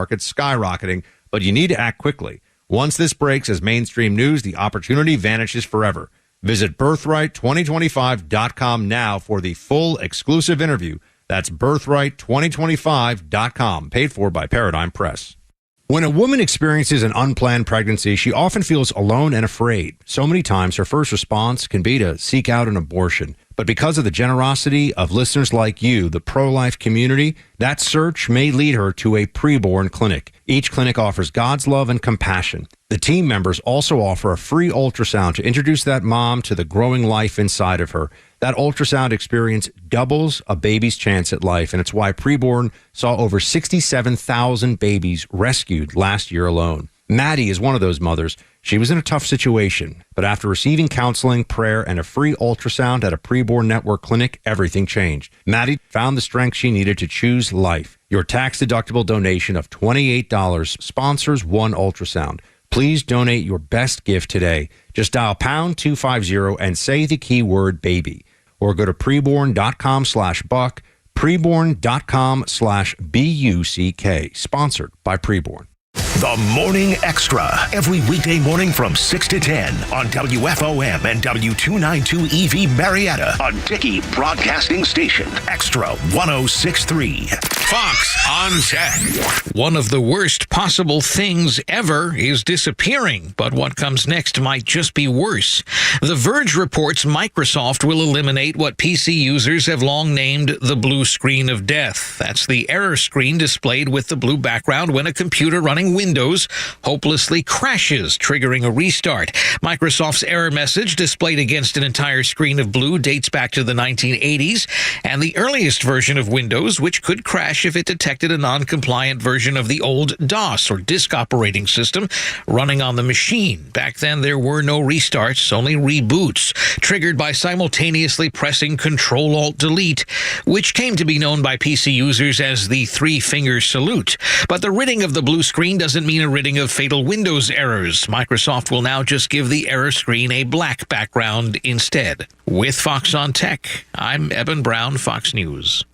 market's skyrocketing, but you need to act quickly. Once this breaks as mainstream news, the opportunity vanishes forever. Visit birthright2025.com now for the full exclusive interview. That's birthright2025.com, paid for by Paradigm Press. When a woman experiences an unplanned pregnancy, she often feels alone and afraid. So many times her first response can be to seek out an abortion. But because of the generosity of listeners like you, the pro-life community, that search may lead her to a preborn clinic. Each clinic offers God's love and compassion. The team members also offer a free ultrasound to introduce that mom to the growing life inside of her. That ultrasound experience doubles a baby's chance at life, and it's why Preborn saw over 67,000 babies rescued last year alone. Maddie is one of those mothers. She was in a tough situation, but after receiving counseling, prayer, and a free ultrasound at a Preborn Network clinic, everything changed. Maddie found the strength she needed to choose life. Your tax-deductible donation of $28 sponsors one ultrasound. Please donate your best gift today. Just dial pound 250 and say the keyword baby. Or go to preborn.com/buck, preborn.com/BUCK. Sponsored by Preborn. The Morning Extra, every weekday morning from 6 to 10 on WFOM and W292 EV Marietta on Dickey Broadcasting Station. Extra 106.3. Fox on Tech. One of the worst possible things ever is disappearing, but what comes next might just be worse. The Verge reports Microsoft will eliminate what PC users have long named the blue screen of death. That's the error screen displayed with the blue background when a computer running Windows hopelessly crashes, triggering a restart. Microsoft's error message displayed against an entire screen of blue dates back to the 1980s, and the earliest version of Windows, which could crash if it detected a non-compliant version of the old DOS or disk operating system running on the machine. Back then, there were no restarts, only reboots, triggered by simultaneously pressing Control-Alt-Delete, which came to be known by PC users as the three-finger salute. But the ridding of the blue screen doesn't mean a ridding of fatal Windows errors. Microsoft will now just give the error screen a black background instead. With Fox on Tech, I'm Eben Brown, Fox News.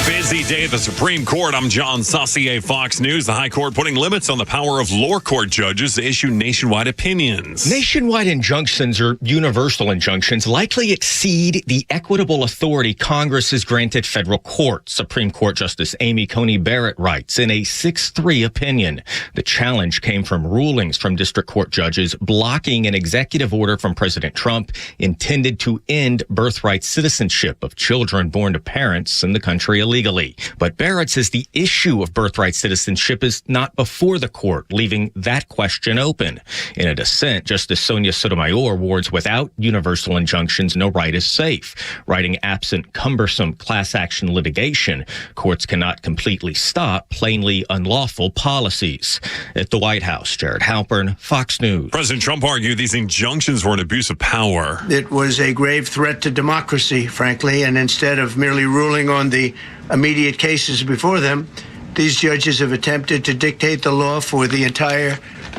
Busy day at the Supreme Court. I'm John Saucier, Fox News. The High Court putting limits on the power of lower court judges to issue nationwide opinions. Nationwide injunctions, or universal injunctions, likely exceed the equitable authority Congress has granted federal courts. Supreme Court Justice Amy Coney Barrett writes in a 6-3 opinion. The challenge came from rulings from district court judges blocking an executive order from President Trump intended to end birthright citizenship of children born to parents in the country illegally. But Barrett says the issue of birthright citizenship is not before the court, leaving that question open. In a dissent, Justice Sonia Sotomayor warns without universal injunctions, no right is safe. Writing, absent cumbersome class action litigation, courts cannot completely stop plainly unlawful policies. At the White House, Jared Halpern, Fox News. President Trump argued these injunctions were an abuse of power. It was a grave threat to democracy, frankly, and instead of merely ruling on the immediate cases before them, these judges have attempted to dictate the law for the entire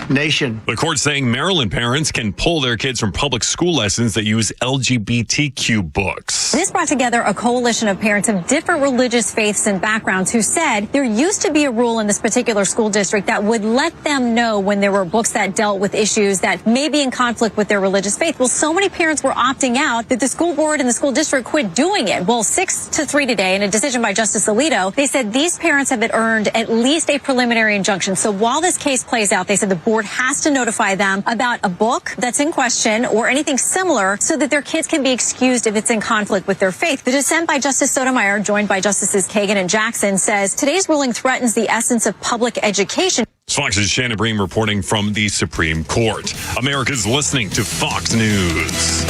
nation. The court saying Maryland parents can pull their kids from public school lessons that use LGBTQ books. This brought together a coalition of parents of different religious faiths and backgrounds who said there used to be a rule in this particular school district that would let them know when there were books that dealt with issues that may be in conflict with their religious faith. Well, so many parents were opting out that the school board and the school district quit doing it. Well, 6-3 today in a decision by Justice Alito, they said these parents have earned at least a preliminary injunction. So while this case plays out, they said the board has to notify them about a book that's in question or anything similar so that their kids can be excused if it's in conflict with their faith. The dissent by Justice Sotomayor, joined by Justices Kagan and Jackson, says today's ruling threatens the essence of public education. Fox's Shannon Bream reporting from the Supreme Court. America's listening to Fox News.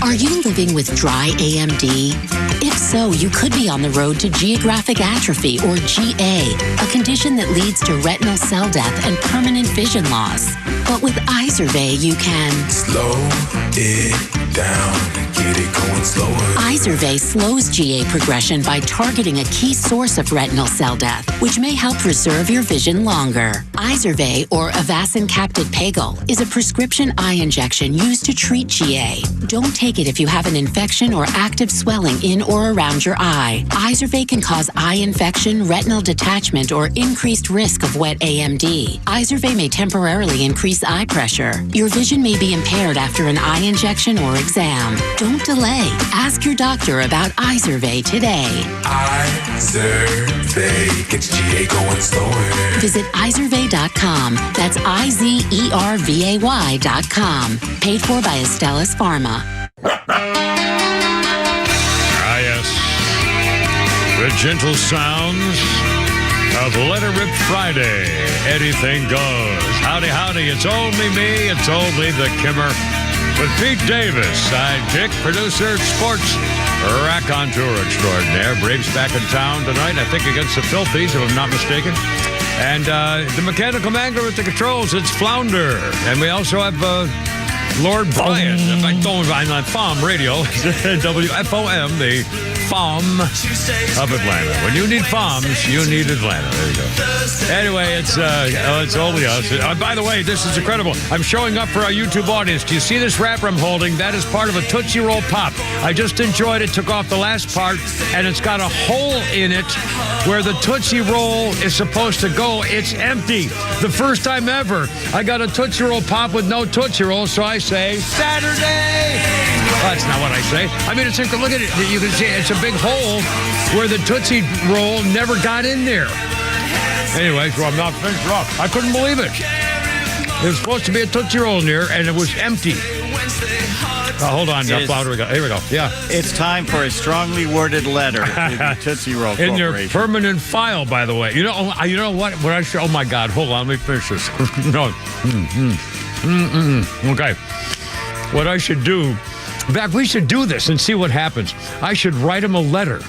Are you living with dry AMD? If so, you could be on the road to geographic atrophy, or GA, a condition that leads to retinal cell death and permanent vision loss. But with Iserve, you can slow it down and get it going slower. Iserve slows GA progression by targeting a key source of retinal cell death, which may help preserve your vision longer. Iserve, or Avastin Capted Pagel, is a prescription eye injection used to treat GA. Don't take it if you have an infection or active swelling in or around your eye. Iserve can cause eye infection, retinal detachment, or increased risk of wet AMD. Iserve may temporarily increase eye pressure. Your vision may be impaired after an eye injection or exam. Don't delay. Ask your doctor about Iserve today. Iserve gets GA going slower. Visit Iserve.com. That's IZERVAY.com. Paid for by Astellas Pharma. Ah, yes. The gentle sounds of Let It Rip Friday. Anything goes. Howdy, howdy. It's only me. It's only the Kimmer. With Pete Davis, sidekick, producer, sports raconteur extraordinaire. Braves back in town tonight, I think against the Filthies, if I'm not mistaken. And the mechanical mangler with the controls, it's Flounder. And we also have Lord Bryant. If I don't, I'm on FOM Radio, WFOM, the FOM of Atlanta. When you need FOMs, you need Atlanta. There you go. Anyway, it's only us. By the way, this is incredible. I'm showing up for our YouTube audience. Do you see this wrapper I'm holding? That is part of a Tootsie Roll Pop. I just enjoyed it, took off the last part, and it's got a hole in it where the Tootsie Roll is supposed to go. It's empty. The first time ever, I got a Tootsie Roll Pop with no Tootsie Roll, so I say, Saturday! Well, that's not what I say. I mean, it's look at it. You can see it's a big hole where the Tootsie Roll never got in there. Anyway, so I'm not finished off. I couldn't believe it. There was supposed to be a Tootsie Roll in there, and it was empty. Hold on. Here we go. Yeah. It's time for a strongly worded letter to the Tootsie Roll in Corporation. your permanent file, by the way. You know what? What I should, oh, my God. Hold on. Let me finish this. No. Okay. What I should do, in fact, we should do this and see what happens. I should write him a letter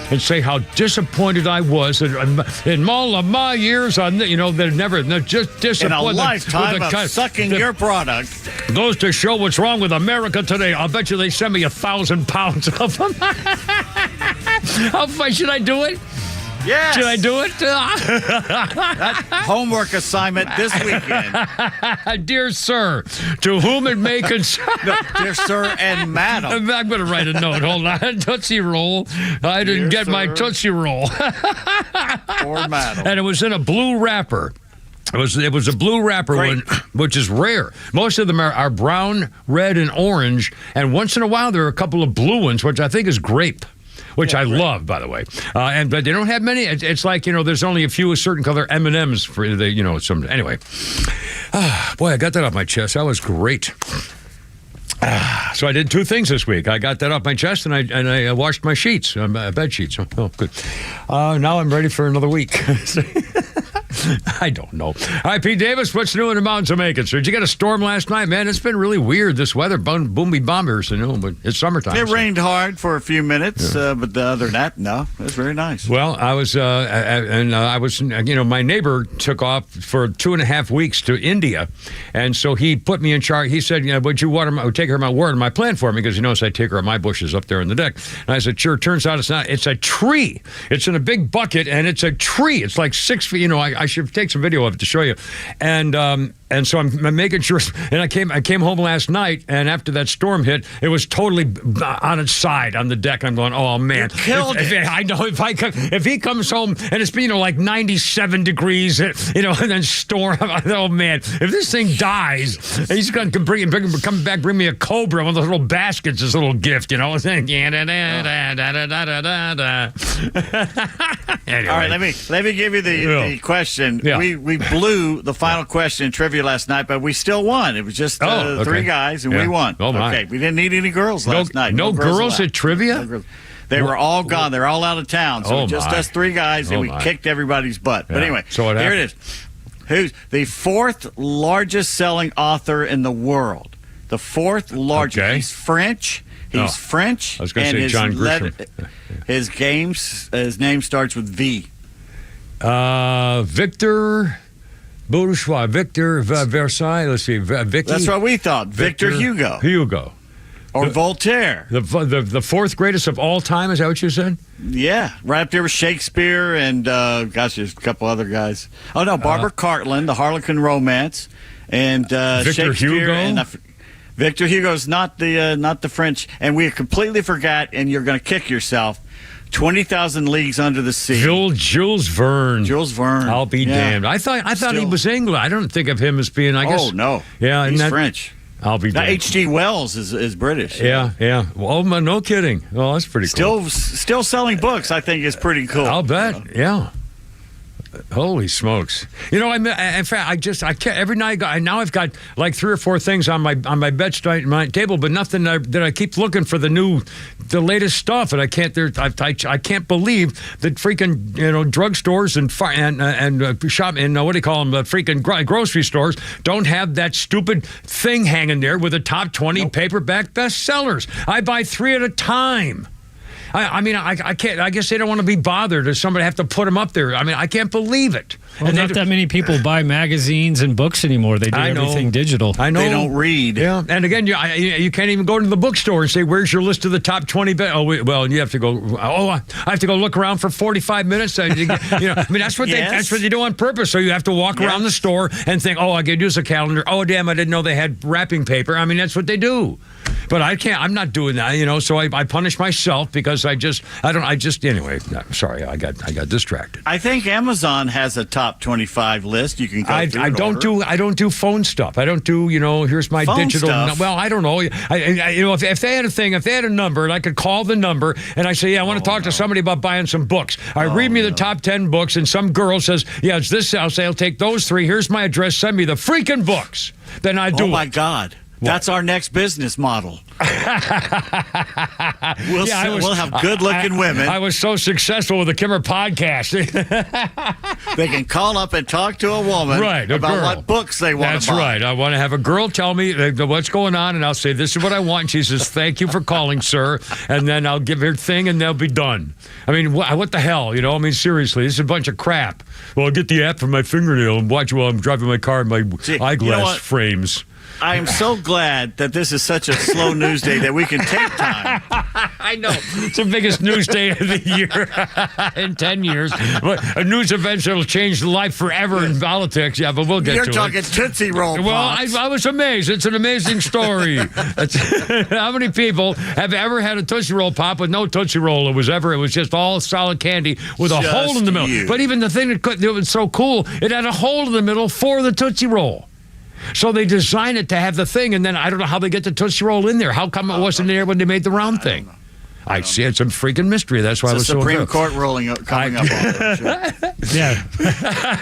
and say how disappointed I was in all of my years. They're just disappointed. In a lifetime of sucking your product. Goes to show what's wrong with America today. I'll bet you they send me 1,000 pounds of them. How far should I do it? Yes. Should I do it? That homework assignment this weekend. Dear sir, to whom it may concern. No, dear sir and madam. I'm going to write a note. Hold on. Tootsie Roll. I didn't get my Tootsie Roll. Or madam. And it was in a blue wrapper. It was a blue wrapper, which is rare. Most of them are brown, red, and orange. And once in a while, there are a couple of blue ones, which I think is grape. Which I love, by the way. But they don't have many. It's like, there's only a few certain color M&Ms for the, some. Anyway. Boy, I got that off my chest. That was great. So I did two things this week. I got that off my chest, and I washed my sheets, bed sheets. Oh, good. Now I'm ready for another week. I don't know. All right, Pete Davis, what's new in the mountains of Macon? So did you get a storm last night? Man, it's been really weird, this weather. Boomy bombers, but it's summertime. It rained hard for a few minutes, but other than that, no, it was very nice. Well, I was, my neighbor took off for 2.5 weeks to India, and so he put me in charge. He said, would you take her water my plant for me? Because he knows I take her out my bushes up there on the deck. And I said, sure. Turns out it's not. It's a tree. It's in a big bucket, and it's a tree. It's like 6 feet. I should take some video of it to show you. And so I'm making sure. And I came home last night, and after that storm hit, it was totally on its side on the deck. I'm going, oh man, you killed it. I know if he comes home and it's been like 97 degrees, and then storm. Oh man, if this thing dies, he's going to come back, bring me a cobra, one of those little baskets, this little gift, Anyway. All right, let me give you the question. Yeah. We blew the final question in trivia last night, but we still won. It was just three guys, and we won. Oh, my. Okay, we didn't need any girls last night. No girls at trivia? No girls. They were all gone. They're all out of town. So just us three guys, and we kicked everybody's butt. Yeah. But anyway, here it is. Who's the fourth largest selling author in the world? The fourth largest. Okay. He's French. He's French. I was going to say John Grisham. His name starts with V. Victor Bourgeois, Victor Versailles. Let's see, Vicky. That's what we thought. Victor Hugo. Hugo. Or Voltaire. The fourth greatest of all time, is that what you said? Yeah, right up there with Shakespeare and, there's a couple other guys. Oh, no, Barbara Cartland, The Harlequin Romance, and Victor Shakespeare. Hugo? And Victor Hugo's not the French. And we completely forgot, and you're going to kick yourself, 20,000 Leagues Under the Sea. Jules Verne. Jules Verne. I'll be damned. I thought he was English. I don't think of him as being, I guess. Oh, no. Yeah, he's French. I'll be damned. H.G. Wells is British. Yeah. Well, no kidding. Well, that's pretty cool. Still selling books, I think, is pretty cool. I'll bet. Yeah. Holy smokes! You know, in fact, I can't. Every night, now I've got like 3 or 4 things on my bedside table, but nothing that I keep looking for the latest stuff, and I can't. I can't believe that freaking drugstores and shop and what do you call them? Freaking grocery stores don't have that stupid thing hanging there with the top 20 paperback bestsellers. I buy 3 at a time. I can't. I guess they don't want to be bothered, or somebody have to put them up there. I mean, I can't believe it. Well, not that many people buy magazines and books anymore. They do everything digital. I know. They don't read. Yeah, and again, you can't even go to the bookstore and say, "Where's your list of the top 20?" Well, you have to go. I have to go look around for 45 minutes. I mean, that's what that's what they do on purpose. So you have to walk around the store and think, "Oh, I could use a calendar. Oh, damn, I didn't know they had wrapping paper." I mean, that's what they do. But I can't. I'm not doing that. So I punish myself because anyway. Sorry, I got distracted. I think Amazon has a top 25 list. You can go through I don't do phone stuff. I don't do here's my phone digital. Stuff. Well, I don't know. If they had a thing, if they had a number, and I could call the number and I say, I want to talk to somebody about buying some books. Read me the top 10 books, and some girl says, it's this. I'll say, I'll take those 3. Here's my address. Send me the freaking books. Then I do. Oh my God. What? That's our next business model. We'll have good-looking women. I was so successful with the Kimmer podcast. They can call up and talk to a woman about what books they want to buy. That's right. I want to have a girl tell me what's going on, and I'll say, this is what I want. And she says, thank you for calling, sir. And then I'll give her a thing, and they'll be done. I mean, what the hell? Seriously, this is a bunch of crap. Well, I'll get the app from my fingernail and watch while I'm driving my car in my eyeglass frames. I am so glad that this is such a slow news day that we can take time. I know. It's the biggest news day of the year in 10 years. But a news event that will change life forever in politics. Yeah, but we'll get to it. You're talking Tootsie Roll. Well, I was amazed. It's an amazing story. How many people have ever had a Tootsie Roll Pop with no Tootsie Roll? It was just all solid candy with a hole in the middle. But even the thing that was so cool, it had a hole in the middle for the Tootsie Roll. So they designed it to have the thing, and then I don't know how they get the Tootsie Roll in there. How come it wasn't there when they made the round thing? I see it's a freaking mystery. That's why I was so Supreme Court ruling coming up on it. Yeah.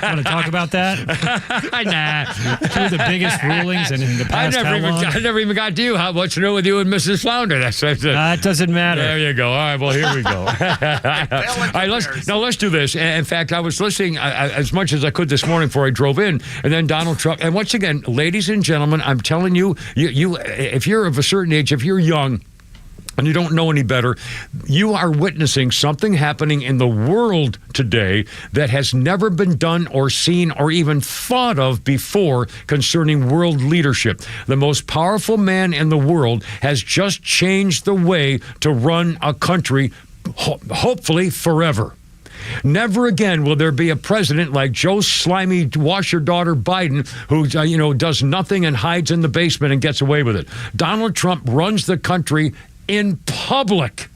Want to talk about that? Nah. 2 of the biggest rulings in the past I never even got to you. What's new with you and Mrs. Flounder? It doesn't matter. There you go. All right, well, here we go. All right, let's do this. In fact, I was listening as much as I could this morning before I drove in, and then Donald Trump. And once again, ladies and gentlemen, I'm telling you, if you're of a certain age, if you're young, and you don't know any better, you are witnessing something happening in the world today that has never been done or seen or even thought of before concerning world leadership. The most powerful man in the world has just changed the way to run a country, hopefully forever. Never again will there be a president like Joe Slimy washer daughter Biden who does nothing and hides in the basement and gets away with it. Donald Trump runs the country in public.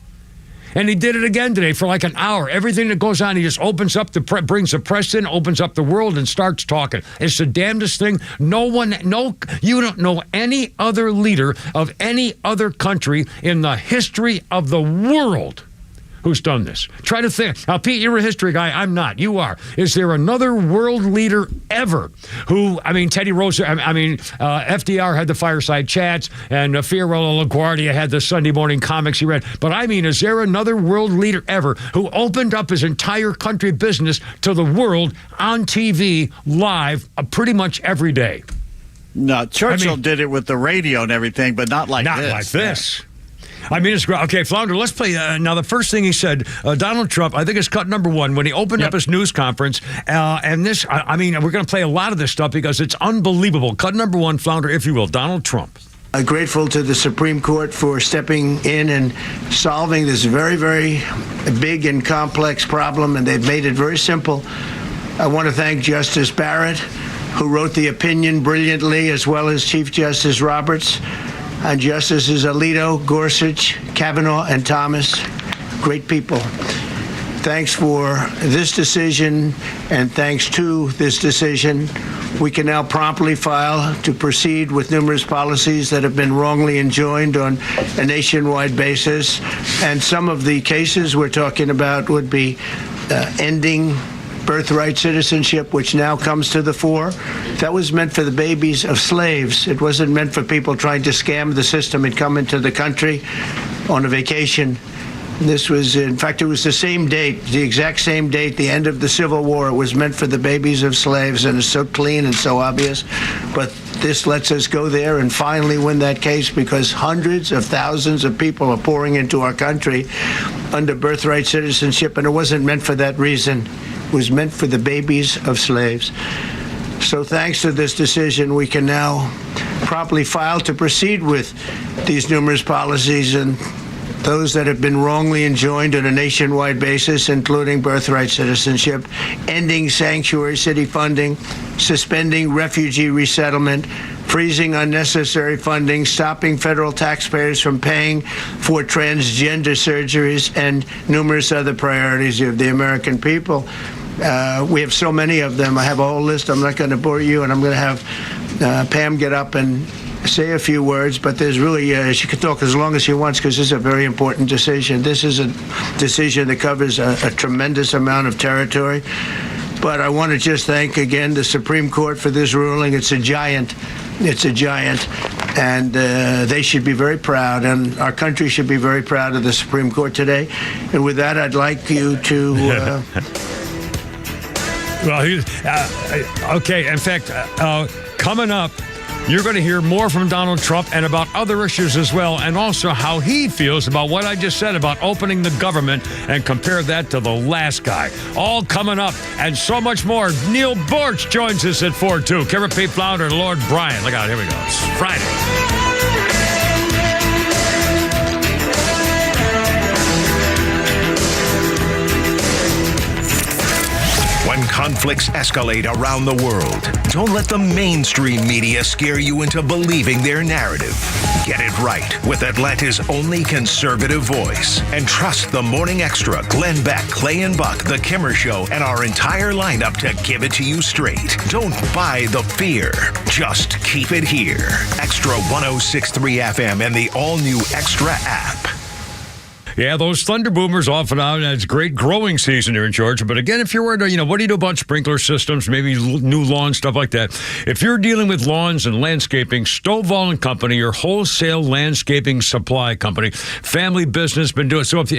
And he did it again today for like an hour. Everything that goes on, he just opens up brings the press in, opens up the world, and starts talking. It's the damnedest thing. You don't know any other leader of any other country in the history of the world who's done this. Try to think. Now, Pete, you're a history guy. I'm not. You are. Is there another world leader ever who, Teddy Roosevelt, FDR had the fireside chats, and Fiorello LaGuardia had the Sunday morning comics he read. But is there another world leader ever who opened up his entire country business to the world on TV, live, pretty much every day? No, Churchill did it with the radio and everything, but not like this. Not like this. It's great. Okay, Flounder, let's play. Now, the first thing he said, Donald Trump, I think it's cut number 1, when he opened up his news conference. And this, we're going to play a lot of this stuff because it's unbelievable. Cut number 1, Flounder, if you will, Donald Trump. Grateful to the Supreme Court for stepping in and solving this very, very big and complex problem, and they've made it very simple. I want to thank Justice Barrett, who wrote the opinion brilliantly, as well as Chief Justice Roberts, and Justices Alito, Gorsuch, Kavanaugh, and Thomas. Great people. Thanks for this decision, and thanks to this decision, we can now promptly file to proceed with numerous policies that have been wrongly enjoined on a nationwide basis. And some of the cases we're talking about would be ending birthright citizenship, which now comes to the fore. That was meant for the babies of slaves. It wasn't meant for people trying to scam the system and come into the country on a vacation. This was, in fact, it was the same date, the exact same date, the end of the Civil War. It was meant for the babies of slaves, and it's so clean and so obvious. But this lets us go there and finally win that case, because hundreds of thousands of people are pouring into our country under birthright citizenship, and it wasn't meant for that reason. It was meant for the babies of slaves. So thanks to this decision, we can now promptly file to proceed with these numerous policies, and those that have been wrongly enjoined on a nationwide basis, including birthright citizenship, ending sanctuary city funding, suspending refugee resettlement, freezing unnecessary funding, stopping federal taxpayers from paying for transgender surgeries, and numerous other priorities of the American people. We have so many of them. I have a whole list. I'm not going to bore you, and I'm going to have Pam get up and say a few words, but there's really, she can talk as long as she wants, because this is a very important decision. This is a decision that covers a tremendous amount of territory. But I want to just thank again the Supreme Court for this ruling. It's a giant. It's a giant. And they should be very proud, and our country should be very proud of the Supreme Court today. And with that, I'd like you to... Well, okay, in fact, coming up, you're going to hear more from Donald Trump and about other issues as well, and also how he feels about what I just said about opening the government, and compare that to the last guy. All coming up, and so much more. Neil Borch joins us at 4-2. Kevin P. Flounder and Lord Brian. Look out, here we go. It's Friday. When conflicts escalate around the world, don't let the mainstream media scare you into believing their narrative. Get it right with Atlanta's only conservative voice. And trust the Morning Extra, Glenn Beck, Clay and Buck, The Kimmer Show, and our entire lineup to give it to you straight. Don't buy the fear. Just keep it here. Extra 106.3 FM and the all-new Extra app. Yeah, those thunder boomers off and on. It's great growing season here in Georgia. But again, if you're worried, what do you do about sprinkler systems, maybe new lawns, stuff like that? If you're dealing with lawns and landscaping, Stovall & Company, your wholesale landscaping supply company, family business, been doing. So if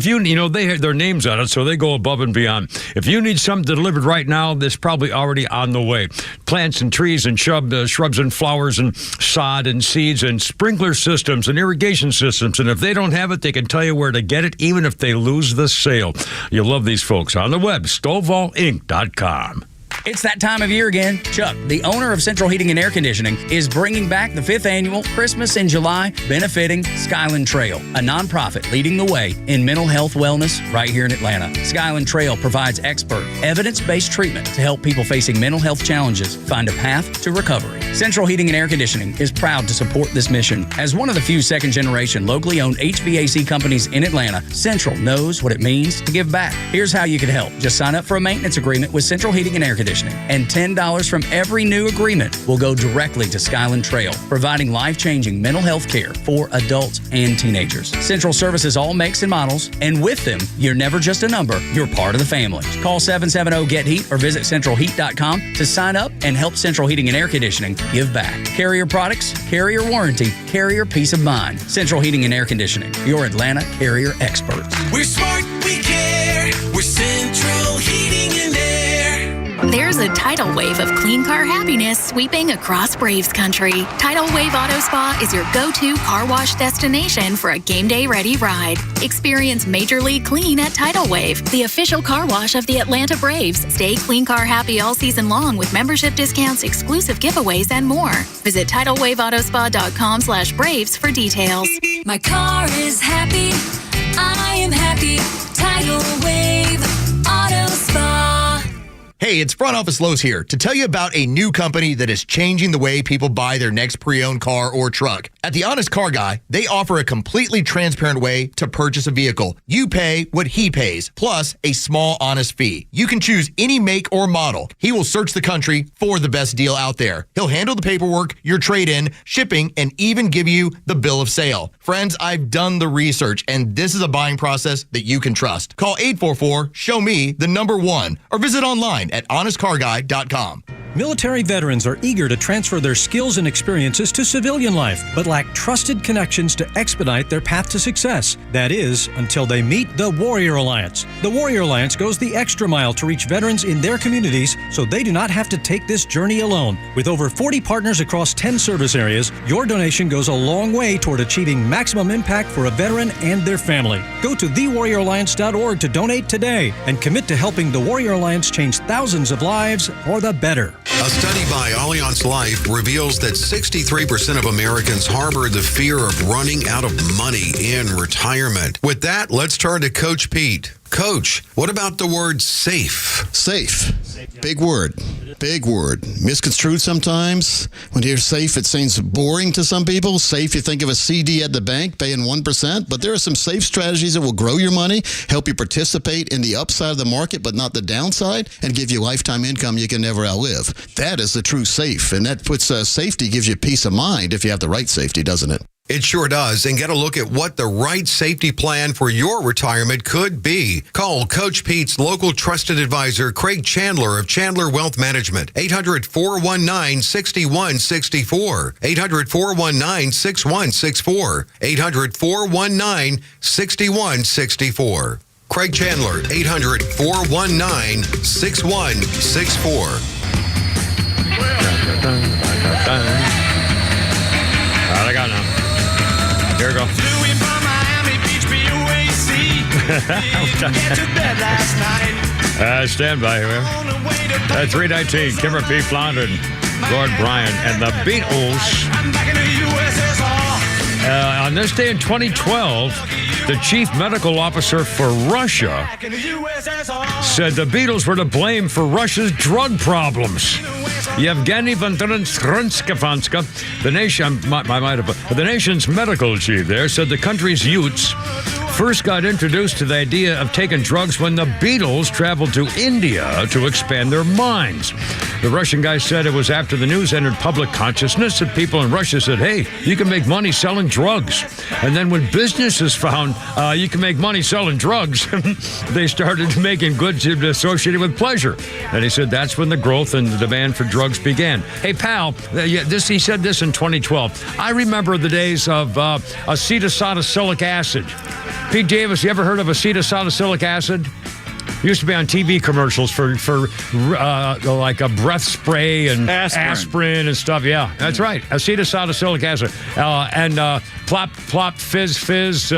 you they have their names on it, so they go above and beyond. If you need something delivered right now, that's probably already on the way. Plants and trees and shrubs and flowers and sod and seeds and sprinkler systems and irrigation systems. And if they don't have it, they can tell you where to get it, even if they lose the sale. You'll love these folks. On the web, StovallInc.com. It's that time of year again. Chuck, the owner of Central Heating and Air Conditioning, is bringing back the 5th annual Christmas in July, benefiting Skyland Trail, a nonprofit leading the way in mental health wellness right here in Atlanta. Skyland Trail provides expert, evidence-based treatment to help people facing mental health challenges find a path to recovery. Central Heating and Air Conditioning is proud to support this mission. As one of the few second-generation, locally owned HVAC companies in Atlanta, Central knows what it means to give back. Here's how you can help. Just sign up for a maintenance agreement with Central Heating and Air Conditioning, and $10 from every new agreement will go directly to Skyland Trail, providing life-changing mental health care for adults and teenagers. Central services all makes and models, and with them, you're never just a number, you're part of the family. Call 770-GET-HEAT or visit centralheat.com to sign up and help Central Heating and Air Conditioning give back. Carrier products, carrier warranty, carrier peace of mind. Central Heating and Air Conditioning, your Atlanta carrier experts. We're smart, we care. We're Central Heating and Air. There's a type tidal wave of clean car happiness sweeping across Braves country. Tidal Wave Auto Spa is your go-to car wash destination for a game day ready ride. Experience Major League Clean at Tidal Wave, the official car wash of the Atlanta Braves. Stay clean car happy all season long with membership discounts, exclusive giveaways, and more. Visit TidalWaveAutoSpa.com/Braves for details. My car is happy. I am happy. Tidal Wave Auto Spa. Hey, it's Front Office Lowe's here to tell you about a new company that is changing the way people buy their next pre-owned car or truck. At The Honest Car Guy, they offer a completely transparent way to purchase a vehicle. You pay what he pays, plus a small honest fee. You can choose any make or model. He will search the country for the best deal out there. He'll handle the paperwork, your trade-in, shipping, and even give you the bill of sale. Friends, I've done the research, and this is a buying process that you can trust. Call 844-SHOW-ME-1 or visit online at honestcarguy.com. Military veterans are eager to transfer their skills and experiences to civilian life, but lack trusted connections to expedite their path to success. That is, until they meet the Warrior Alliance. The Warrior Alliance goes the extra mile to reach veterans in their communities so they do not have to take this journey alone. With over 40 partners across 10 service areas, your donation goes a long way toward achieving maximum impact for a veteran and their family. Go to thewarrioralliance.org to donate today and commit to helping the Warrior Alliance change thousands of lives for the better. A study by Allianz Life reveals that 63% of Americans harbor the fear of running out of money in retirement. With that, let's turn to Coach Pete. Coach, what about the word safe? Safe. Big word. Big word. Misconstrued sometimes. When you hear safe, it seems boring to some people. Safe, you think of a CD at the bank paying 1%, but there are some safe strategies that will grow your money, help you participate in the upside of the market, but not the downside, and give you lifetime income you can never outlive. That is the true safe, and that puts safety, gives you peace of mind if you have the right safety, doesn't it? It sure does, and get a look at what the right safety plan for your retirement could be. Call Coach Pete's local trusted advisor, Craig Chandler of Chandler Wealth Management, 800-419-6164, 800-419-6164, 800-419-6164. Craig Chandler, 800-419-6164. I got now. Here we go. Stand by here. 319, Kimmer P. Floundern, Lord Bryan, and the Beatles. On this day in 2012, the chief medical officer for Russia said the Beatles were to blame for Russia's drug problems. Yevgeny Vantrunskafanska, the nation's medical chief there, said the country's youths first got introduced to the idea of taking drugs when the Beatles traveled to India to expand their minds. The Russian guy said it was after the news entered public consciousness that people in Russia said, hey, you can make money selling drugs. And then when businesses found you can make money selling drugs, they started making goods associated with pleasure. And he said that's when the growth and the demand for drugs began. Hey, pal, he said this in 2012. I remember the days of acetylsalicylic acid. Pete Davis, you ever heard of acetylsalicylic acid? Used to be on TV commercials for like a breath spray and aspirin and stuff. Yeah, that's right. Acetylsalicylic acid. And plop, plop, fizz, fizz,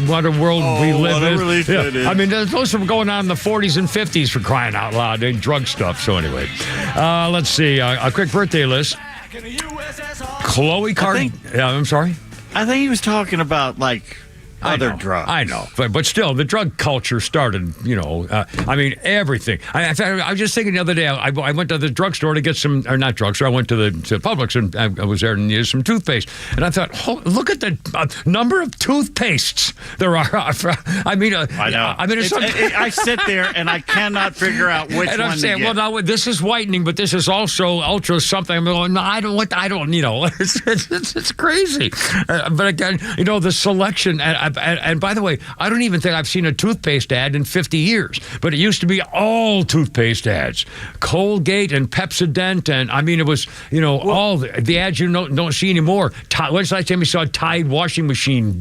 what a world we live in. I mean, those were going on in the 40s and 50s for crying out loud. Drug stuff. So anyway, let's see. A quick birthday list. Khloe Kardashian. Yeah, I'm sorry? I think he was talking about, like, other drugs. I know. But still, the drug culture started, I mean, everything. I was just thinking the other day, I went to the drugstore to get some, or not drugstore, I went to Publix and I was there and needed some toothpaste. And I thought, look at the number of toothpastes there are. I mean, I know. I mean, I sit there and I cannot figure out which and one I'm saying, to get. Well, now this is whitening, but this is also ultra something. I'm going, no, I don't, it's crazy. But again, the selection, and by the way, I don't even think I've seen a toothpaste ad in 50 years. But it used to be all toothpaste ads. Colgate and Pepsodent. And I mean, it was, all the ads you don't see anymore. When's the last time you saw Tide washing machine,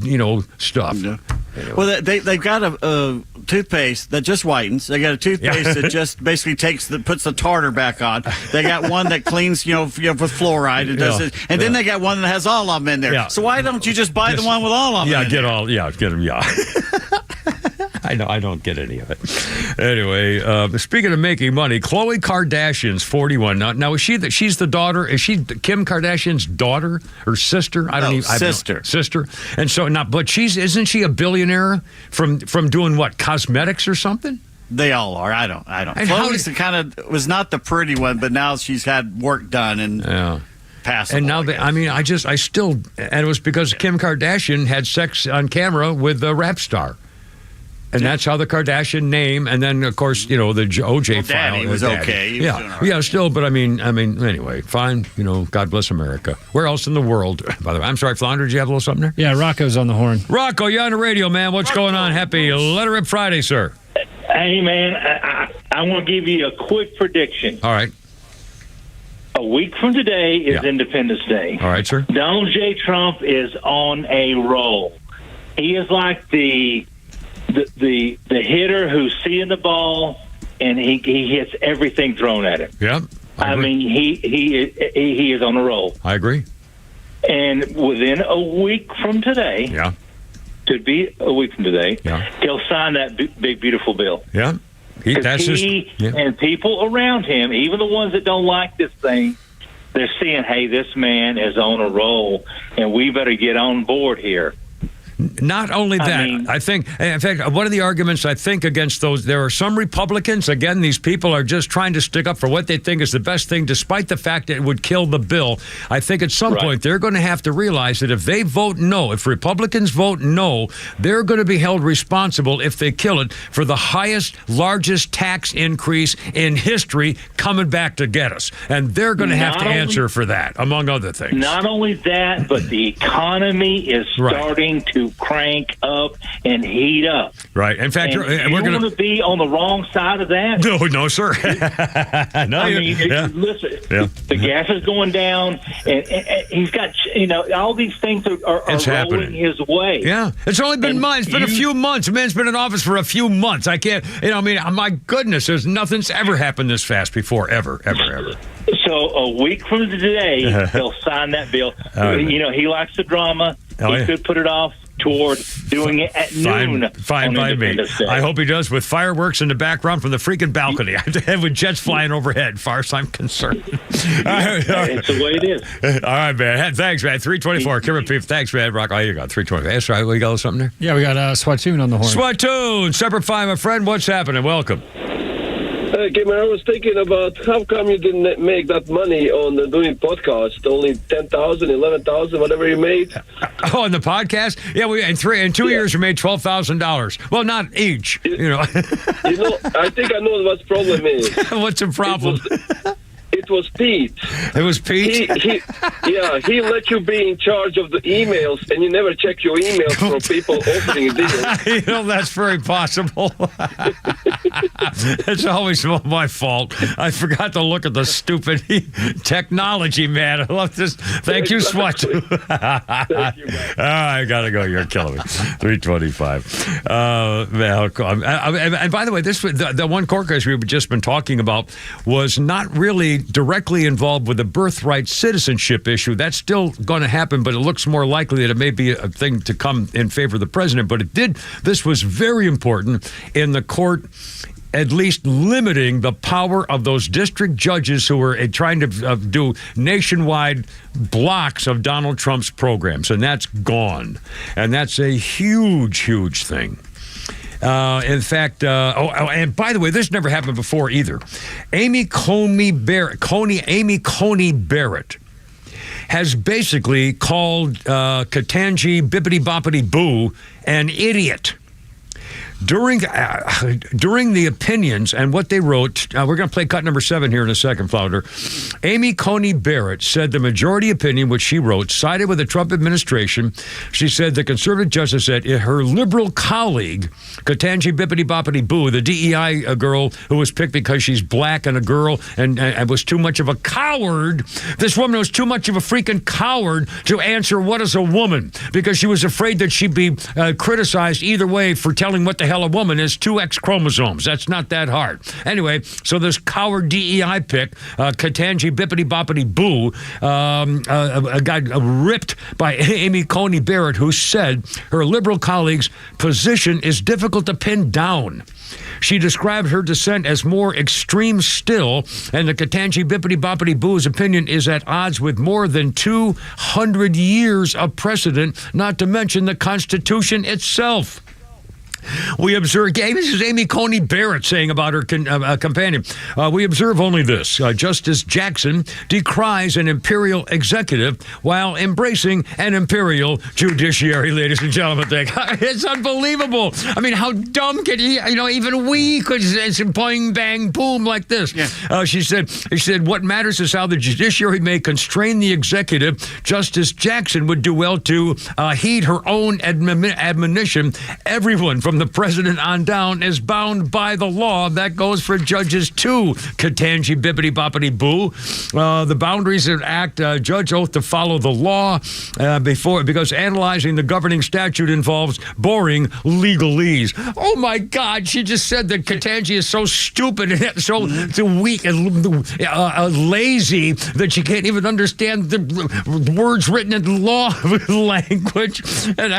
stuff? Anyway. Well, they've got a toothpaste that just whitens. They got a toothpaste that just basically puts the tartar back on. They got one that cleans, with fluoride and does it. And then they got one that has all of them in there. Yeah. So why don't you just buy the one with all of them? Yeah, get them. Yeah. I know. I don't get any of it. Anyway, speaking of making money, Khloe Kardashian's 41 now. Now, she's the daughter? Is she Kim Kardashian's daughter or sister? I don't even. Sister. Sister. And so now, but isn't she a billionaire from doing what, cosmetics or something? They all are. I don't. And Khloe's was not the pretty one, but now she's had work done and. Passable, and now, and it was because Kim Kardashian had sex on camera with a rap star. And that's how the Kardashian name, and then, of course, the OJ file. Daddy was okay. He was doing all right. Yeah, still, but I mean, anyway, fine. God bless America. Where else in the world, by the way? I'm sorry, Flounder, did you have a little something there? Yeah, Rocco's on the horn. Rocco, you're on the radio, man. What's going on? Happy Let It Rip Friday, sir. Hey, man, I want to give you a quick prediction. All right. A week from today is Independence Day. All right, sir. Donald J. Trump is on a roll. He is like the hitter who's seeing the ball and he hits everything thrown at him. Yeah, I mean he is on a roll. I agree. And within a week from today, could be a week from today, he'll sign that big beautiful bill. Yeah, and people around him, even the ones that don't like this thing, they're seeing, hey, this man is on a roll, and we better get on board here. Not only that, I think, in fact, one of the arguments I think against those, there are some Republicans, again, these people are just trying to stick up for what they think is the best thing, despite the fact that it would kill the bill. I think at some point they're going to have to realize that if they vote no, if Republicans vote no, they're going to be held responsible if they kill it for the highest, largest tax increase in history coming back to get us. And they're going to have to answer for that, among other things. Not only that, but the economy is starting to crank up and heat up. Right. In fact, we're going to be on the wrong side of that. No, sir. Listen, the gas is going down, and he's got, all these things are rolling happening his way. Yeah. It's only been months. It's been a few months. The man's been in office for a few months. I can't, my goodness, nothing's ever happened this fast before, ever. So a week from today, he'll sign that bill. He likes the drama. He could put it off toward doing it at noon. Fine by me. I hope he does, with fireworks in the background from the freaking balcony, with jets flying overhead, as far as I'm concerned. It's the way it is. All right, man. Thanks, man. 324. Thanks, man. Rock. Oh, you got 325. That's right. We got something there? Yeah, we got Swatoon on the horn. Swatoon, Semper Fi, my friend. What's happening? Welcome. Hey, Kim, I was thinking about how come you didn't make that money on doing podcast? Only 10,000, 11,000, whatever you made. Oh, on the podcast? Yeah, in 2 years we made $12,000. Well, not each. I think I know what the problem is. What's the problem? It was Pete. It was Pete? He let you be in charge of the emails, and you never check your emails from people opening deals. That's very possible. It's always my fault. I forgot to look at the stupid technology, man. I love this. Thank you, Swat. Thank you, man. I got to go. You're killing me. 325. And by the way, the one court case we've just been talking about was not really directly involved with the birthright citizenship issue. That's still going to happen, but it looks more likely that it may be a thing to come in favor of the president. But this was very important in the court, at least limiting the power of those district judges who were trying to do nationwide blocks of Donald Trump's programs. And that's gone. And that's a huge, huge thing. In fact, and by the way, this never happened before either. Amy Coney Barrett has basically called Ketanji Bippity Boppity Boo an idiot. During the opinions and what they wrote, we're going to play cut number 7 here in a second, Flounder. Amy Coney Barrett said the majority opinion, which she wrote, sided with the Trump administration. She said the conservative justice said her liberal colleague, Ketanji Bippity Boppity Boo, the DEI girl who was picked because she's black and a girl and was too much of a coward. This woman was too much of a freaking coward to answer what is a woman because she was afraid that she'd be criticized either way for telling what the hell a woman is. 2 X chromosomes. That's not that hard. Anyway, so this coward DEI pick, Ketanji Bippity Boppity Boo, got ripped by Amy Coney Barrett, who said her liberal colleague's position is difficult to pin down. She described her dissent as more extreme still, and the Ketanji Bippity Boppity Boo's opinion is at odds with more than 200 years of precedent, not to mention the Constitution itself. We observe, this is Amy Coney Barrett saying about her companion. We observe only this. Justice Jackson decries an imperial executive while embracing an imperial judiciary, ladies and gentlemen. It's unbelievable. I mean, how dumb can he, even we could say boing, bang, boom like this. Yeah. She said, what matters is how the judiciary may constrain the executive. Justice Jackson would do well to heed her own admonition. Everyone from the president on down is bound by the law. That goes for judges too, Ketanji Bippity Boppity Boo. The boundaries of act, judge oath to follow the law because analyzing the governing statute involves boring legalese. Oh my God, she just said that Ketanji is so stupid and so weak and lazy that she can't even understand the words written in law language. And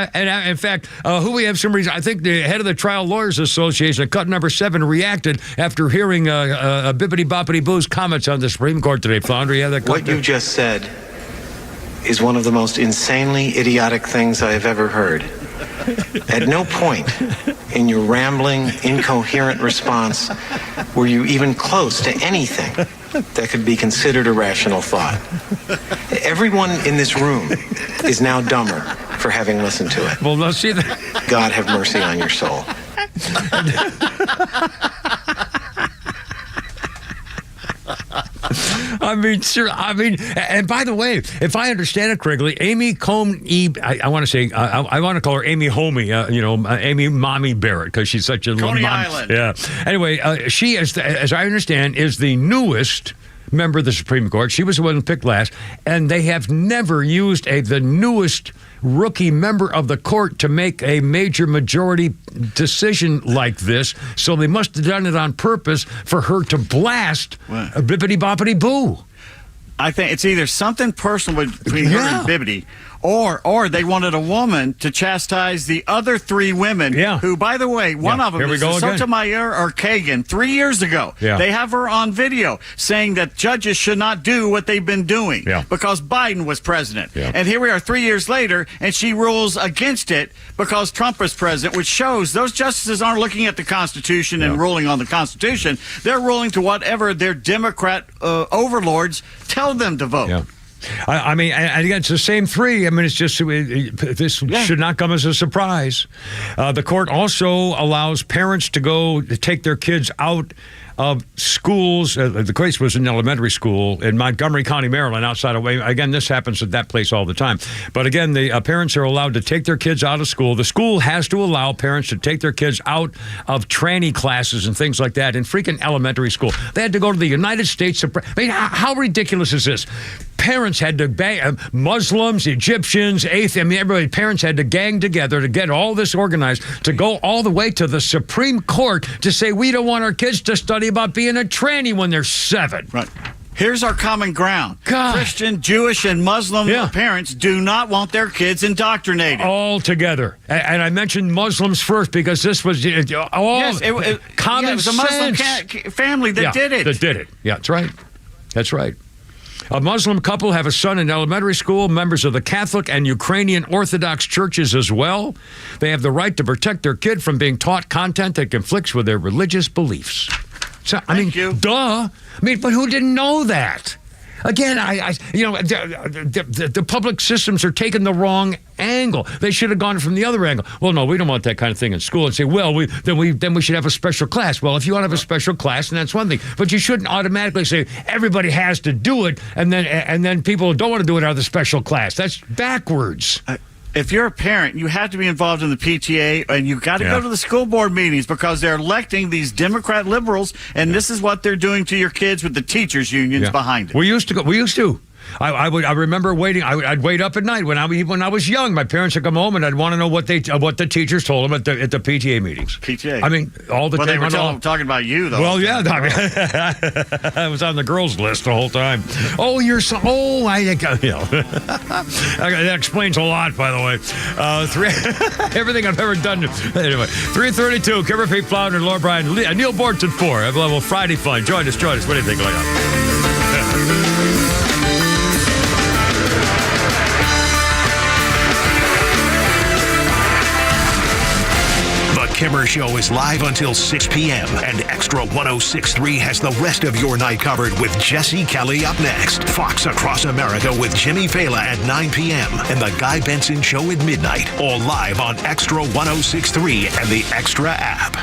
in fact, who we have some reason, I think the head of the Trial Lawyers Association, cut number 7, reacted after hearing Bippity Boppity Boo's comments on the Supreme Court today. Flounder, you have that? What you just said is one of the most insanely idiotic things I have ever heard. At no point in your rambling, incoherent response were you even close to anything that could be considered a rational thought. Everyone in this room is now dumber for having listened to it. Well, let's see that. God have mercy on your soul. And by the way, if I understand it correctly, Amy Coney, I want to call her Amy Homie, Amy Mommy Barrett, because she's such a little Coney mom. Island. Yeah. Anyway, she, as I understand, is the newest member of the Supreme Court. She was the one picked last, and they have never used the newest rookie member of the court to make a major majority decision like this, so they must have done it on purpose for her to blast Bippity Boppity Boo. I think it's either something personal between her and Bibbidi, or they wanted a woman to chastise the other 3 women who, by the way, one of them is Sotomayor or Kagan 3 years ago. Yeah. They have her on video saying that judges should not do what they've been doing because Biden was president. Yeah. And here we are 3 years later, and she rules against it because Trump was president, which shows those justices aren't looking at the Constitution and ruling on the Constitution. They're ruling to whatever their Democrat overlords tell them to vote. Yeah. I mean, and again, it's the same 3. I mean, it's just this should not come as a surprise. The court also allows parents to go to take their kids out of schools. The case was in elementary school in Montgomery County, Maryland, outside of, again, this happens at that place all the time. But again, the parents are allowed to take their kids out of school. The school has to allow parents to take their kids out of tranny classes and things like that in freaking elementary school. They had to go to the United States Supreme. I mean, how ridiculous is this? Parents had to bang, Muslims, Egyptians, everybody, parents had to gang together to get all this organized, to go all the way to the Supreme Court to say we don't want our kids to study about being a tranny when they're 7. Right. Here's our common ground. God. Christian, Jewish, and Muslim parents do not want their kids indoctrinated. All together. And I mentioned Muslims first because this was it was a Muslim family that did it. That did it. Yeah, that's right. That's right. A Muslim couple have a son in elementary school, members of the Catholic and Ukrainian Orthodox churches as well. They have the right to protect their kid from being taught content that conflicts with their religious beliefs. So, duh. I mean, but who didn't know that? Again, the public systems are taking the wrong angle. They should have gone from the other angle. Well, no, we don't want that kind of thing in school. And say, well, then we should have a special class. Well, if you want to have a special class, then that's one thing. But you shouldn't automatically say everybody has to do it, and then people who don't want to do it are the special class. That's backwards. If you're a parent, you have to be involved in the PTA, and you got to go to the school board meetings because they're electing these Democrat liberals, and this is what they're doing to your kids with the teachers' unions behind it. We used to. I remember waiting. I'd wait up at night when I was young. My parents would come home, and I'd want to know what the teachers told them at the PTA meetings. PTA. I mean, all the time. They were talking about you, though. Well, yeah. I was on the girls' list the whole time. Oh, you're so. Oh, that explains a lot, by the way. Everything I've ever done. Anyway, 3:32. Kimber Pete Flounder and Laura Bryan. Neil Borton 4. Level Friday fun. Join us. What do you think? Kimmer Show is live until 6 p.m. and Extra 106.3 has the rest of your night covered with Jesse Kelly up next. Fox Across America with Jimmy Fela at 9 p.m. and The Guy Benson Show at midnight. All live on Extra 106.3 and the Extra app.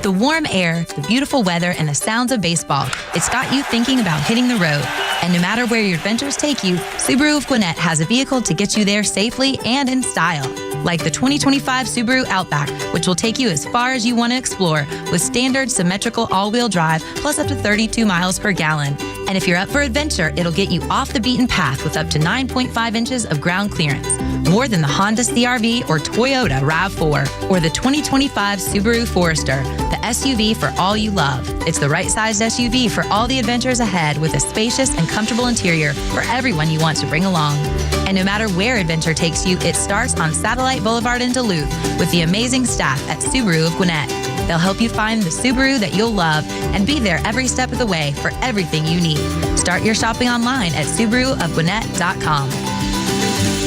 The warm air, the beautiful weather, and the sounds of baseball. It's got you thinking about hitting the road. And no matter where your adventures take you, Subaru of Gwinnett has a vehicle to get you there safely and in style. Like the 2025 Subaru Outback, which will take you as far as you want to explore with standard symmetrical all-wheel drive plus up to 32 miles per gallon. And if you're up for adventure, it'll get you off the beaten path with up to 9.5 inches of ground clearance. More than the Honda CR-V or Toyota RAV4 or the 2025 Subaru Forester, the SUV for all you love. It's the right-sized SUV for all the adventures ahead with a spacious and comfortable interior for everyone you want to bring along. And no matter where adventure takes you, it starts on Satellite Boulevard in Duluth with the amazing staff at Subaru of Gwinnett. They'll help you find the Subaru that you'll love and be there every step of the way for everything you need. Start your shopping online at SubaruofGwinnett.com.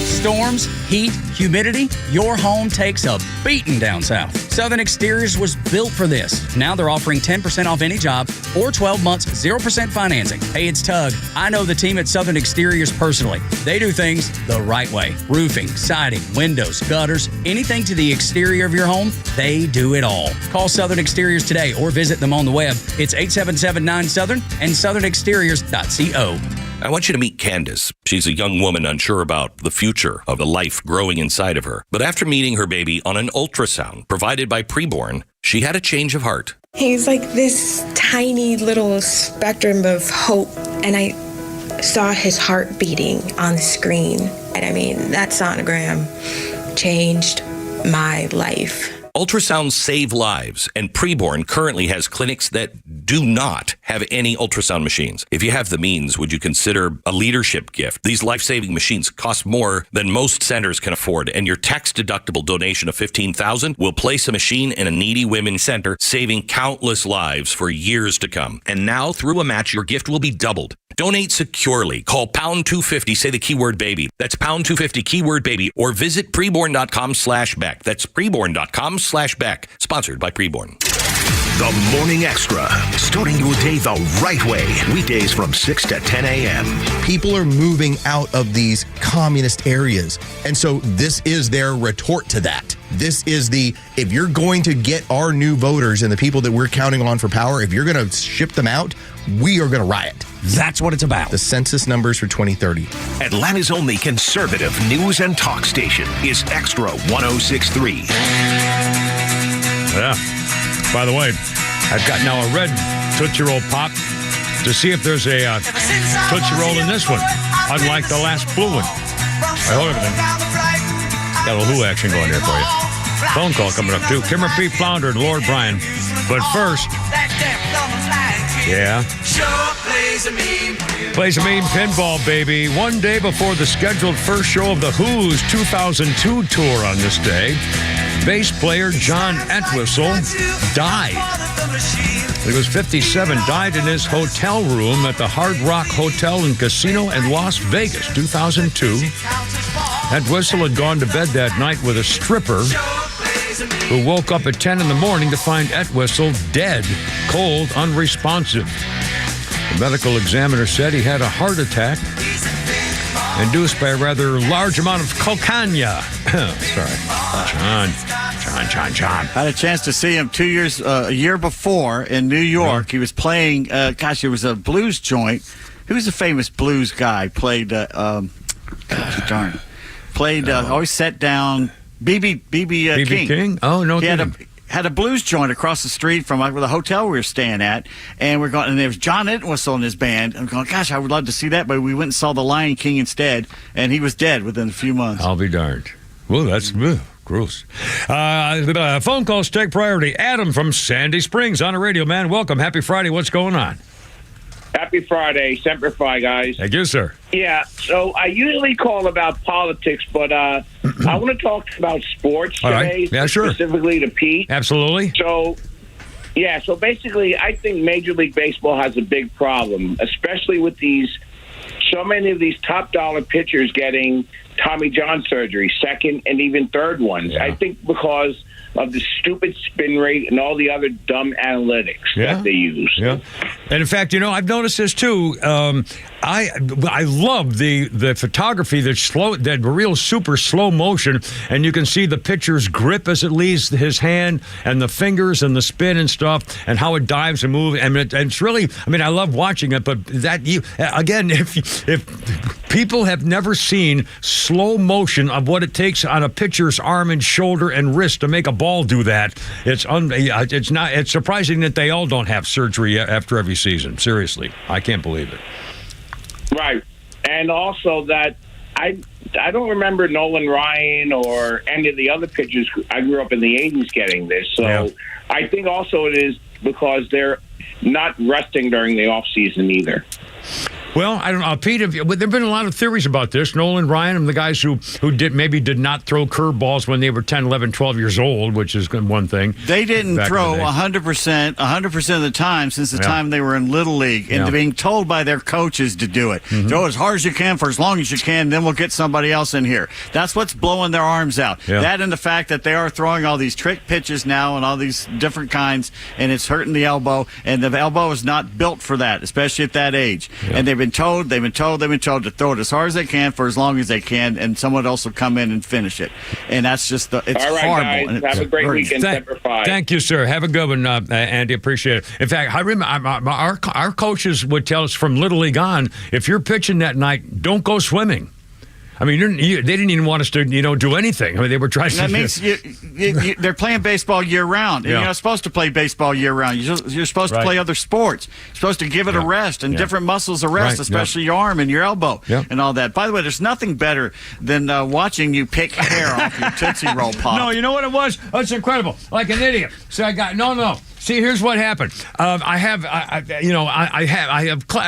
Storms, heat, humidity, your home takes a beating down south. Southern Exteriors was built for this. Now they're offering 10% off any job or 12 months, 0% financing. Hey, it's Tug. I know the team at Southern Exteriors personally. They do things the right way. Roofing, siding, windows, gutters, anything to the exterior of your home, they do it all. Call Southern Exteriors today or visit them on the web. It's 877-9-SOUTHERN and southernexteriors.co. I want you to meet Candace. She's a young woman unsure about the future of the life growing inside of her. But after meeting her baby on an ultrasound provided by Preborn, she had a change of heart. He's like this tiny little spectrum of hope, and I saw his heart beating on the screen. And I mean, that sonogram changed my life. Ultrasounds save lives, and Preborn currently has clinics that do not have any ultrasound machines. If you have the means, would you consider a leadership gift? These life-saving machines cost more than most centers can afford, and your tax-deductible donation of $15,000 will place a machine in a needy women's center, saving countless lives for years to come. And now, through a match, your gift will be doubled. Donate securely. Call pound 250, say the keyword baby. That's pound 250 keyword baby, or visit preborn.com/Beck. That's preborn.com/Beck. Sponsored by Preborn. The Morning Extra, starting your day the right way. Weekdays from 6 to 10 a.m. People are moving out of these communist areas. And so this is their retort to that. This is if you're going to get our new voters and the people that we're counting on for power, if you're going to ship them out, we are going to riot. That's what it's about. The census numbers for 2030. Atlanta's only conservative news and talk station is Extra 106.3. Yeah. By the way, I've got now a red Tootsie Roll Pop to see if there's a Tootsie Roll in this one, unlike the last blue one. I hold everything. Got a little Who action going here for you. Phone call coming up, too. Kimber Pete Flounder and Lord Bryan. But first, yeah. Plays a mean pinball, baby. One day before the scheduled first show of the Who's 2002 tour on this day, bass player John Entwistle died. He was 57, died in his hotel room at the Hard Rock Hotel and Casino in Las Vegas, 2002. Entwistle had gone to bed that night with a stripper who woke up at 10 in the morning to find Entwistle dead, cold, unresponsive. The medical examiner said he had a heart attack induced by a rather large amount of cocaine. Sorry. John. I had a chance to see him a year before in New York. Yeah. He was playing, it was a blues joint. He was a famous blues guy. Played, always sat down, B.B. King. Oh, no He had a blues joint across the street from the hotel we were staying at, and there was John Entwistle in his band. I'm going, gosh, I would love to see that, but we went and saw The Lion King instead, and he was dead within a few months. I'll be darned. Well, that's gross. Phone calls take priority. Adam from Sandy Springs on the radio, man. Welcome. Happy Friday. What's going on? Happy Friday. Semper Fi, guys. Thank you, sir. Yeah, so I usually call about politics, but I want to talk about sports today. Right. Yeah, sure. Specifically to Pete. Absolutely. So basically, I think Major League Baseball has a big problem, especially with so many of these top-dollar pitchers getting Tommy John surgery, second and even third ones. Yeah. I think because of the stupid spin rate and all the other dumb analytics that they use. Yeah. And in fact, I've noticed this too. I love the photography that real super slow motion, and you can see the pitcher's grip as it leaves his hand and the fingers and the spin and stuff and how it dives and moves. And it's really, I love watching it, but if people have never seen slow motion of what it takes on a pitcher's arm and shoulder and wrist to make a ball do that, it's surprising that they all don't have surgery after every season. Seriously, I can't believe it. Right. And also that I don't remember Nolan Ryan or any of the other pitchers. I grew up in the 80s getting this. So I think also it is because they're not resting during the off season either. Well, I don't know, Pete. There have been a lot of theories about this. Nolan Ryan and the guys who did not throw curveballs when they were 10, 11, 12 years old, which is one thing. They didn't throw 100% of the time since the time they were in Little League, and being told by their coaches to do it. Mm-hmm. Throw as hard as you can for as long as you can, then we'll get somebody else in here. That's what's blowing their arms out. Yeah. That and the fact that they are throwing all these trick pitches now and all these different kinds, and it's hurting the elbow, and the elbow is not built for that, especially at that age. Yeah. And they've been told to throw it as hard as they can for as long as they can, and someone else will come in and finish it. And that's just it's all right, horrible. Guys, have a great weekend. Thank you, sir. Have a good one, Andy. Appreciate it. In fact, I remember our coaches would tell us from Little League on, if you're pitching that night, don't go swimming. They didn't even want us to, do anything. They were trying to. That means they're playing baseball year round. And you're not supposed to play baseball year round. You're supposed to play other sports. You're supposed to give it a rest and different muscles a rest, especially your arm and your elbow and all that. By the way, there's nothing better than watching you pick hair off your Tootsie Roll Pop. No, you know what it was? It's incredible. Like an idiot. So I got no. See, here's what happened. I have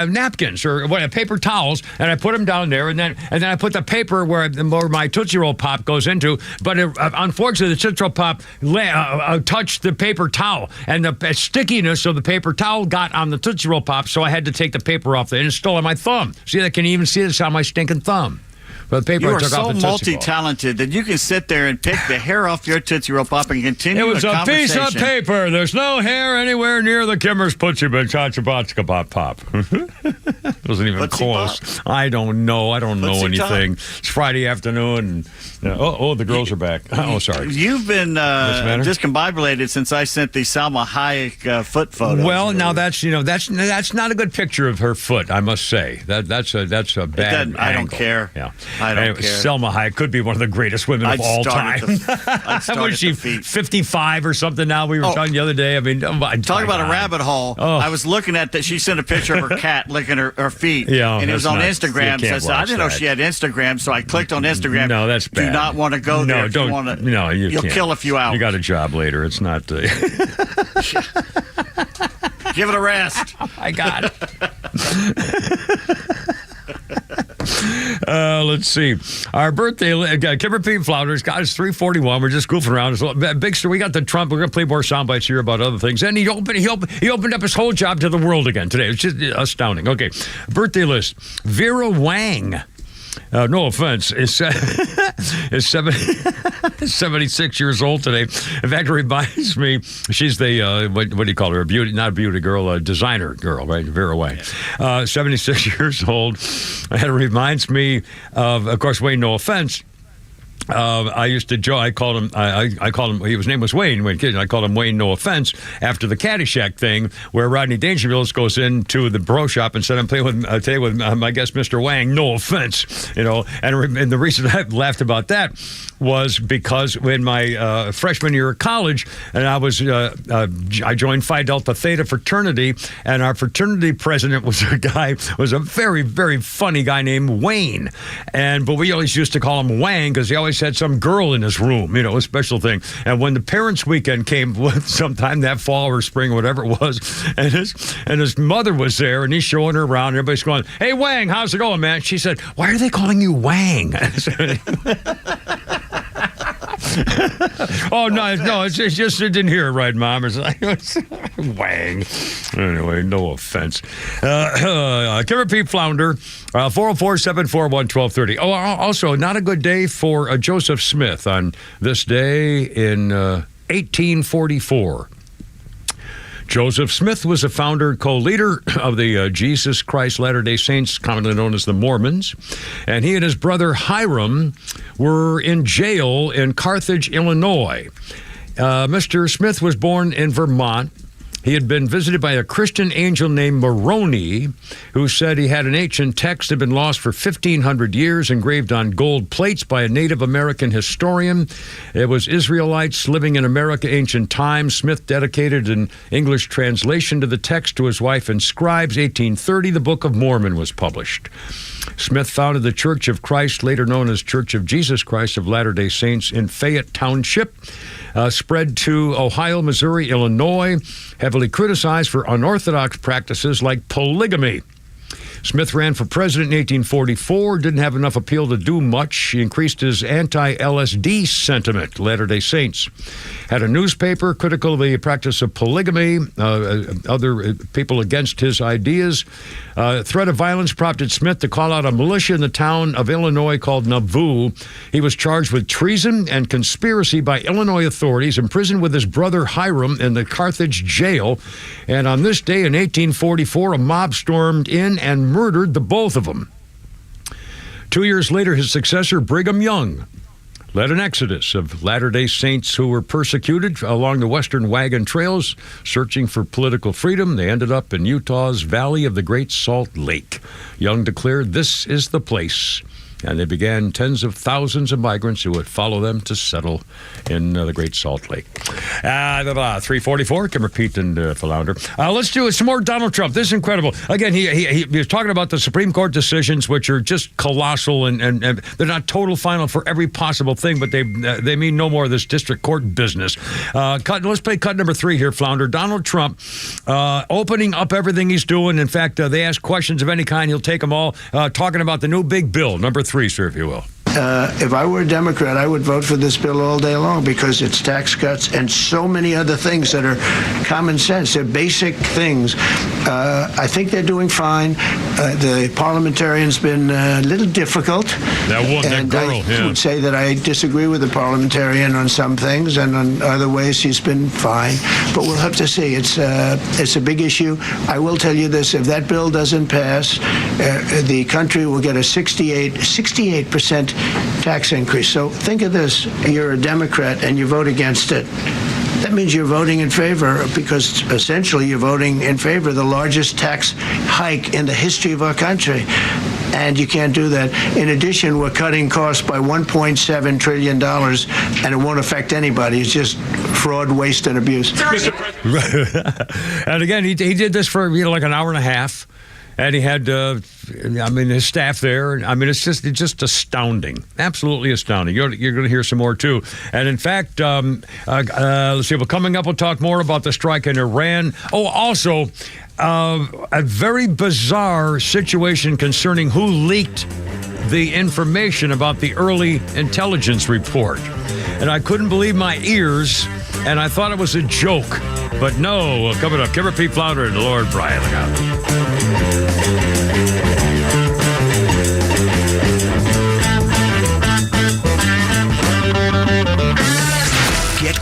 napkins or paper towels, and I put them down there, and then I put the paper where my Tootsie Roll Pop goes into. But unfortunately, the Tootsie Roll Pop touched the paper towel, and the stickiness of the paper towel got on the Tootsie Roll Pop, so I had to take the paper off there, and it's still on my thumb. See, I can even see this on my stinking thumb. But the paper you I are took so off the multi-talented that you can sit there and pick the hair off your Tootsie Roll Pop and continue It was a piece of paper. There's no hair anywhere near the Kimmer's Putchie Chachabatska Pop Pop. Wasn't even close. Pop. I don't know anything. It's Friday afternoon. And, the girls are back. Oh, sorry. You've been discombobulated since I sent the Salma Hayek foot photo. Well, now that's not a good picture of her foot, I must say. That's a bad angle. I don't care. Yeah. I don't care. Selma Hayek could be one of the greatest women of all time. Was she 55 or something now? We were talking the other day. Talk about a rabbit hole. I was looking at that. She sent a picture of her cat licking her feet. Yeah, and it was on Instagram. So I said, I didn't know she had Instagram, so I clicked on Instagram. No, that's bad. Do not want to go there. No, you'll kill a few hours. You got a job later. It's not. Give it a rest. I got it. Let's see. Our birthday, Kimber Pete Flounders, got us 341. We're just goofing around. Big story. We got the Trump. We're going to play more sound bites here about other things. And he opened up his whole job to the world again today. It's just astounding. Okay. Birthday list. Vera Wang. no offense, is 76 years old today. In fact, it reminds me, she's the, what do you call her? A beauty, not a beauty girl, a designer girl, right? Vera Wang. 76 years old. And it reminds me of course, Wayne, no offense. I used to joke. I called him. I called him. His name was Wayne. I called him Wayne. No offense. After the Caddyshack thing, where Rodney Dangerfield goes into the bro shop and said, "I'm playing with today with my guest, Mr. Wang. No offense." And the reason I laughed about that was because when my freshman year of college, and I joined Phi Delta Theta fraternity, and our fraternity president was a very, very funny guy named Wayne, but we always used to call him Wang because he always had some girl in his room, a special thing. And when the parents' weekend came sometime that fall or spring, whatever it was, and his mother was there, and he's showing her around, and everybody's going, "Hey, Wang, how's it going, man?" She said, "Why are they calling you Wang?" Oh, no, it's just, I didn't hear it right, Mom. It's like, Wang. Anyway, no offense. Kimmer Pete Flounder, 404-741-1230. Oh, also, not a good day for Joseph Smith on this day in 1844. Joseph Smith was a founder and co-leader of the Jesus Christ Latter-day Saints, commonly known as the Mormons, and he and his brother Hiram were in jail in Carthage, Illinois. Mr. Smith was born in Vermont. He had been visited by a Christian angel named Moroni, who said he had an ancient text that had been lost for 1,500 years, engraved on gold plates by a Native American historian. It was Israelites living in America ancient times. Smith dedicated an English translation to the text to his wife and scribes. 1830, the Book of Mormon was published. Smith founded the Church of Christ, later known as Church of Jesus Christ of Latter-day Saints, in Fayette Township. Spread to Ohio, Missouri, Illinois, heavily criticized for unorthodox practices like polygamy. Smith ran for president in 1844, didn't have enough appeal to do much. He increased his anti-LSD sentiment, Latter-day Saints. Had a newspaper critical of the practice of polygamy, other people against his ideas. Threat of violence prompted Smith to call out a militia in the town of Illinois called Nauvoo. He was charged with treason and conspiracy by Illinois authorities, imprisoned with his brother Hiram in the Carthage jail. And on this day in 1844, a mob stormed in and murdered the both of them. 2 years later, his successor, Brigham Young, led an exodus of Latter-day Saints who were persecuted along the western wagon trails, searching for political freedom. They ended up in Utah's Valley of the Great Salt Lake. Young declared, "This is the place." And they began tens of thousands of migrants who would follow them to settle in the Great Salt Lake. 344, Kimmer Pete and Flounder. Let's do some more Donald Trump. This is incredible. Again, he was talking about the Supreme Court decisions, which are just colossal, and they're not total final for every possible thing, but they mean no more of this district court business. Let's play cut number 3 here, Flounder. Donald Trump opening up everything he's doing. In fact, they ask questions of any kind, he'll take them all. Talking about the new big bill, number 3, sir, if you will. If I were a Democrat, I would vote for this bill all day long because it's tax cuts and so many other things that are common sense. They're basic things. I think they're doing fine. The parliamentarian's been a little difficult. That girl, I would say that I disagree with the parliamentarian on some things, and on other ways he's been fine. But we'll have to see. It's a big issue. I will tell you this: if that bill doesn't pass, the country will get a 68% tax increase. So think of this: you're a Democrat and you vote against it. That means you're voting in favor, because essentially you're voting in favor of the largest tax hike in the history of our country. And you can't do that. In addition, we're cutting costs by $1.7 trillion, and it won't affect anybody. It's just fraud, waste, and abuse. And again, he did this for like an hour and a half. And he had, his staff there. It's just astounding, absolutely astounding. You're going to hear some more too. And in fact, let's see. Well, coming up, we'll talk more about the strike in Iran. Oh, also, a very bizarre situation concerning who leaked the information about the early intelligence report. And I couldn't believe my ears, and I thought it was a joke. But no, coming up, Kimmer Pete Flounder and Lord Brian. Look out.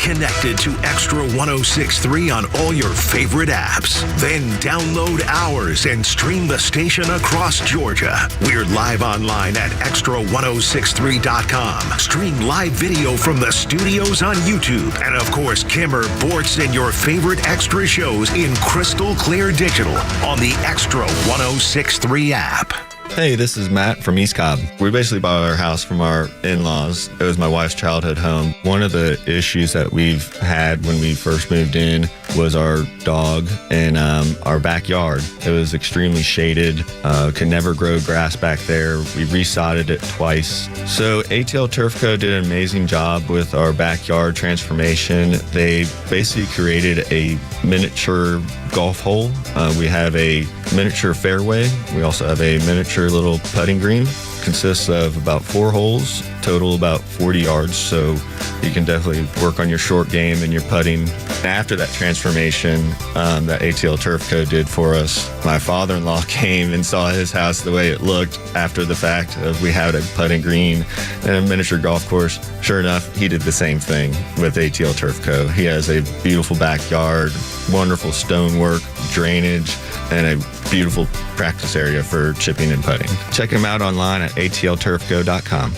connected to Extra 106.3 on all your favorite apps. Then download ours and stream the station across Georgia. We're live online at XTRA106.3.com. Stream live video from the studios on YouTube. And of course, Kimmer, Bortz, and your favorite Extra shows in crystal clear digital on the Extra 106.3 app. Hey, this is Matt from East Cobb. We basically bought our house from our in-laws. It was my wife's childhood home. One of the issues that we've had when we first moved in was our dog in our backyard. It was extremely shaded, could never grow grass back there. We resodded it twice. So ATL Turf Co. did an amazing job with our backyard transformation. They basically created a miniature golf hole. We have a miniature fairway. We also have a miniature little putting green. Consists of about 4 holes, total about 40 yards, so you can definitely work on your short game and your putting. After that transformation that ATL Turf Co. did for us, my father-in-law came and saw his house the way it looked after the fact of we had a putting green and a miniature golf course. Sure enough, he did the same thing with ATL Turf Co. He has a beautiful backyard, wonderful stonework, drainage, and a beautiful practice area for chipping and putting. Check him out online at atlturfco.com.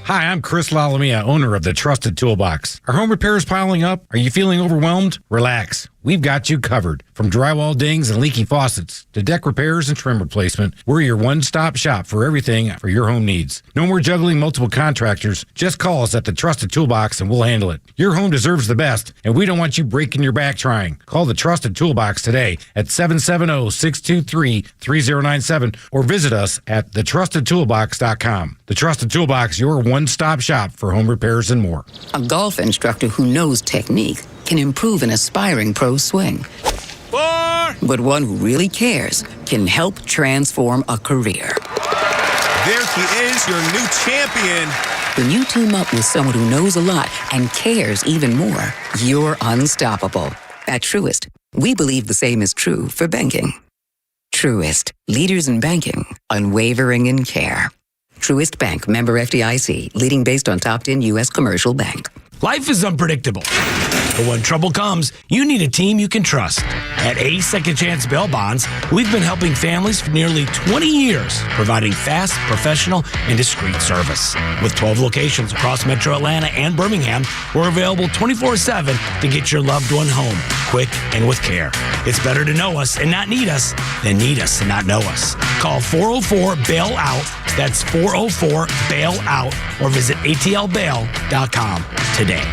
Hi, I'm Chris Lalamia, owner of the Trusted Toolbox. Are home repairs piling up? Are you feeling overwhelmed? Relax. We've got you covered. From drywall dings and leaky faucets to deck repairs and trim replacement, we're your one-stop shop for everything for your home needs. No more juggling multiple contractors. Just call us at the Trusted Toolbox and we'll handle it. Your home deserves the best, and we don't want you breaking your back trying. Call the Trusted Toolbox today at 770-623-3097 or visit us at thetrustedtoolbox.com. The Trusted Toolbox, your one-stop shop for home repairs and more. A golf instructor who knows technique can improve an aspiring pro's swing. But one who really cares can help transform a career. There he is, your new champion. When you team up with someone who knows a lot and cares even more, you're unstoppable. At Truist, we believe the same is true for banking. Truist, leaders in banking, unwavering in care. Truist Bank, member FDIC, leading based on top 10 U.S. commercial bank. Life is unpredictable, but when trouble comes, you need a team you can trust. At A Second Chance Bail Bonds, we've been helping families for nearly 20 years, providing fast, professional, and discreet service. With 12 locations across Metro Atlanta and Birmingham, we're available 24/7 to get your loved one home, quick and with care. It's better to know us and not need us than need us and not know us. Call 404-BAIL-OUT. That's 404-BAIL-OUT, or visit atlbail.com today.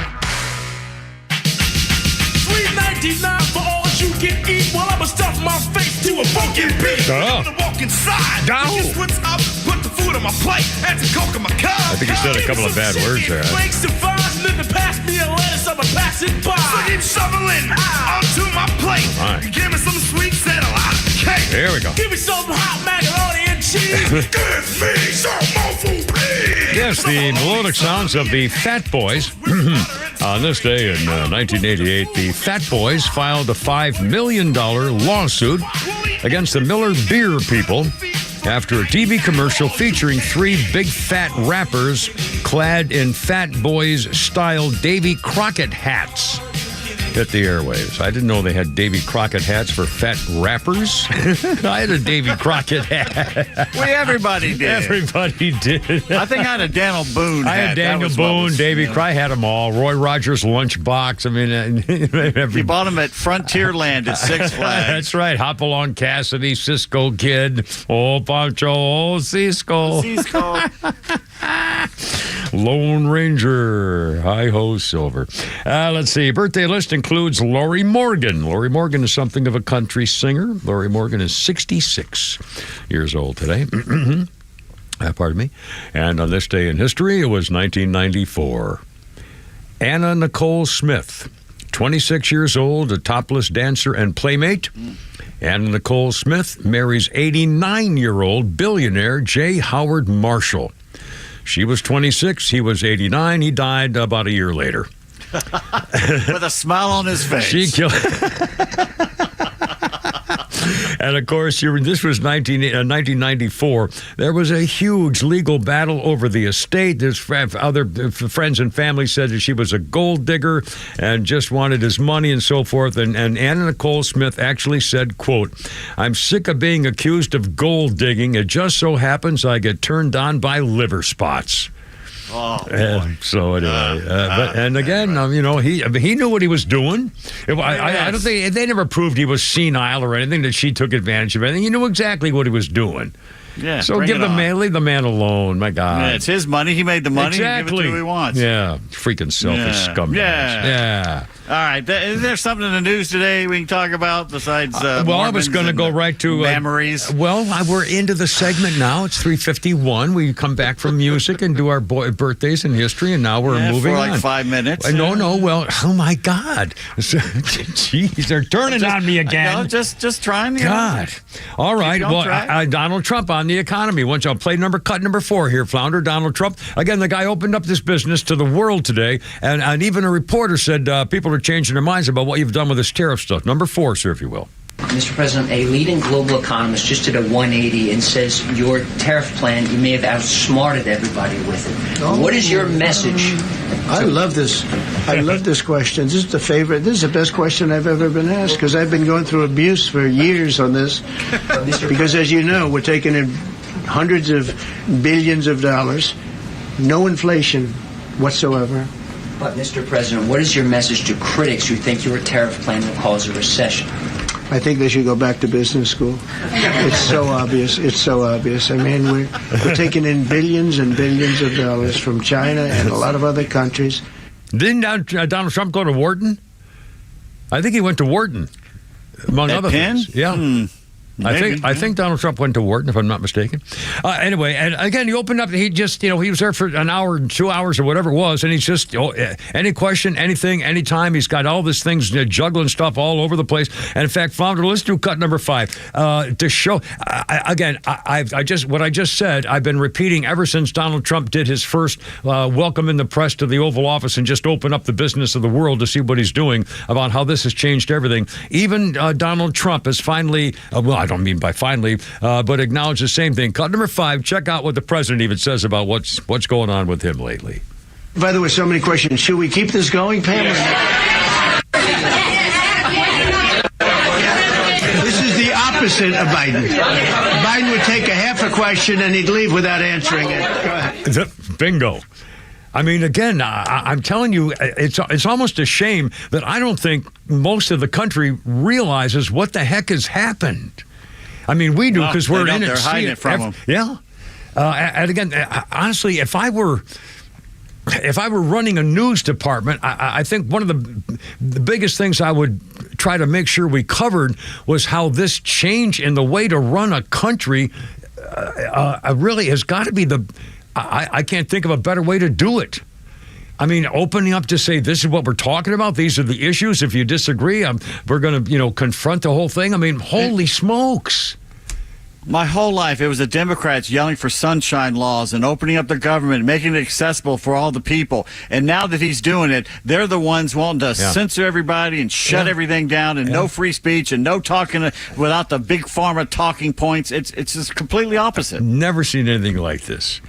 $3.99 for all you can eat while I'ma stuff my face to a funky beat. I'm gonna walk inside. What's up? Put the food on my plate. Add some coke in my cup. I think you said a couple of bad words there. Flakes and fries, and then pass me a lettuce, I'ma pass it by. So keep shoveling onto my plate. Give me some sweets and a lot of cake. Here we go. Give me some hot macaroni and cheese. Give me some more food, please. Yes, the melodic sounds of the Fat Boys. On this day in 1988, the Fat Boys filed a $5 million lawsuit against the Miller Beer people after a TV commercial featuring 3 big fat rappers clad in Fat Boys-style Davy Crockett hats hit the airwaves. I didn't know they had Davy Crockett hats for fat rappers. I had a Davy Crockett hat. Well, everybody did. Everybody did. I think I had a Daniel Boone hat. I had Daniel Boone, Davy Crockett. I had them all. Roy Rogers lunchbox. I mean, you bought them at Frontierland at Six Flags. That's right. Hopalong Cassidy, Cisco Kid, old Pancho, old Cisco. Lone Ranger, hi-ho, Silver. Let's see. Birthday list includes Lori Morgan. Lori Morgan is something of a country singer. Lori Morgan is 66 years old today. Pardon me. And on this day in history, it was 1994. Anna Nicole Smith, 26 years old, a topless dancer and playmate. Anna Nicole Smith marries 89-year-old billionaire J. Howard Marshall. She was 26, he was 89, he died about a year later. With a smile on his face. She killed. And of course, this was 1994. There was a huge legal battle over the estate. There's other friends and family said that she was a gold digger and just wanted his money and so forth. And Anna Nicole Smith actually said, quote, "I'm sick of being accused of gold digging. It just so happens I get turned on by liver spots." Oh, boy. So anyway, and again, he knew what he was doing. I don't think they never proved he was senile or anything, that she took advantage of anything. He knew exactly what he was doing. Yeah, so leave the man alone. My God, yeah, it's his money. He made the money. Exactly. Give it to who he wants. Yeah, freaking selfish scumbags. Yeah. All right. Is there something in the news today we can talk about besides? Well, I was going to go right to memories. We're into the segment now. It's 3:51. We come back from music and do our birthdays and history, and now we're moving for on. like 5 minutes. No. Well, oh my God, jeez, they're turning on me again. No, just trying. God. All right. Well, Donald Trump on the economy. Once I'll play cut number 4 here, Flounder. Donald Trump. Again, the guy opened up this business to the world today, and even a reporter said people are changing their minds about what you've done with this tariff stuff. Number 4, sir, if you will. Mr. President, a leading global economist just did a 180 and says your tariff plan, you may have outsmarted everybody with it. What is your message? I love this. I love this question. This is the favorite. This is the best question I've ever been asked, because I've been going through abuse for years on this. Because as you know, we're taking in hundreds of billions of dollars, no inflation whatsoever. But, Mr. President, what is your message to critics who think your tariff plan will cause a recession? I think they should go back to business school. It's so obvious. It's so obvious. I mean, we're taking in billions and billions of dollars from China and a lot of other countries. Didn't Donald Trump go to Wharton? I think he went to Wharton, among other things. Yeah. I think Donald Trump went to Wharton, if I'm not mistaken. Anyway, and again, he opened up. He just, he was there for an hour, 2 hours, or whatever it was, and he's just any question, anything, anytime. He's got all these things, juggling stuff all over the place. And in fact, Flounder, let's do cut number 5 to show. What I just said, I've been repeating ever since Donald Trump did his first welcome in the press to the Oval Office and just open up the business of the world to see what he's doing about how this has changed everything. Even Donald Trump has finally, I don't mean by finally, but acknowledge the same thing. Cut number 5, check out what the president even says about what's going on with him lately. By the way, so many questions. Should we keep this going, Pam? This is the opposite of Biden. Biden would take a half a question and he'd leave without answering it. Go ahead. Bingo. I mean, again, I'm telling you, it's almost a shame that I don't think most of the country realizes what the heck has happened. I mean, we do because we're in it. They're hiding it from them. Yeah. And again, honestly, if I were running a news department, I think one of the biggest things I would try to make sure we covered was how this change in the way to run a country really has got to be I can't think of a better way to do it. I mean, opening up to say, this is what we're talking about. These are the issues. If you disagree, we're going to, confront the whole thing. I mean, holy smokes. My whole life, it was the Democrats yelling for sunshine laws and opening up the government, making it accessible for all the people. And now that he's doing it, they're the ones wanting to censor everybody and shut everything down and no free speech and no talking without the big pharma talking points. It's just completely opposite. Never seen anything like this.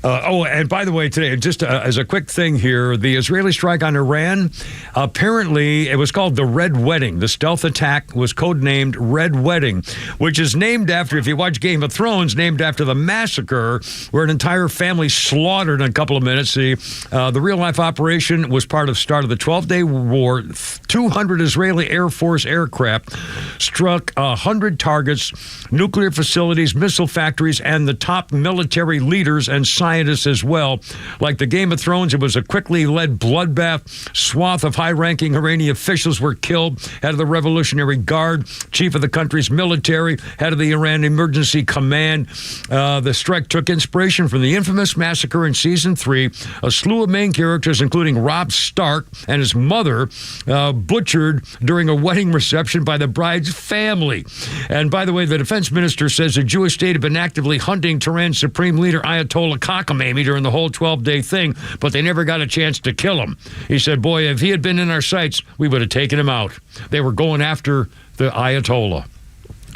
And by the way, today, just as a quick thing here, the Israeli strike on Iran, apparently it was called the Red Wedding. The stealth attack was codenamed Red Wedding, which is named after, if you watch Game of Thrones, named after the massacre where an entire family slaughtered in a couple of minutes. The real-life operation was part of the start of the 12-day war. 200 Israeli Air Force aircraft struck 100 targets, nuclear facilities, missile factories, and the top military leaders and scientists as well. Like the Game of Thrones, it was a quickly led bloodbath. Swath of high-ranking Iranian officials were killed. Head of the Revolutionary Guard, chief of the country's military, head of the Iran Emergency Command. The strike took inspiration from the infamous massacre in Season 3. A slew of main characters, including Robb Stark and his mother, butchered during a wedding reception by the bride's family. And by the way, the defense minister says the Jewish state had been actively hunting Tehran's supreme leader, Ayatollah Khamenei, during the whole 12-day thing, but they never got a chance to kill him. He said, boy, if he had been in our sights, we would have taken him out. They were going after the Ayatollah.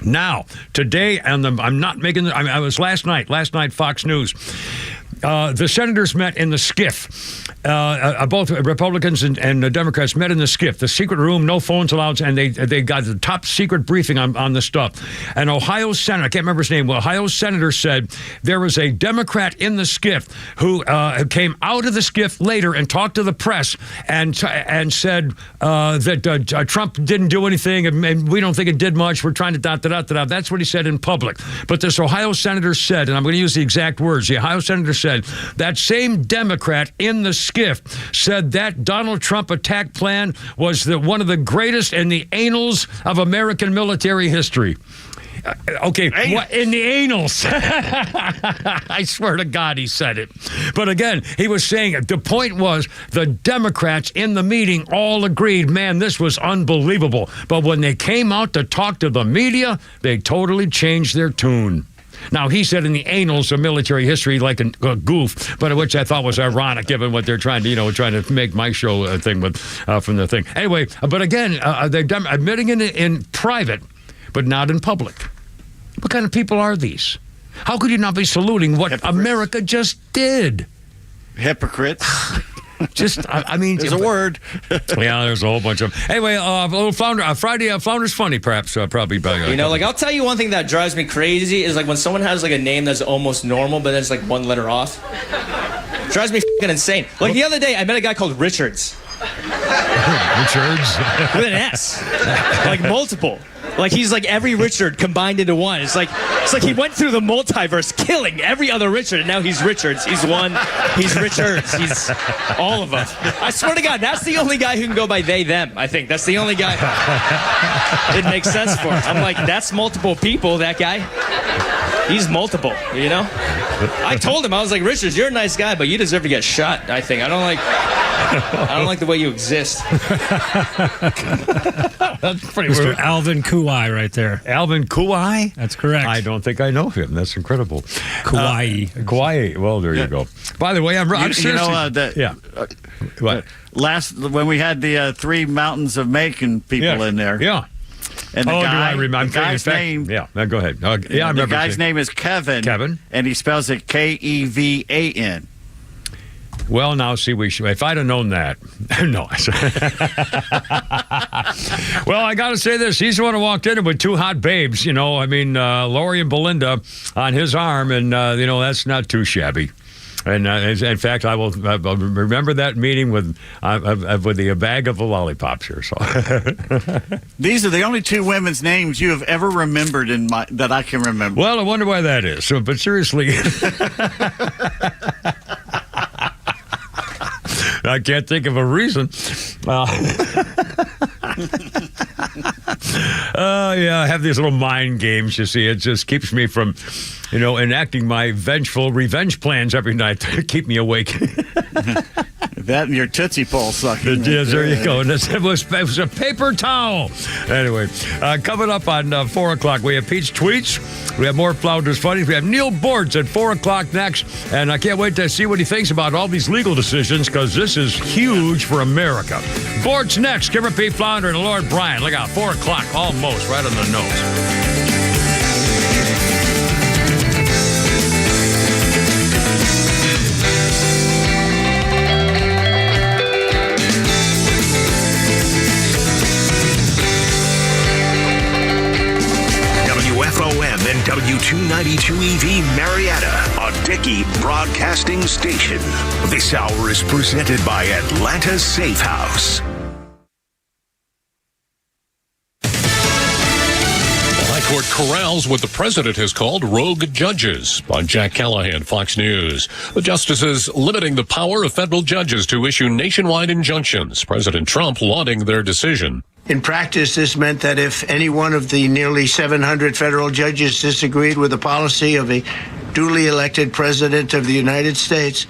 Now, today, I'm not making I was last night, Fox News. The senators met in the SCIF. Both Republicans and Democrats met in the SCIF, the secret room, no phones allowed, and they got the top secret briefing on the stuff. An Ohio senator, I can't remember his name, well, Ohio senator said there was a Democrat in the SCIF who came out of the SCIF later and talked to the press and said that Trump didn't do anything and we don't think it did much. We're trying to da-da-da-da-da. That's what he said in public. But this Ohio senator said, and I'm going to use the exact words, the Ohio senator said, that same Democrat in the SCIF said that Donald Trump attack plan was one of the greatest in the annals of American military history. Okay, what in the annals? I swear to God he said it. But again, he was saying it. The point was the Democrats in the meeting all agreed, man, this was unbelievable. But when they came out to talk to the media, they totally changed their tune. Now, he said in the annals of military history like a goof, but which I thought was ironic given what they're trying to make my show thing with from the thing. Anyway, but again, they're admitting it in private, but not in public. What kind of people are these? How could you not be saluting what America just did? Hypocrites. There's a word. Yeah, there's a whole bunch of them. Anyway, a little Flounder, Friday, Flounder's funny, perhaps, probably. I'll tell you one thing that drives me crazy is like when someone has like a name that's almost normal, but then it's like one letter off. It drives me fucking insane. Like the other day, I met a guy called Richards. Richards? With an S. Like multiple. Like he's like every Richard combined into one. It's like he went through the multiverse killing every other Richard, and now he's Richards. He's one. He's Richards. He's all of them. I swear to God, that's the only guy who can go by they, them, I think. That's the only guy it makes sense for. I'm like, that's multiple people, that guy. He's multiple, you know? I told him, I was like, Richards, you're a nice guy, but you deserve to get shot, I think. I don't like the way you exist. That's pretty Mr. weird. Alvin Kuai right there. Alvin Kuai? That's correct. I don't think I know him. That's incredible. Kauai. Kauai. Well, there you go. By the way, I'm seriously... What? When we had the 3 Mountains of Macon people in there. Yeah. And the guy, do I remember? The guy's name. Yeah, go ahead. I remember. The guy's name is Kevin. Kevin. And he spells it Kevan. Well, now, see, if I'd have known that. No. Well, I got to say this. He's the one who walked in with 2 hot babes, Lori and Belinda on his arm, and, that's not too shabby. And in fact, I will remember that meeting with the bag of lollipops here. So these are the only 2 women's names you have ever remembered that I can remember. Well, I wonder why that is. So, but seriously, I can't think of a reason. I have these little mind games, you see. It just keeps me from, enacting my vengeful revenge plans every night to keep me awake. That and your Tootsie Pop sucking. Yes, there you go. And it was a paper towel. Anyway, coming up on 4 o'clock, we have Pete's Tweets. We have more Flounders Funnies. We have Neil Boards at 4 o'clock next. And I can't wait to see what he thinks about all these legal decisions, because this is huge for America. Boards next. Kimber Pete Flounder and Lord Brian. Look out, 4 o'clock, almost right on the nose. WFOM and W292 EV Marietta, a Dickey Broadcasting Station. This hour is presented by Atlanta Safe House. High Court corrals what the president has called rogue judges. I'm Jack Callahan, Fox News. The justices limiting the power of federal judges to issue nationwide injunctions. President Trump lauding their decision. In practice, this meant that if any one of the nearly 700 federal judges disagreed with the policy of a duly elected president of the United States,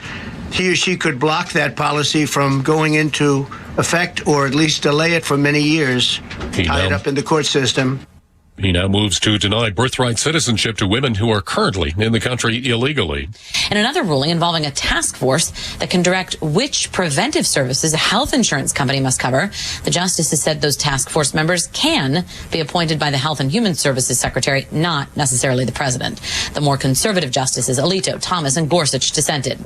he or she could block that policy from going into effect or at least delay it for many years, tied up in the court system. He now moves to deny birthright citizenship to women who are currently in the country illegally. And another ruling involving a task force that can direct which preventive services a health insurance company must cover. The justices said those task force members can be appointed by the Health and Human Services Secretary, not necessarily the president. The more conservative justices, Alito, Thomas, and Gorsuch, dissented.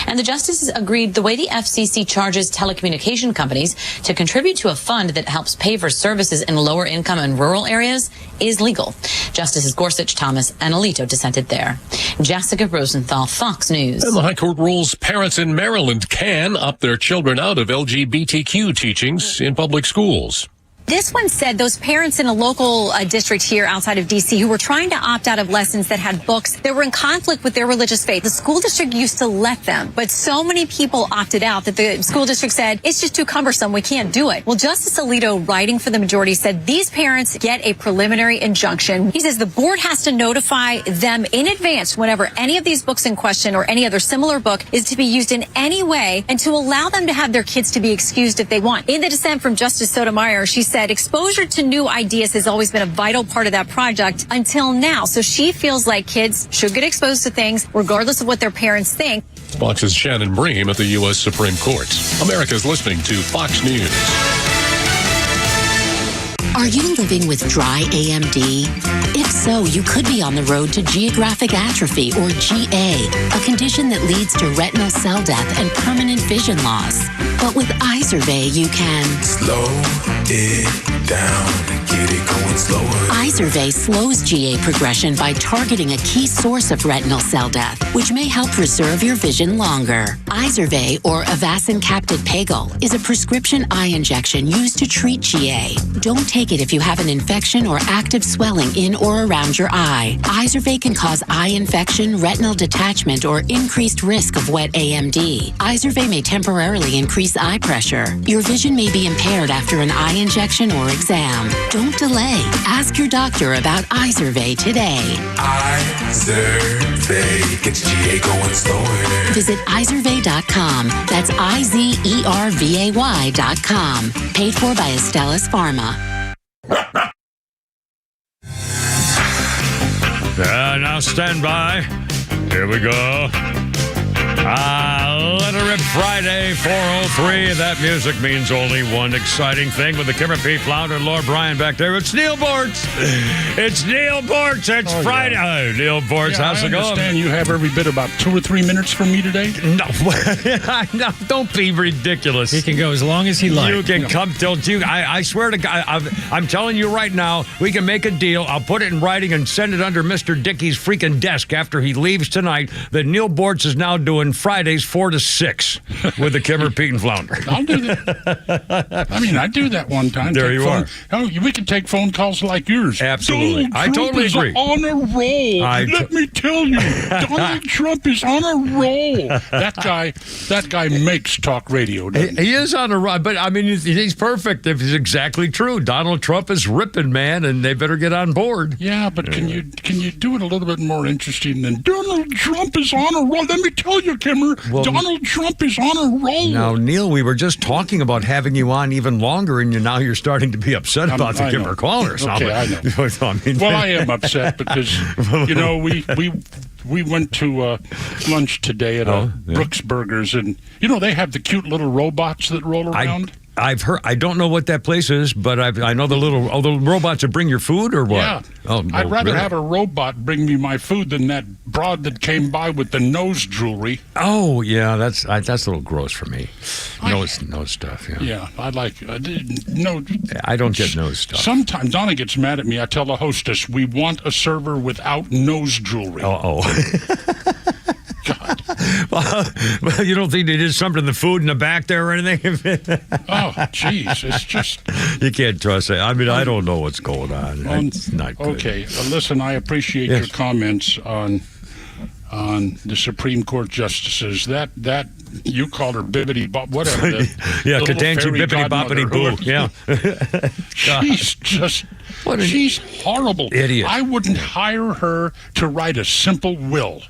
And the justices agreed the way the FCC charges telecommunication companies to contribute to a fund that helps pay for services in lower income and rural areas is legal. Justices Gorsuch, Thomas, and Alito dissented there. Jessica Rosenthal, Fox News. And the High Court rules parents in Maryland can opt their children out of LGBTQ teachings in public schools. This one said those parents in a local district here outside of D.C. who were trying to opt out of lessons that had books that were in conflict with their religious faith. The school district used to let them, but so many people opted out that the school district said, it's just too cumbersome, we can't do it. Well, Justice Alito, writing for the majority, said these parents get a preliminary injunction. He says the board has to notify them in advance whenever any of these books in question or any other similar book is to be used in any way, and to allow them to have their kids to be excused if they want. In the dissent from Justice Sotomayor, she said exposure to new ideas has always been a vital part of that project until now. So she feels like kids should get exposed to things regardless of what their parents think. Fox's Shannon Bream at the U.S. Supreme Court. America's listening to Fox News. Are you living with dry AMD? If so, you could be on the road to geographic atrophy, or GA, a condition that leads to retinal cell death and permanent vision loss. But with Iserve, you can slow it down, get it going slower. Iserve slows GA progression by targeting a key source of retinal cell death, which may help preserve your vision longer. Iserve, or Avastin Capted Pagel, is a prescription eye injection used to treat GA. Don't take it if you have an infection or active swelling in or around your eye. Iserve can cause eye infection, retinal detachment, or increased risk of wet AMD. Iserve may temporarily increase eye pressure. Your vision may be impaired after an eye injection or exam. Don't delay. Ask your doctor about Iserve today. Iserve gets GA going slower. Visit Iserve.com. That's IZERVAY.com. Paid for by Astellas Pharma. Now stand by. Here we go. Let it rip Friday, 4:03. That music means only one exciting thing with the Kimmer P. Flounder and Laura Bryan back there. It's Neil Bortz. It's Neil Bortz. It's Friday. Yeah. Neil Bortz, how's it going? I understand you have every bit about 2 or 3 minutes for me today? No. No, don't be ridiculous. He can go as long as he likes. You can come till you. I swear to God, I'm telling you right now, we can make a deal. I'll put it in writing and send it under Mr. Dickey's freaking desk after he leaves tonight that Neil Bortz is now doing Fridays 4 to 6 with the Kimmer, Pete, and Flounder. I'll do that. I mean, I do that one time. There you are. Oh, we can take phone calls like yours. Absolutely. I totally agree. On a roll. Let me tell you, Donald Trump is on a roll. That guy makes talk radio, doesn't he is on a roll, but I mean, he's perfect. If it's exactly true, Donald Trump is ripping, man, and they better get on board. Yeah, but can you do it a little bit more interesting than Donald Trump is on a roll? Let me tell you, Kimmer, Donald Trump is on a roll. Now, Neil, we were just talking about having you on even longer, and now you're starting to be upset about the Kimmer callers. Okay, I know. Well, I am upset because, we went to lunch today at Brooks Burgers, and, they have the cute little robots that roll around. I've heard. I don't know what that place is, but I know the little robots that bring your food, or what? Yeah. I'd rather have a robot bring me my food than that broad that came by with the nose jewelry. Oh yeah, that's a little gross for me. Nose stuff. Yeah. Yeah, I like no. I don't get nose stuff. Sometimes Donna gets mad at me. I tell the hostess we want a server without nose jewelry. Oh. God. Well, you don't think they did something to the food in the back there or anything? Oh, jeez. It's just... You can't trust it. I mean, I don't know what's going on. It's not good. Okay. Listen, I appreciate your comments on the Supreme Court justices. That you called her Bibbidi Bob, whatever. Yeah, Katanji Bibbidi Bobbidi Boo. Yeah. She's horrible. Idiot. I wouldn't hire her to write a simple will.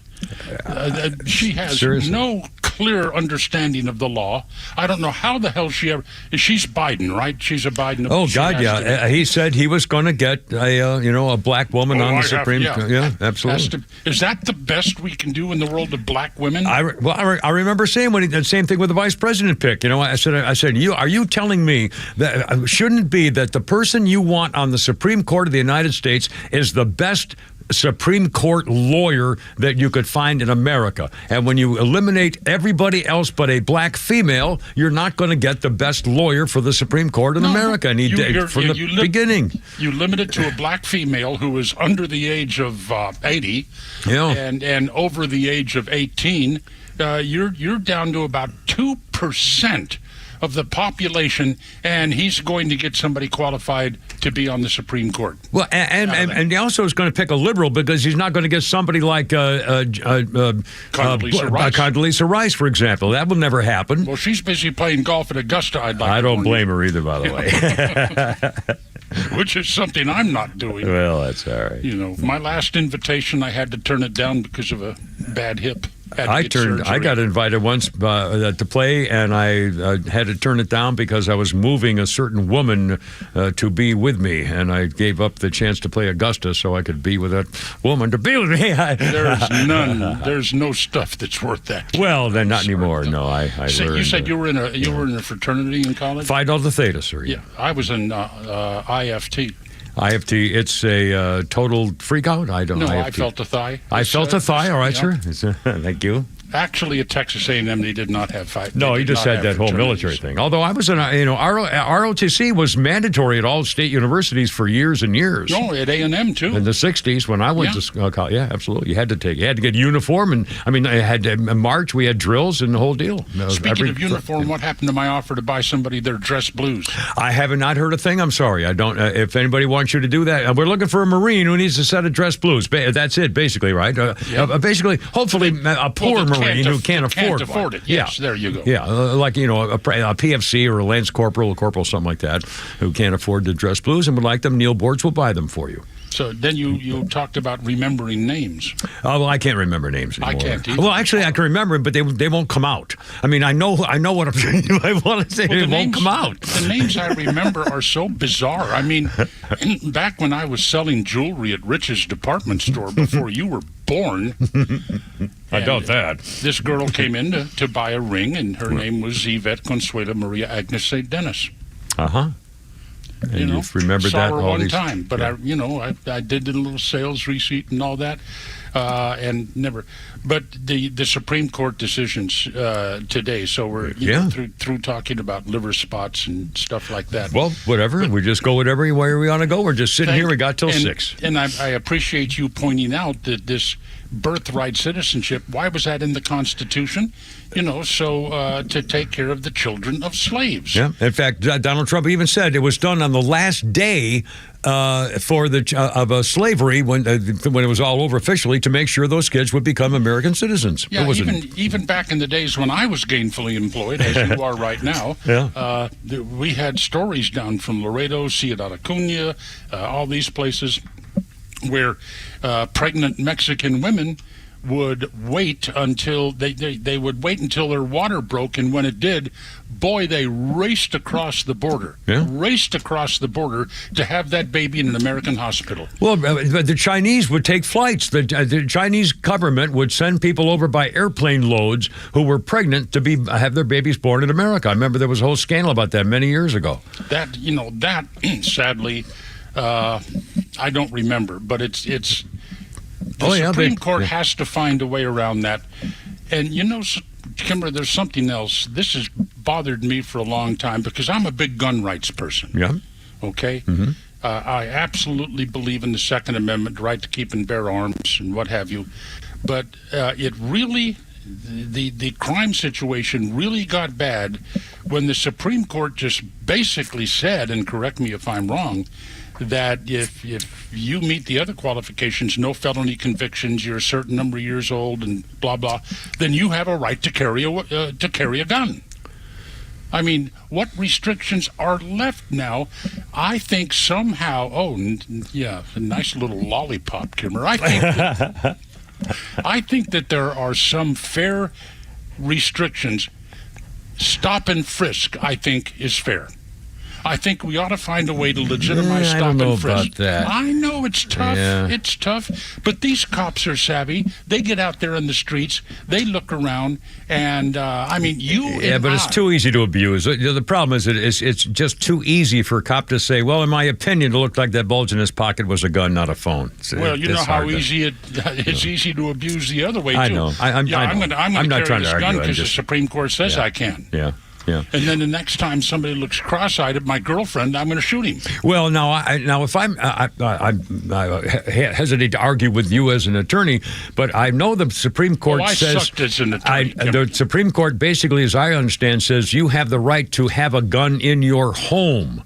She has no clear understanding of the law. I don't know how the hell she's Biden, right? She's a Biden. Oh God, yeah. He said he was going to get a black woman on the Supreme Court. Yeah, absolutely. Is that the best we can do in the world of black women? I remember saying the same thing with the vice president pick. I said, are you telling me that shouldn't it be that the person you want on the Supreme Court of the United States is the best Supreme Court lawyer that you could find in America? And when you eliminate everybody else but a black female, you're not going to get the best lawyer for the Supreme Court in America. And he did from the beginning. You limit it to a black female who is under the age of 80 and over the age of 18. You're down to about 2% of the population, and he's going to get somebody qualified to be on the Supreme Court. Well, and he also is going to pick a liberal because he's not going to get somebody like Condoleezza Rice, for example. That will never happen. Well, she's busy playing golf at Augusta. I don't blame her either, by the way. Which is something I'm not doing. Well, that's all right. My last invitation, I had to turn it down because of a bad hip. I got invited once to play, and I had to turn it down because I was moving a certain woman to be with me, and I gave up the chance to play Augusta so I could be with that woman to be with me. There's no stuff that's worth that. Well, then not anymore. No, I learned. You said you were in a fraternity in college? Phi Delta Theta, sir. Yeah, I was in IFT. IFT, it's a total freak out. I felt a thigh. I felt a thigh. All right, sir. Thank you. Actually, at Texas A&M, they did not have fight. No, he just had that whole military thing. Although I was in, ROTC was mandatory at all state universities for years and years. No, at A&M too. In the '60s, when I went to college, absolutely, you had to get uniform, and I had to march. We had drills and the whole deal. Speaking of uniform, what happened to my offer to buy somebody their dress blues? I have not heard a thing. I'm sorry, I don't. If anybody wants you to do that, we're looking for a Marine who needs a set of dress blues. That's it, basically, right? Basically, hopefully, a poor Marine who can't afford it. Yes, there you go. Yeah, like a PFC or a Lance Corporal, something like that, who can't afford to dress blues and would like them. Neil Boards will buy them for you. So then you talked about remembering names. Oh, well, I can't remember names anymore. I can't either. Well, actually, I can remember them, but they won't come out. I know what I want to say. It won't come out. The names I remember are so bizarre. Back when I was selling jewelry at Rich's department store before you were born. I doubt that. This girl came in to buy a ring, and her name was Yvette Consuela Maria Agnes St. Dennis. Uh-huh. And you've remembered that all one time, but I did the little sales receipt and all that, and never. But the Supreme Court decisions today, so we're through talking about liver spots and stuff like that. Well, whatever. We just go whatever way we want to go. We're just sitting here. We got till 6. And I appreciate you pointing out that this birthright citizenship. Why was that in the Constitution? So to take care of the children of slaves. Yeah. In fact, Donald Trump even said it was done on the last day of slavery when it was all over officially to make sure those kids would become American citizens. Yeah, even back in the days when I was gainfully employed, as you are right now, we had stories down from Laredo, Ciudad Acuña, all these places where pregnant Mexican women would wait until they would wait until their water broke, and when it did, boy, they raced across the border. Raced across the border to have that baby in an American hospital. Well, the Chinese would take flights. The Chinese government would send people over by airplane loads who were pregnant to have their babies born in America. I remember there was a whole scandal about that many years ago. That sadly, I don't remember, but it's. The Supreme Court has to find a way around that. And Kimber, there's something else. This has bothered me for a long time because I'm a big gun rights person. Yeah. Okay? Mm-hmm. I absolutely believe in the Second Amendment, the right to keep and bear arms and what have you. But it really, the crime situation really got bad when the Supreme Court just basically said, and correct me if I'm wrong, that if you meet the other qualifications, no felony convictions, you're a certain number of years old, and blah blah, then you have a right to carry a gun. What restrictions are left now? I think somehow. Oh, yeah, a nice little lollipop, Kimmer. I think that there are some fair restrictions, stop and frisk, I think, is fair. I think we ought to find a way to legitimize stop and frisk. I don't know about that. I know it's tough. Yeah. It's tough. But these cops are savvy. They get out there in the streets. They look around. And, but it's too easy to abuse. The problem is it's just too easy for a cop to say, well, in my opinion, it looked like that bulge in his pocket was a gun, not a phone. Well, you know how easy it's easy to abuse the other way, too. I know. I'm not trying to argue. argue. Because the Supreme Court says I can. Yeah. Yeah. And then the next time somebody looks cross-eyed at my girlfriend, I'm going to shoot him. Well, if I hesitate to argue with you as an attorney, but I know the Supreme Court says sucked as an attorney. The Supreme Court basically, as I understand, says you have the right to have a gun in your home.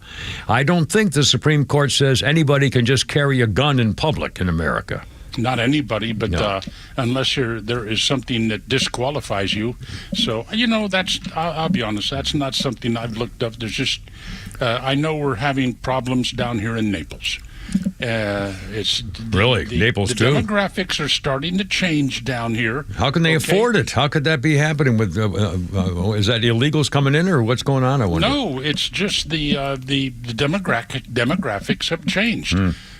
I don't think the Supreme Court says anybody can just carry a gun in public in America. Not anybody, but unless there is something that disqualifies you. So, I'll be honest, that's not something I've looked up. There's just, I know we're having problems down here in Naples. Naples the too? Demographics are starting to change down here. How can they afford it? How could that be happening? With is that illegals coming in, or what's going on? I wonder. No, it's just the demographics have changed.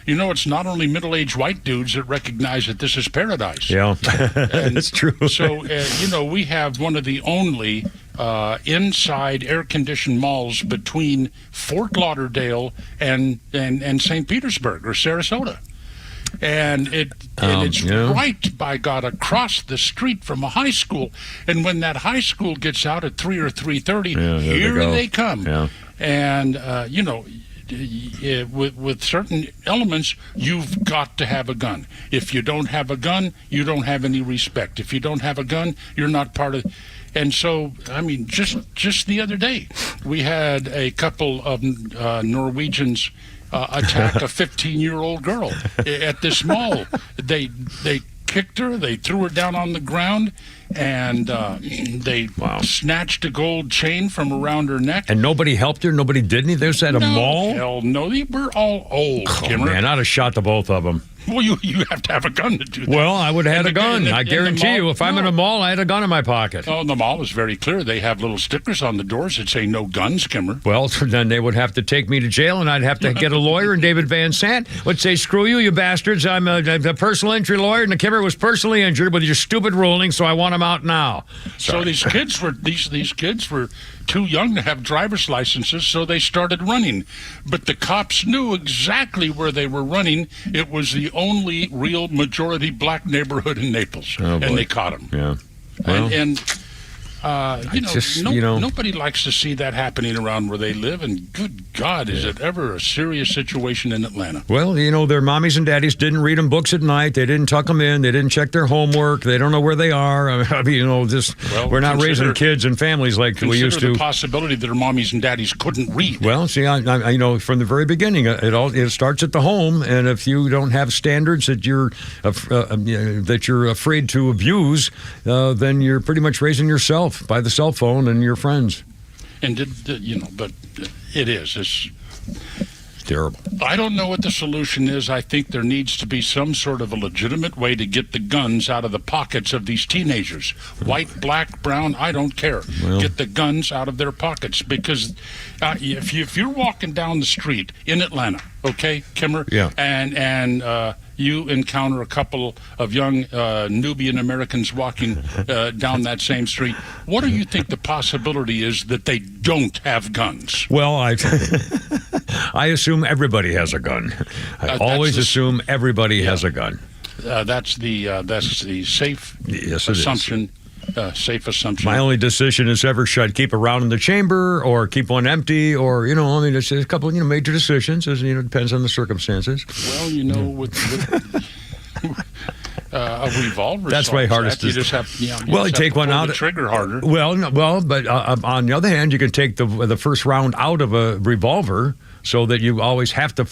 It's not only middle-aged white dudes that recognize that this is paradise. Yeah, that's true. So, we have one of the only inside air-conditioned malls between Fort Lauderdale and St. Petersburg or Sarasota. And it's right, by God, across the street from a high school. And when that high school gets out at 3 or 3:30, here they come. Yeah. And, with certain elements, you've got to have a gun. If you don't have a gun, you don't have any respect. If you don't have a gun, you're not part of... And so, just the other day, we had a couple of Norwegians attack a 15-year-old girl at this mall. They kicked her, they threw her down on the ground, and they snatched a gold chain from around her neck. And nobody helped her? Nobody did anything? There's at a mall? Hell no, they were all old, Kimmer. Man, I'd have shot the both of them. Well, you have to have a gun to do that. Well, I would have had a gun. I guarantee you, if I'm in a mall, I had a gun in my pocket. Oh, the mall is very clear. They have little stickers on the doors that say no guns, Kimmer. Well, then they would have to take me to jail, and I'd have to get a lawyer, and David Van Sant would say, screw you, you bastards. I'm a personal injury lawyer, and the Kimmer was personally injured with your stupid ruling, so I want him out now. So these kids were too young to have driver's licenses, so they started running. But the cops knew exactly where they were running. It was the only real majority black neighborhood in Naples, and they caught them. Yeah, well, nobody likes to see that happening around where they live. And good God, is it ever a serious situation in Atlanta? Well, their mommies and daddies didn't read them books at night. They didn't tuck them in. They didn't check their homework. They don't know where they are. We're not raising kids and families like we used to. Consider the possibility that their mommies and daddies couldn't read. Well, see, I from the very beginning, it starts at the home, and if you don't have standards that you're afraid to abuse, then you're pretty much raising yourself by the cell phone and your friends. And but it's terrible. I don't know what the solution is. I think there needs to be some sort of a legitimate way to get the guns out of the pockets of these teenagers. White, black, brown, I don't care. Well, get the guns out of their pockets, because if you're walking down the street in Atlanta, okay, Kimmer, and you encounter a couple of young Nubian Americans walking down that same street, what do you think the possibility is that they don't have guns? Well, I assume everybody has a gun. I always assume everybody has a gun. That's the safe assumption. Safe assumption. My only decision is ever should I keep a round in the chamber or keep one empty, or it's a couple major decisions. As depends on the circumstances. Well, with a revolver. That's my hardest. You just have. You take one out. The trigger harder. But on the other hand, you can take the first round out of a revolver, so that you always have to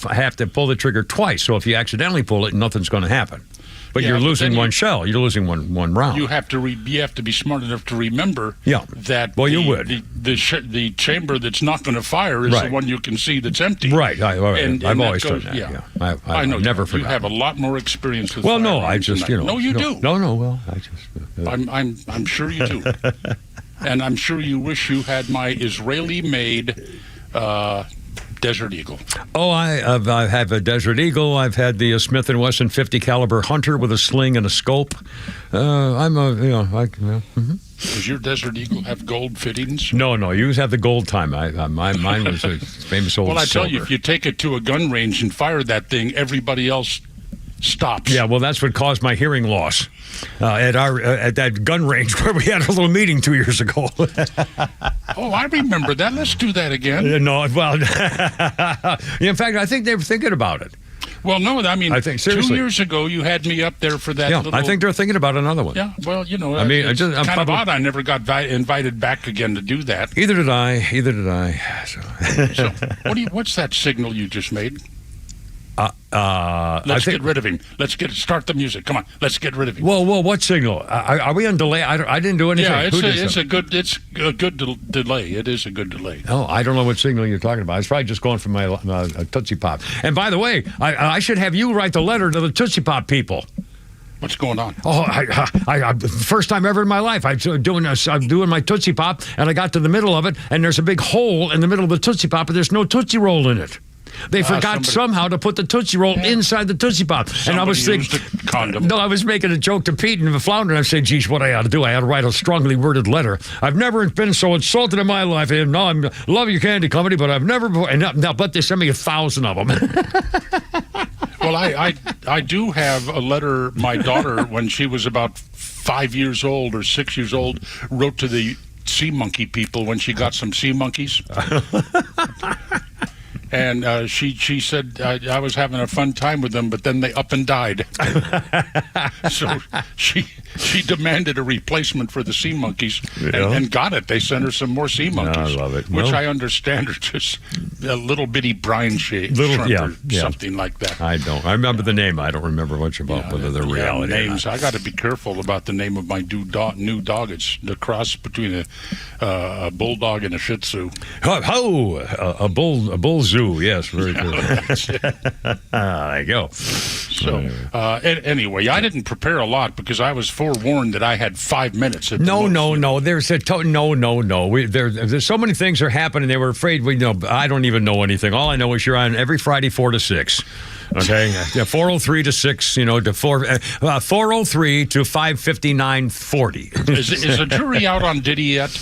pull the trigger twice. So if you accidentally pull it, nothing's going to happen. But you're losing one shell. You're losing one round. You have to be smart enough to remember that you would. The chamber that's not going to fire is the one you can see that's empty. Right. And I've always goes, done that. Yeah. I know. Never forgot. You have a lot more experience with Well, no, I firearms just, than I- you know. No, you do. No, well, I just... I'm sure you do. And I'm sure you wish you had my Israeli-made Desert Eagle. Oh, I have a Desert Eagle. I've had the Smith & Wesson 50 caliber Hunter with a sling and a scope. Does your Desert Eagle have gold fittings? No, you have the gold time. Mine was a famous old Well, I tell silver. you, if you take it to a gun range and fire that thing, everybody else stops. Yeah, well, that's what caused my hearing loss at that gun range where we had a little meeting 2 years ago. Oh, I remember that. Let's do that again. No, well, in fact, I think they were thinking about it. Well, no, I mean, I think, seriously. 2 years ago, you had me up there for that little... I think they're thinking about another one. Yeah, well, you know, I mean, it's I'm kind of odd I never got invited back again to do that. Either did I. So, what's that signal you just made? Let's get rid of him. Start the music. Come on, let's get rid of him. Whoa, what signal? Are we on delay? I didn't do anything. Yeah, it's a good delay. It is a good delay. Oh, I don't know what signal you're talking about. It's probably just going from my Tootsie Pop. And by the way, I should have you write the letter to the Tootsie Pop people. What's going on? Oh, I first time ever in my life, I'm doing my Tootsie Pop, and I got to the middle of it, and there's a big hole in the middle of the Tootsie Pop, and there's no Tootsie Roll in it. They forgot somehow to put the Tootsie Roll inside the Tootsie Pop. And I was thinking, condom. No, I was making a joke to Pete and the flounder, and I said, geez, what I ought to do, I ought to write a strongly worded letter. I've never been so insulted in my life. And no, I love your candy company, but I've never, and now, but they sent me 1,000 of them. Well, I do have a letter my daughter, when she was about 5 years old or 6 years old, wrote to the sea monkey people when she got some sea monkeys. And she said, I was having a fun time with them, but then they up and died. So she demanded a replacement for the sea monkeys and got it. They sent her some more sea monkeys. I love it. Which I understand are just a little bitty brine shrimp or something like that. I remember the name. I don't remember much about whether they're reality names. I got to be careful about the name of my new dog. It's the cross between a bulldog and a Shih Tzu. A bull zoo. Yes, very good. There you go. So, anyway, I didn't prepare a lot because I was forewarned that I had 5 minutes. No. There's so many things are happening. They were afraid. I don't even know anything. All I know is you're on every Friday 4 to 6. Okay, 4:03 to 6. To 4:03 to 5:59:40. Is the jury out on Diddy yet?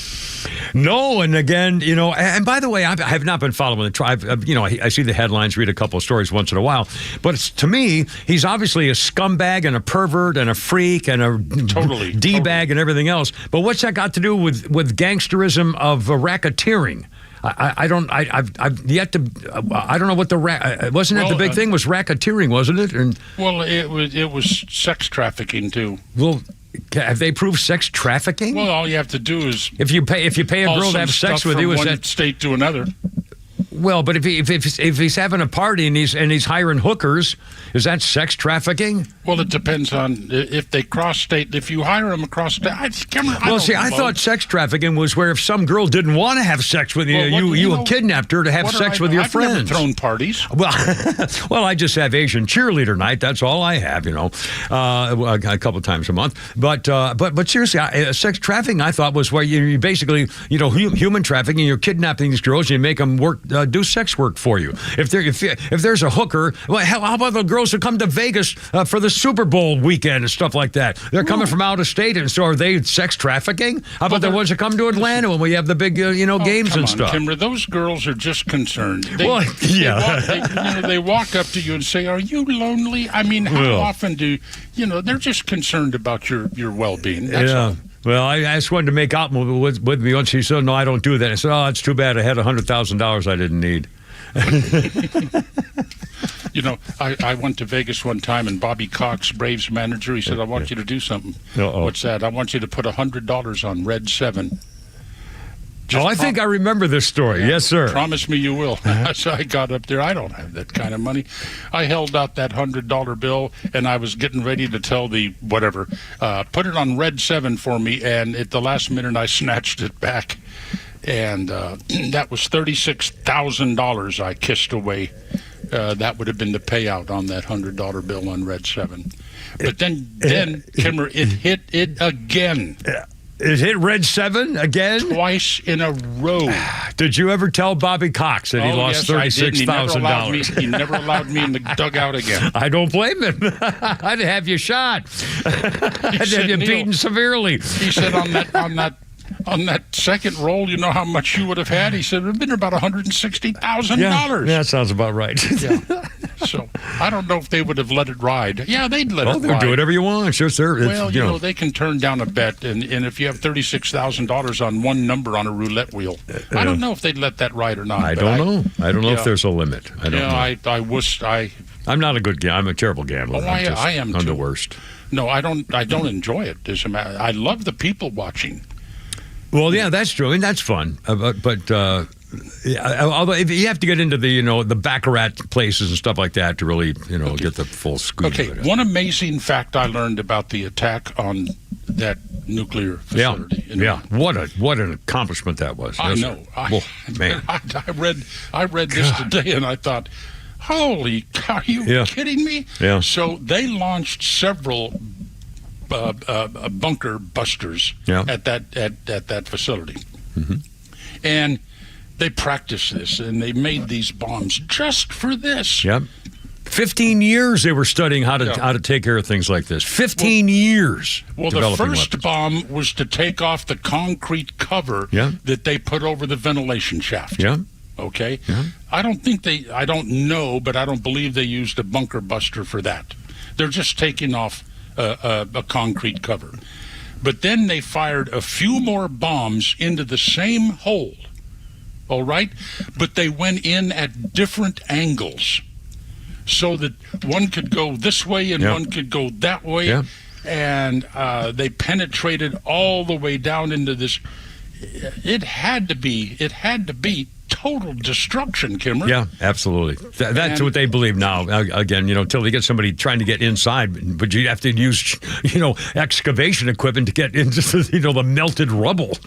No, and again, and by the way, I have not been following the trial. I see the headlines, read a couple of stories once in a while, but to me, he's obviously a scumbag and a pervert and a freak and a D-bag and everything else. But what's that got to do with gangsterism of racketeering? I've yet to. I don't know what wasn't it the big thing was racketeering, wasn't it? And well, it was sex trafficking too. Well. Have they proved sex trafficking? Well, all you have to do is if you pay a girl to have sex with you, is that one state to another? Well, but if he's having a party and he's hiring hookers, is that sex trafficking? Well, it depends on if they cross state. If you hire them across state, I thought sex trafficking was where if some girl didn't want to have sex with you, you kidnapped her to have sex with your friends. I've never thrown parties. Well, I just have Asian cheerleader night. That's all I have, a couple times a month. But seriously, sex trafficking I thought was where you basically human trafficking. You're kidnapping these girls and you make them work. Do sex work for you. If there's a hooker, well, how about the girls who come to Vegas for the Super Bowl weekend and stuff like that? They're coming from out of state, and so are they sex trafficking? How about the ones that come to Atlanta when we have the big games and stuff? Kimber, those girls are just concerned. They walk up to you and say, "Are you lonely?" I mean, how often do they're just concerned about your well-being. That's all. Well, I asked one to make out with me once. She said, "No, I don't do that." I said, "Oh, it's too bad. I had $100,000 I didn't need." I went to Vegas one time, and Bobby Cox, Braves manager, he said, "I want you to do something." Uh-oh. What's that? I want you to put $100 on Red 7. I think I remember this story. Yes, sir. Promise me you will. So I got up there. I don't have that kind of money. I held out that $100 bill, and I was getting ready to tell the whatever, put it on red 7 for me, and at the last minute I snatched it back. And that was $36,000 I kissed away. That would have been the payout on that $100 bill on red 7. But then Kimmer, it hit it again. It hit red 7 again? Twice in a row. Did you ever tell Bobby Cox that he lost $36,000? He never allowed me in the dugout again. I don't blame him. I'd have you shot. I'd have you beaten severely. He said on that second roll, you know how much you would have had? He said it would have been about $160,000. Yeah, that sounds about right. Yeah. So I don't know if they would have let it ride. Yeah, they'd let it ride. They'll do whatever you want. Sure, sir. Well, you know, they can turn down a bet, and if you have $36,000 on one number on a roulette wheel, I don't know if they'd let that ride or not. I don't know. I don't know if there's a limit. I don't know. I'm not a good gambler. I'm a terrible gambler. I am too. I'm the worst. No, I don't enjoy it. As a matter, I love the people watching. Well, yeah, that's true, and that's fun. But although if you have to get into the baccarat places and stuff like that to really get the full scoop. Okay, of it. One amazing fact I learned about the attack on that nuclear facility. Yeah. What an accomplishment that was. I know. Man, I read this today, and I thought, holy cow, are you kidding me? Yeah. So they launched several bunker busters at that facility, and they practiced this, and they made these bombs just for this. Yep. 15 years they were studying how to take care of things like this. 15 years. Well, the first bomb was to take off the concrete cover that they put over the ventilation shaft. Yeah. Okay. Yeah. I don't know, but I don't believe they used a bunker buster for that. They're just taking off a concrete cover. But then they fired a few more bombs into the same hole, all right? But they went in at different angles so that one could go this way and one could go that way. Yeah. And they penetrated all the way down into this. It had to be total destruction, Kimmer. Yeah, absolutely. That's what they believe now. Again, till they get somebody trying to get inside, but you have to use, excavation equipment to get into, the melted rubble.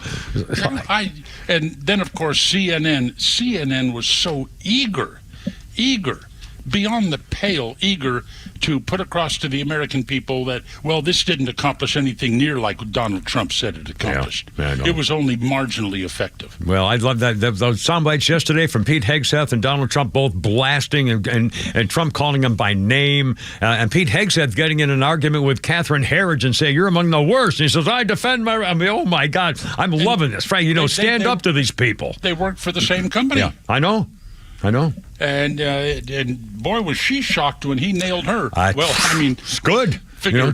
And then, of course, CNN was so eager, beyond the pale, eager to put across to the American people that, well, this didn't accomplish anything near like Donald Trump said it accomplished. Yeah, I know. It was only marginally effective. Well, I love those sound bites yesterday from Pete Hegseth and Donald Trump both blasting and Trump calling him by name. And Pete Hegseth getting in an argument with Catherine Herridge and saying, you're among the worst. And he says, I defend oh, my God, I'm loving this. Frank, stand up to these people. They work for the same company. Yeah, I know. And boy, was she shocked when he nailed her. It's good.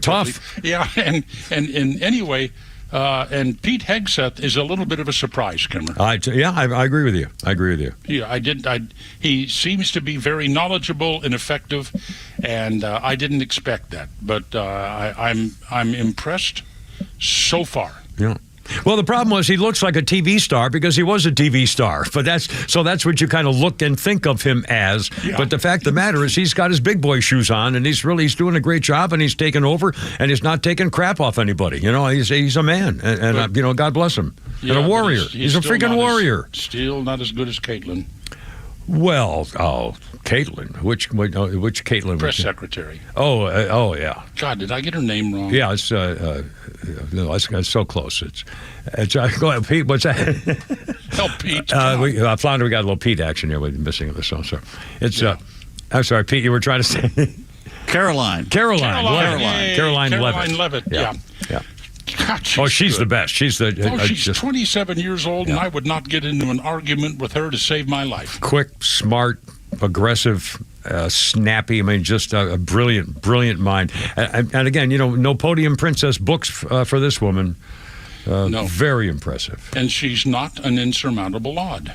Tough. Yeah, and anyway, and Pete Hegseth is a little bit of a surprise, Kimmer. I agree with you. Yeah, he seems to be very knowledgeable and effective, and I didn't expect that, but I'm impressed so far. Yeah. Well, the problem was he looks like a TV star because he was a TV star. But that's what you kind of look and think of him as. Yeah. But the fact of the matter is he's got his big boy shoes on, and he's doing a great job, and he's taking over, and he's not taking crap off anybody. He's a man, and God bless him. Yeah, and a warrior. He's a freaking warrior. Still not as good as Caitlin. Well, Caitlin. Which Caitlin? Press secretary. Oh, yeah. God, did I get her name wrong? Yeah, it's so close. Go ahead, Pete. What's that? Help, Pete. Flounder, we got a little Pete action here. We're missing this song. So it's. I'm sorry, Pete. You were trying to say Caroline Levitt. Yeah. God, she's the best. She's 27 years old, and I would not get into an argument with her to save my life. Quick, smart, aggressive, snappy. I mean, just a brilliant mind. And again, no podium princess books for this woman. No. Very impressive. And she's not an insurmountable odd.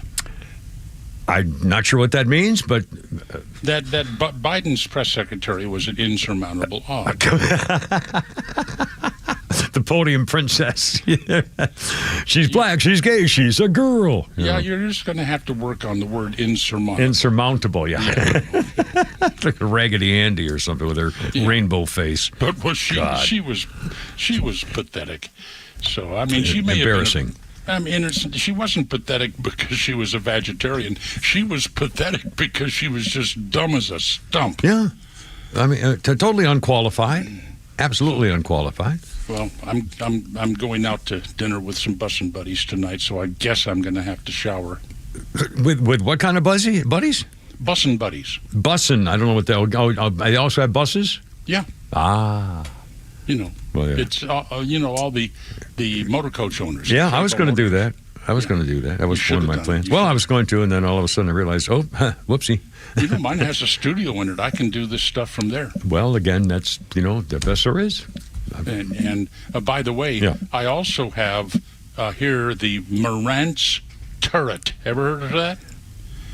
I'm not sure what that means, but that Biden's press secretary was an insurmountable odd. the podium princess. She's black, she's gay, she's a girl. Yeah, you're just going to have to work on the word insurmountable. Insurmountable, yeah. Like a Raggedy Andy or something with her rainbow face. But she was pathetic. So, I mean, she may embarrassing. have been she wasn't pathetic because she was a vegetarian. She was pathetic because she was just dumb as a stump. Yeah. I mean, totally unqualified. Absolutely unqualified. Well, I'm going out to dinner with some bussin' buddies tonight, so I guess I'm going to have to shower. With what kind of buddies? Bussin' buddies. Bussin'. I don't know what they also have buses? Yeah. Ah. You know, well, yeah. It's all the motor coach owners. Yeah, I was going to do that. That was one of my plans. Well, I was going to, and then all of a sudden I realized, whoopsie. You know, mine has a studio in it. I can do this stuff from there. Well, again, that's, the best there is. And by the way, I also have here the Marantz turret. Ever heard of that?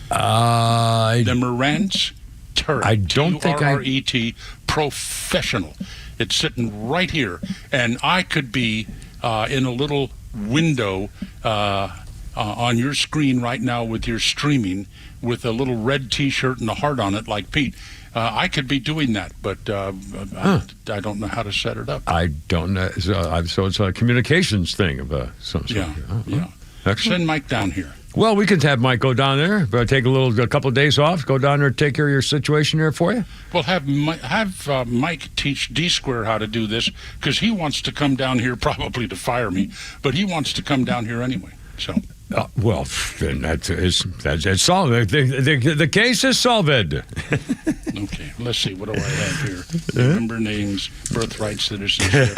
The Marantz turret. I don't think Turret, professional. It's sitting right here, and I could be in a little window on your screen right now with your streaming with a little red T-shirt and a heart on it like Pete. I could be doing that, but I don't know how to set it up. I don't know. So it's a communications thing of some sort. Yeah. Excellent. Send Mike down here. Well, we could have Mike go down there, take a couple of days off, go down there and take care of your situation there for you. Well, have Mike teach D-Square how to do this, because he wants to come down here probably to fire me, but he wants to come down here anyway. So. Well, then that's solved. The case is solved. Okay, let's see. What do I have here? Remember names, birthright citizenship.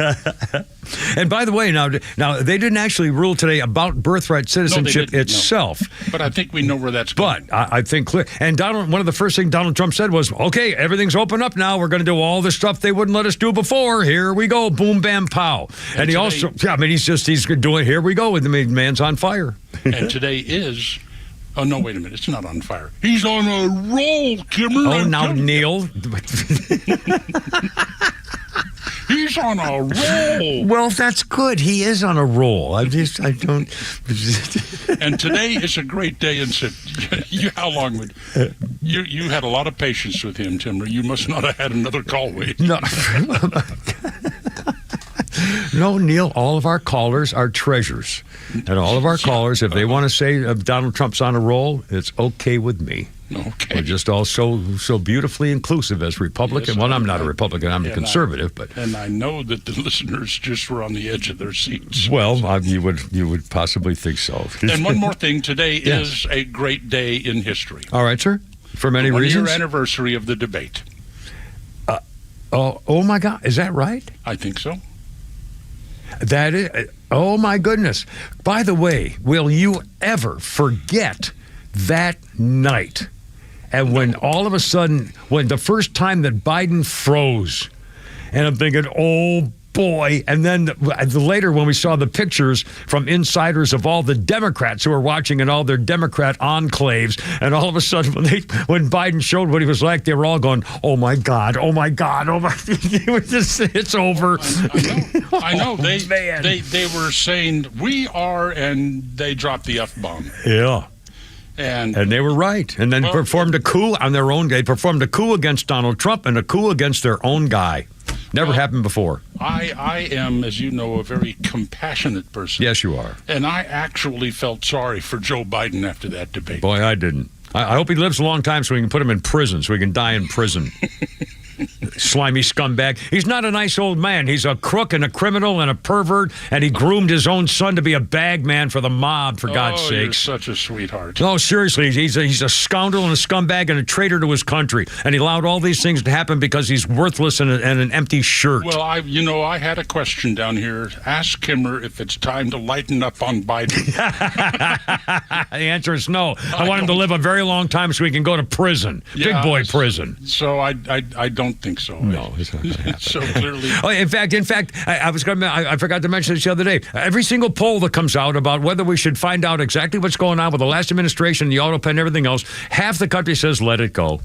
And by the way, now they didn't actually rule today about birthright citizenship itself. No. But I think we know where that's going. But I think clear. And one of the first things Donald Trump said was, "Okay, everything's open up now. We're going to do all the stuff they wouldn't let us do before. Here we go, boom, bam, pow." And he also, he's doing. Here we go. The man's on fire. And today is... Oh, no, wait a minute. It's not on fire. He's on a roll, Kimmer. Oh, now, Neil. He's on a roll. Well, that's good. He is on a roll. I don't... And today is a great day. And said, how long would... You had a lot of patience with him, Timmer. You must not have had another call wait. No. No, Neil, all of our callers are treasures. And all of our callers, if they want to say Donald Trump's on a roll, it's okay with me. Okay. We're just all so beautifully inclusive as Republican. Yes, I'm not a Republican. I'm a conservative. And I know that the listeners just were on the edge of their seats. Well, you would possibly think so. And one more thing. Today is a great day in history. All right, sir. For many reasons. 1-year anniversary of the debate. Oh, my God. Is that right? I think so. That is, oh my goodness. By the way, will you ever forget that night? And when all of a sudden, when the first time that Biden froze, and I'm thinking, oh boy. And then later when we saw the pictures from insiders of all the Democrats who were watching in all their Democrat enclaves, and all of a sudden when Biden showed what he was like, they were all going, oh my God, oh my God, oh my, it's over. I know. They were saying, we are, and they dropped the F-bomb. Yeah. And they were right. And then performed a coup on their own. They performed a coup against Donald Trump and a coup against their own guy. Never happened before. I am, as you know, a very compassionate person. Yes, you are. And I actually felt sorry for Joe Biden after that debate. Boy, I didn't. I hope he lives a long time so we can put him in prison, so he can die in prison. Slimy scumbag. He's not a nice old man. He's a crook and a criminal and a pervert, and he groomed his own son to be a bag man for the mob, for God's sakes. You're such a sweetheart. No, seriously, he's a scoundrel and a scumbag and a traitor to his country, and he allowed all these things to happen because he's worthless and an empty shirt. Well, I had a question down here. Ask Kimmer if it's time to lighten up on Biden. The answer is no. I want him to live a very long time so he can go to prison. Big boy prison. So I don't think so. No, it's not going to happen. So clearly. Oh, in fact, I forgot to mention this the other day. Every single poll that comes out about whether we should find out exactly what's going on with the last administration, the auto pen, and everything else, half the country says let it go.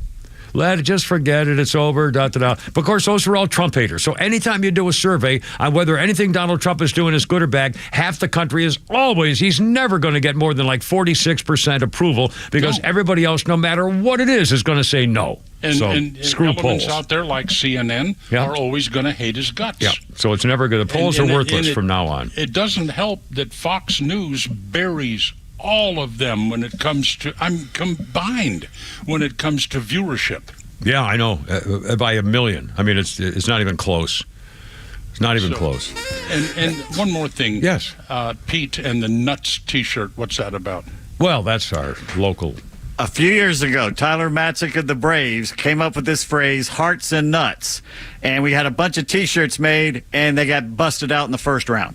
Just forget it. It's over. Da, da, da. But of course, those are all Trump haters. So anytime you do a survey on whether anything Donald Trump is doing is good or bad, half the country is always, he's never going to get more than like 46% approval because everybody else, no matter what it is going to say no. And screw elements polls out there like CNN are always going to hate his guts. Yeah. So it's never good. The polls are worthless from now on. It doesn't help that Fox News buries all of them when it comes to, combined when it comes to viewership. Yeah, I know. By a million. I mean, it's not even close. It's not even close. And one more thing. Yes. Pete and the Nuts T-shirt, what's that about? Well, that's our local. A few years ago, Tyler Matzik of the Braves came up with this phrase, hearts and nuts. And we had a bunch of T-shirts made, and they got busted out in the first round.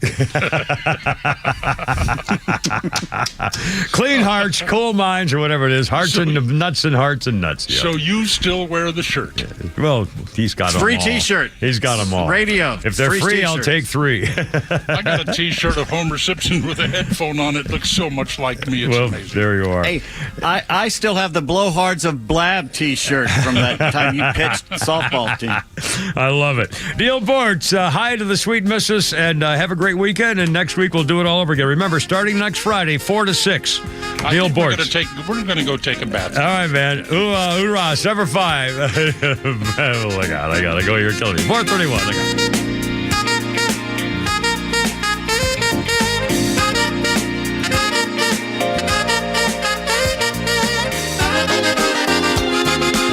Clean hearts, cool minds, or whatever it is. Hearts and nuts and hearts and nuts. Yeah. So you still wear the shirt? Well, he's got them all. Free T-shirt. He's got them all. Radio. If they're free, I'll take 3. I got a T-shirt of Homer Simpson with a headphone on it. Looks so much like me. It's amazing. There you are. Hey, I still have the Blowhards of Blab T-shirt from that time you pitched softball team. I love it. Neil Bortz, hi to the sweet missus, and have a great weekend. And next week we'll do it all over again. Remember, starting next Friday, 4 to 6. Neil Bortz. We're going to go take a bath. All right, man. Hoorah, 7-5. Oh my God, I gotta go. You're killing me. 4:31.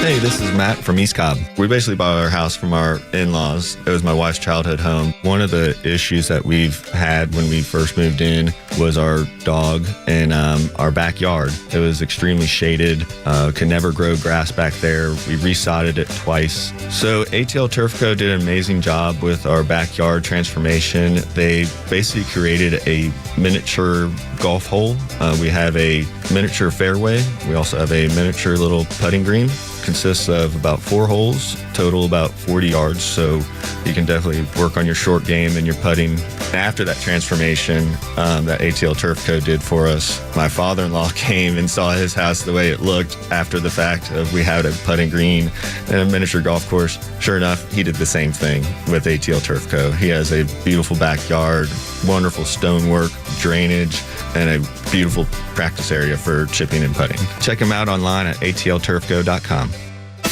Hey, this is Matt from East Cobb. We basically bought our house from our in-laws. It was my wife's childhood home. One of the issues that we've had when we first moved in was our dog in our backyard. It was extremely shaded, could never grow grass back there. We resodded it twice. So ATL Turf Co. did an amazing job with our backyard transformation. They basically created a miniature golf hole. We have a miniature fairway. We also have a miniature little putting green. Consists of about 4 holes, total about 40 yards, so you can definitely work on your short game and your putting. After that transformation that ATL Turf Co. did for us, my father-in-law came and saw his house the way it looked after the fact of we had a putting green and a miniature golf course. Sure enough, he did the same thing with ATL Turf Co. He has a beautiful backyard, wonderful stonework, drainage, and a beautiful practice area for chipping and putting. Check him out online at atlturfco.com.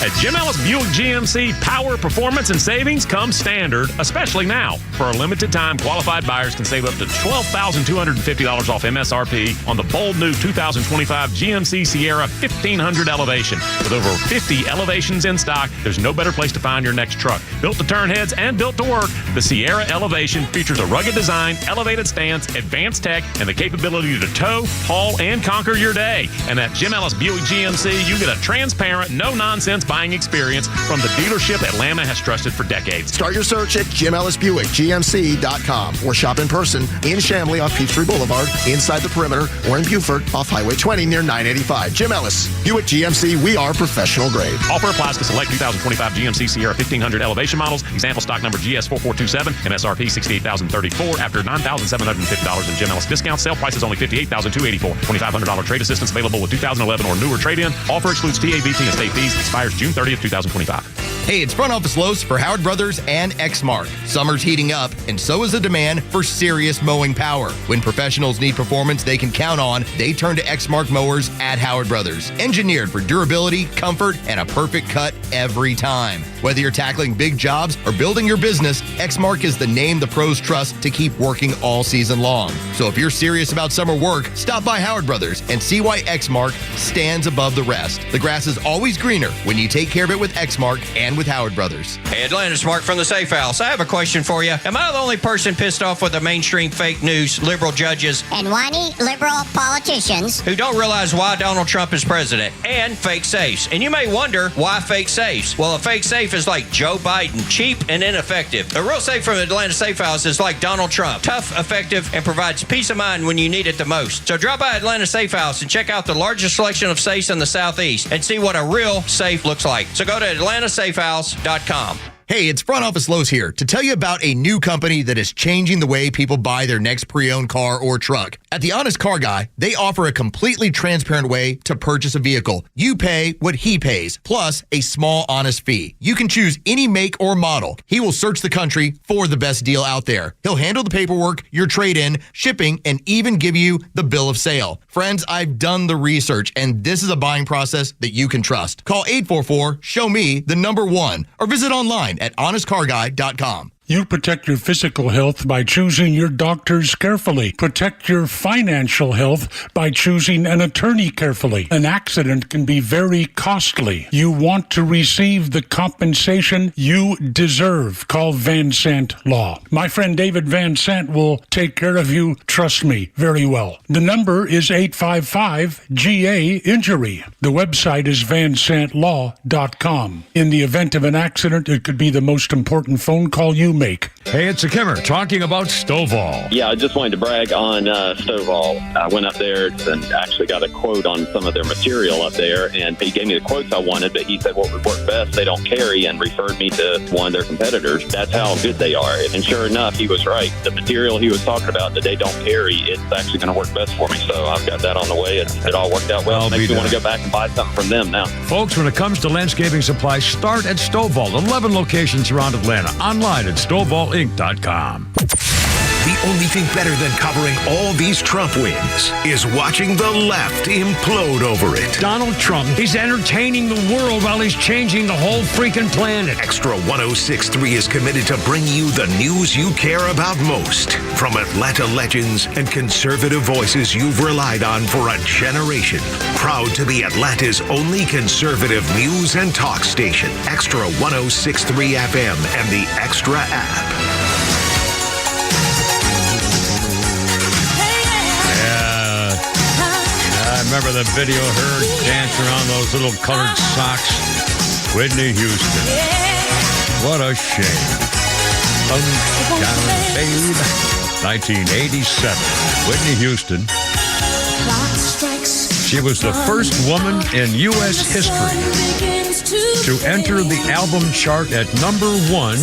At Jim Ellis Buick GMC, power, performance, and savings come standard, especially now. For a limited time, qualified buyers can save up to $12,250 off MSRP on the bold new 2025 GMC Sierra 1500 Elevation. With over 50 elevations in stock, there's no better place to find your next truck. Built to turn heads and built to work, the Sierra Elevation features a rugged design, elevated stance, advanced tech, and the capability to tow, haul, and conquer your day. And at Jim Ellis Buick GMC, you get a transparent, no-nonsense buying experience from the dealership Atlanta has trusted for decades. Start your search at JimEllisBuickGMC.com or shop in person in Chamblee off Peachtree Boulevard, inside the perimeter, or in Beaufort off Highway 20 near 985. Jim Ellis, Buick GMC, we are professional grade. Offer applies to select 2025 GMC Sierra 1500 elevation models. Example stock number GS4427, MSRP $68,034 after $9,750 in Jim Ellis discount. Sale price is only $58,284. $2,500 trade assistance available with 2011 or newer trade-in. Offer excludes TABT and state fees. Expires June 30th, 2025. Hey, it's Front Office Lowe's for Howard Brothers and Exmark. Summer's heating up, and so is the demand for serious mowing power. When professionals need performance they can count on, they turn to Exmark mowers at Howard Brothers. Engineered for durability, comfort, and a perfect cut every time. Whether you're tackling big jobs or building your business, Exmark is the name the pros trust to keep working all season long. So if you're serious about summer work, stop by Howard Brothers and see why Exmark stands above the rest. The grass is always greener when you take care of it with Exmark and with Howard Brothers. Hey, Atlanta's Mark from the Safe House. I have a question for you. Am I the only person pissed off with the mainstream fake news, liberal judges, and whiny liberal politicians who don't realize why Donald Trump is president, and fake safes? And you may wonder, why fake safes? Well, a fake safe is like Joe Biden, cheap and ineffective. A real safe from Atlanta Safe House is like Donald Trump, tough, effective, and provides peace of mind when you need it the most. So drop by Atlanta Safe House and check out the largest selection of safes in the Southeast and see what a real safe looks like. So go to AtlantaSafeHouse.com. Hey, it's Front Office Lowe's here to tell you about a new company that is changing the way people buy their next pre-owned car or truck. At The Honest Car Guy, they offer a completely transparent way to purchase a vehicle. You pay what he pays, plus a small, honest fee. You can choose any make or model. He will search the country for the best deal out there. He'll handle the paperwork, your trade-in, shipping, and even give you the bill of sale. Friends, I've done the research, and this is a buying process that you can trust. Call 844-SHOW-ME-1 or visit online at honestcarguy.com. You protect your physical health by choosing your doctors carefully. Protect your financial health by choosing an attorney carefully. An accident can be very costly. You want to receive the compensation you deserve. Call Van Sant Law. My friend David Van Sant will take care of you, trust me, very well. The number is 855-GA-INJURY. The website is vansantlaw.com. In the event of an accident, it could be the most important phone call you make. Hey, it's a Kimmer talking about Stovall. Yeah, I just wanted to brag on Stovall. I went up there and actually got a quote on some of their material up there, and he gave me the quotes I wanted, but he said what would work best, they don't carry, and referred me to one of their competitors. That's how good they are. And sure enough, he was right. The material he was talking about that they don't carry, it's actually going to work best for me. So I've got that on the way. It all worked out well. Makes me want to go back and buy something from them now. Folks, when it comes to landscaping supplies, start at Stovall. 11 locations around Atlanta. Online at StovallInc.com. The only thing better than covering all these Trump wins is watching the left implode over it. Donald Trump, he's entertaining the world while he's changing the whole freaking planet. XTRA 106.3 is committed to bring you the news you care about most. From Atlanta legends and conservative voices you've relied on for a generation. Proud to be Atlanta's only conservative news and talk station. XTRA 106.3 FM and the XTRA app. I remember the video of her dancing around those little colored socks. Whitney Houston. What a shame. Down, babe. 1987. Whitney Houston. She was the first woman in U.S. history to enter the album chart at number 1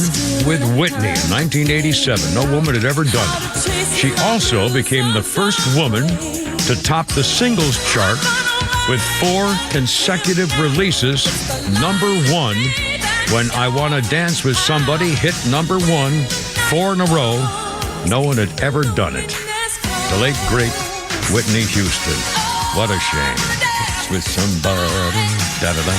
with Whitney in 1987. No woman had ever done it. She also became the first woman to top the singles chart with 4 consecutive releases. Number 1, when I Wanna Dance with Somebody hit number 1 4 in a row. No one had ever done it. The late, great Whitney Houston. What a shame. With somebody. Da-da-da.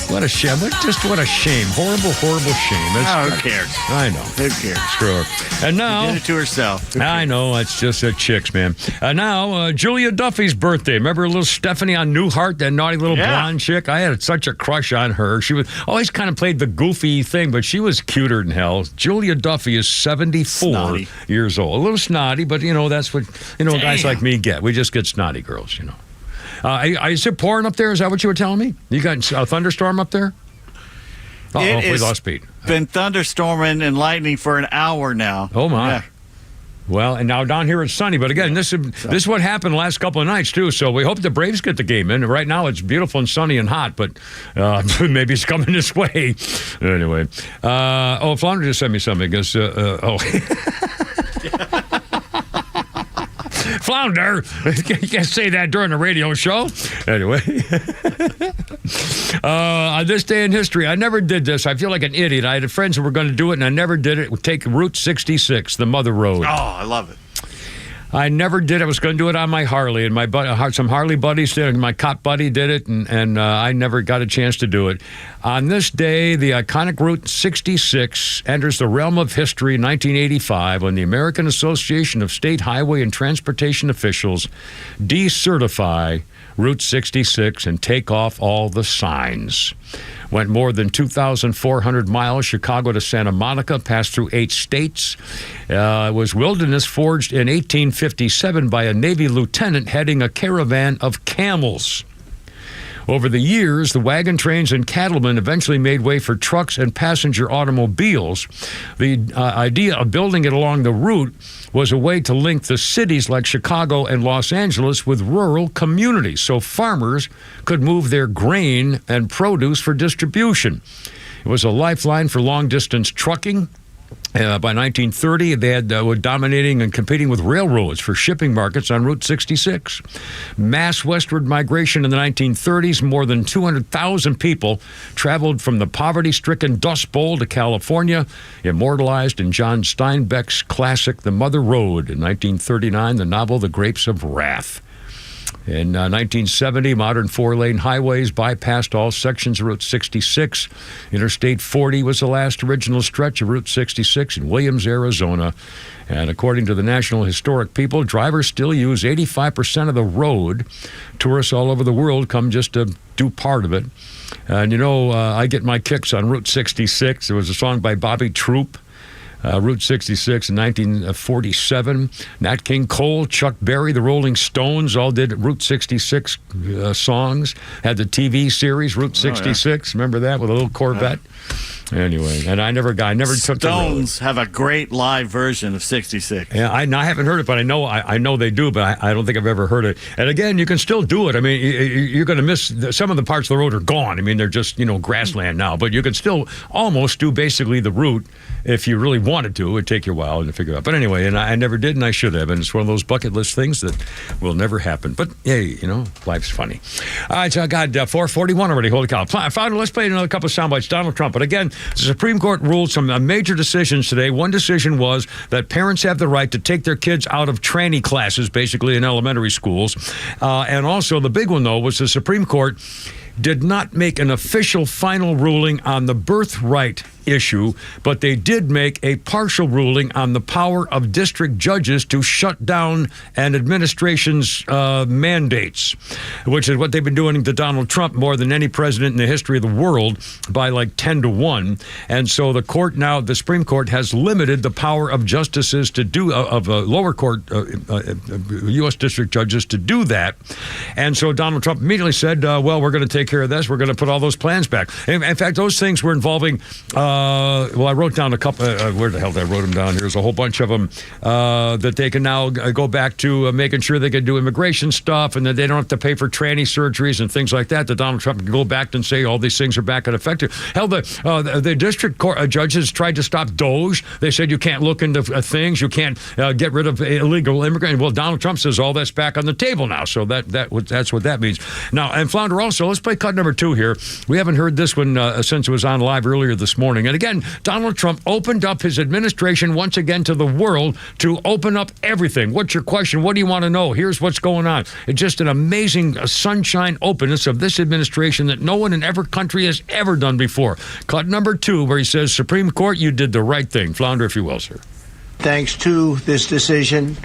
What a shame. What a shame. Horrible, horrible shame. Who cares? I know. Who cares? Screw her. And now... She did it to herself. I know. It's just a chicks, man. And now, Julia Duffy's birthday. Remember little Stephanie on Newhart, that naughty little blonde chick? I had such a crush on her. She was always kind of played the goofy thing, but she was cuter than hell. Julia Duffy is 74 years old. A little snotty, but, that's what, guys like me get. We just get snotty girls, Is it pouring up there? Is that what you were telling me? You got a thunderstorm up there? We lost Pete. Been thunderstorming and lightning for an hour now. Oh, my. Yeah. Well, and now down here it's sunny. But again, this is what happened the last couple of nights, too. So we hope the Braves get the game in. Right now it's beautiful and sunny and hot, but maybe it's coming this way. Anyway. Flounder just sent me something. Flounder. You can't say that during a radio show. Anyway. On this day in history, I never did this. I feel like an idiot. I had friends who were going to do it, and I never did it. Take Route 66, the Mother Road. Oh, I love it. I never did. I was going to do it on my Harley, and some Harley buddies did it, and my cop buddy did it, and I never got a chance to do it. On this day, the iconic Route 66 enters the realm of history in 1985 when the American Association of State Highway and Transportation Officials decertify Route 66 and take off all the signs. Went more than 2,400 miles, Chicago to Santa Monica, passed through 8 states. It was wilderness forged in 1857 by a Navy lieutenant heading a caravan of camels. Over the years, the wagon trains and cattlemen eventually made way for trucks and passenger automobiles. The idea of building it along the route was a way to link the cities like Chicago and Los Angeles with rural communities so farmers could move their grain and produce for distribution. It was a lifeline for long-distance trucking. By 1930, they were dominating and competing with railroads for shipping markets on Route 66. Mass westward migration in the 1930s, more than 200,000 people traveled from the poverty-stricken Dust Bowl to California, immortalized in John Steinbeck's classic The Mother Road. In 1939, the novel The Grapes of Wrath. In 1970, modern four-lane highways bypassed all sections of Route 66. Interstate 40 was the last original stretch of Route 66 in Williams, Arizona. And according to the National Historic People, drivers still use 85% of the road. Tourists all over the world come just to do part of it. And, I get my kicks on Route 66. There was a song by Bobby Troop. Route 66 in 1947. Nat King Cole, Chuck Berry, the Rolling Stones all did Route 66 songs. Had the TV series Route 66. Remember that with a little Corvette? Anyway, and I never took the road. Stones have a great live version of 66. Yeah, I haven't heard it, but I know they do, but I don't think I've ever heard it. And again, you can still do it. I mean, you're going to miss some of the parts of the road are gone. I mean, they're just grassland now, but you can still almost do basically the route if you really wanted to. It would take you a while to figure out. But anyway, and I never did, and I should have. And it's one of those bucket list things that will never happen. But hey, life's funny. All right, so I got 4:41 already. Holy cow! Let's play another couple of sound bites. Donald Trump, but again. The Supreme Court ruled some major decisions today. One decision was that parents have the right to take their kids out of tranny classes, basically in elementary schools. And also the big one, though, was the Supreme Court did not make an official final ruling on the birthright issue, but they did make a partial ruling on the power of district judges to shut down an administration's mandates, which is what they've been doing to Donald Trump more than any president in the history of the world by like 10-1. And so the Supreme Court has limited the power of justices to do, of lower court, U.S. district judges to do that. And so Donald Trump immediately said, well, we're going to take care of this. We're going to put all those plans back. In fact, those things were involving I wrote down a couple. Where the hell did I wrote them down? There's a whole bunch of them that they can now go back to making sure they can do immigration stuff and that they don't have to pay for tranny surgeries and things like that. That Donald Trump can go back and say all these things are back in effect. Hell, the district court judges tried to stop Doge. They said you can't look into things. You can't get rid of illegal immigrants. Well, Donald Trump says all that's back on the table now. So that's what that means. Now, and Flounder also, let's play cut number 2 here. We haven't heard this one since it was on live earlier this morning. And again, Donald Trump opened up his administration once again to the world to open up everything. What's your question? What do you want to know? Here's what's going on. It's just an amazing sunshine openness of this administration that no one in every country has ever done before. Cut number 2, where he says, Supreme Court, you did the right thing. Flounder, if you will, sir. Thanks to this decision,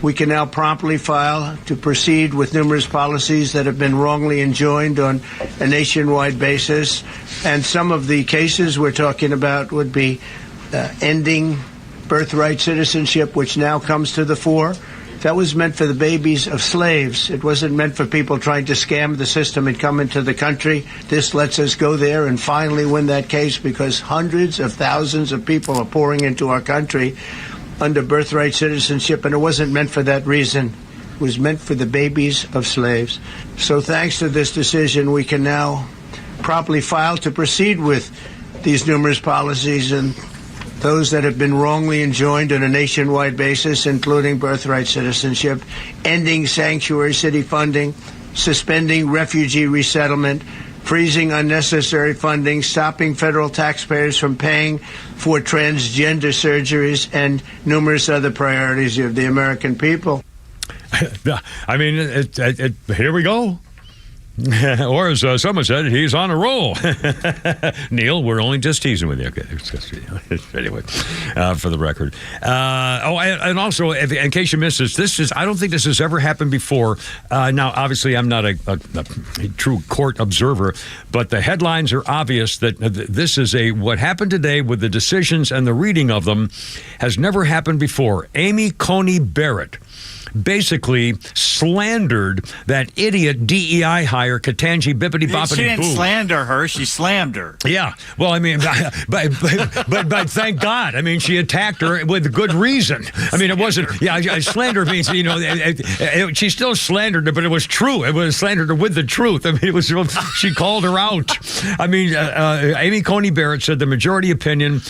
we can now promptly file to proceed with numerous policies that have been wrongly enjoined on a nationwide basis. And some of the cases we're talking about would be ending birthright citizenship, which now comes to the fore. That was meant for the babies of slaves. It wasn't meant for people trying to scam the system and come into the country. This lets us go there and finally win that case because hundreds of thousands of people are pouring into our country under birthright citizenship, and it wasn't meant for that reason. It was meant for the babies of slaves. So thanks to this decision, we can now properly file to proceed with these numerous policies and those that have been wrongly enjoined on a nationwide basis, including birthright citizenship, ending sanctuary city funding, suspending refugee resettlement, freezing unnecessary funding, stopping federal taxpayers from paying for transgender surgeries, and numerous other priorities of the American people. I mean, here we go. Or as someone said, he's on a roll. Neil, we're only just teasing with you. Okay, anyway, for the record. And also, in case you missed this, I don't think this has ever happened before. Now, obviously, I'm not a true court observer, but the headlines are obvious that this is what happened today with the decisions and the reading of them has never happened before. Amy Coney Barrett basically slandered that idiot DEI hire, Ketanji Bippity Boppity She didn't Boo. slander her. She slammed her. Yeah. Well, I mean, but thank God. I mean, she attacked her with good reason. I mean, it wasn't, slander means, she still slandered her, but it was true. It was slandered her with the truth. I mean, she called her out. I mean, Amy Coney Barrett said the majority opinion,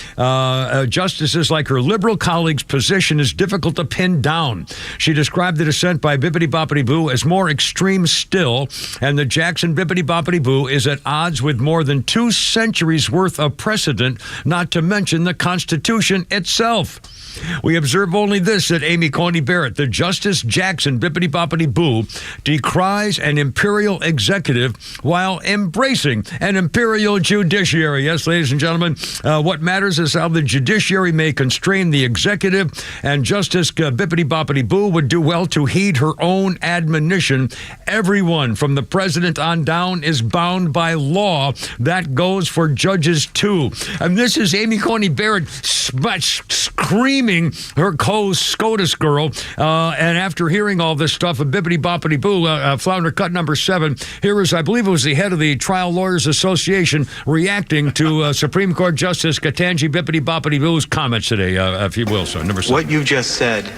justices like her liberal colleagues' position is difficult to pin down. She described the dissent by Bippity Boppity Boo as more extreme still, and the Jackson Bippity Boppity Boo is at odds with more than 2 centuries worth of precedent, not to mention the Constitution itself. We observe only this, said Amy Coney Barrett. The Justice Jackson Bippity Boppity Boo decries an imperial executive while embracing an imperial judiciary. Yes, ladies and gentlemen, what matters is how the judiciary may constrain the executive, and Justice Bippity Boppity Boo would do well to heed her own admonition. Everyone from the president on down is bound by law. That goes for judges too. And this is Amy Coney Barrett screaming her co-SCOTUS girl, and after hearing all this stuff of Bippity Boppity Boo, Flounder cut number 7, here is, I believe it was the head of the Trial Lawyers Association reacting to Supreme Court Justice Ketanji Bippity Boppity Boo's comments today, if you will, so number 7. What you just said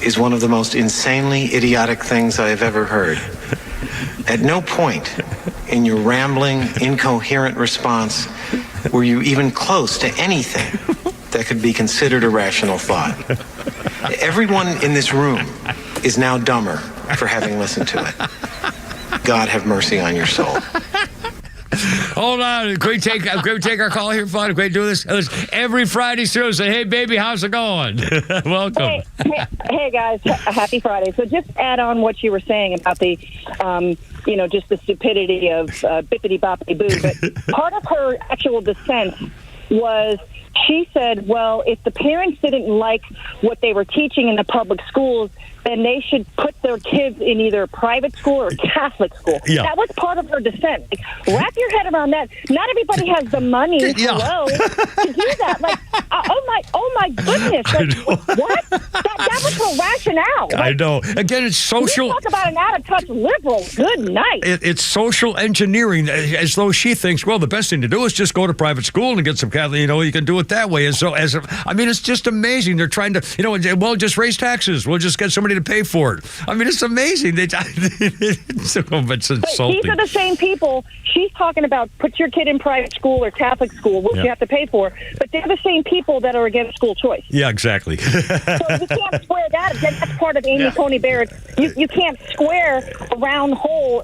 is one of the most insanely idiotic things I have ever heard. At no point in your rambling, incoherent response were you even close to anything that could be considered a rational thought. Everyone in this room is now dumber for having listened to it. God have mercy on your soul. Hold on. Can we take our call here, Fun? Can we do this? Every Friday through, say, hey, baby, how's it going? Welcome. Hey, guys. Happy Friday. So just add on what you were saying about the, just the stupidity of Bippity Boppity Boo. But part of her actual dissent was she said, well, if the parents didn't like what they were teaching in the public schools, then they should put their kids in either private school or Catholic school. Yeah. That was part of her dissent. Like, wrap your head around that. Not everybody has the money, to do that. Like, oh my goodness. Like, what? That was her rationale. Like, I know. Again, it's social. You talk about an out-of-touch liberal. Good night. It's social engineering, as though she thinks, well, the best thing to do is just go to private school and get some Catholic, you can do it that way. And so, it's just amazing. They're trying to, just raise taxes. We'll just get somebody to pay for it. I mean, it's amazing. It's insulting. But these are the same people. She's talking about put your kid in private school or Catholic school, which you have to pay for. But they're the same people that are against school choice. Yeah, exactly. So you can't square that. That's part of Amy Coney Barrett. You can't square a round hole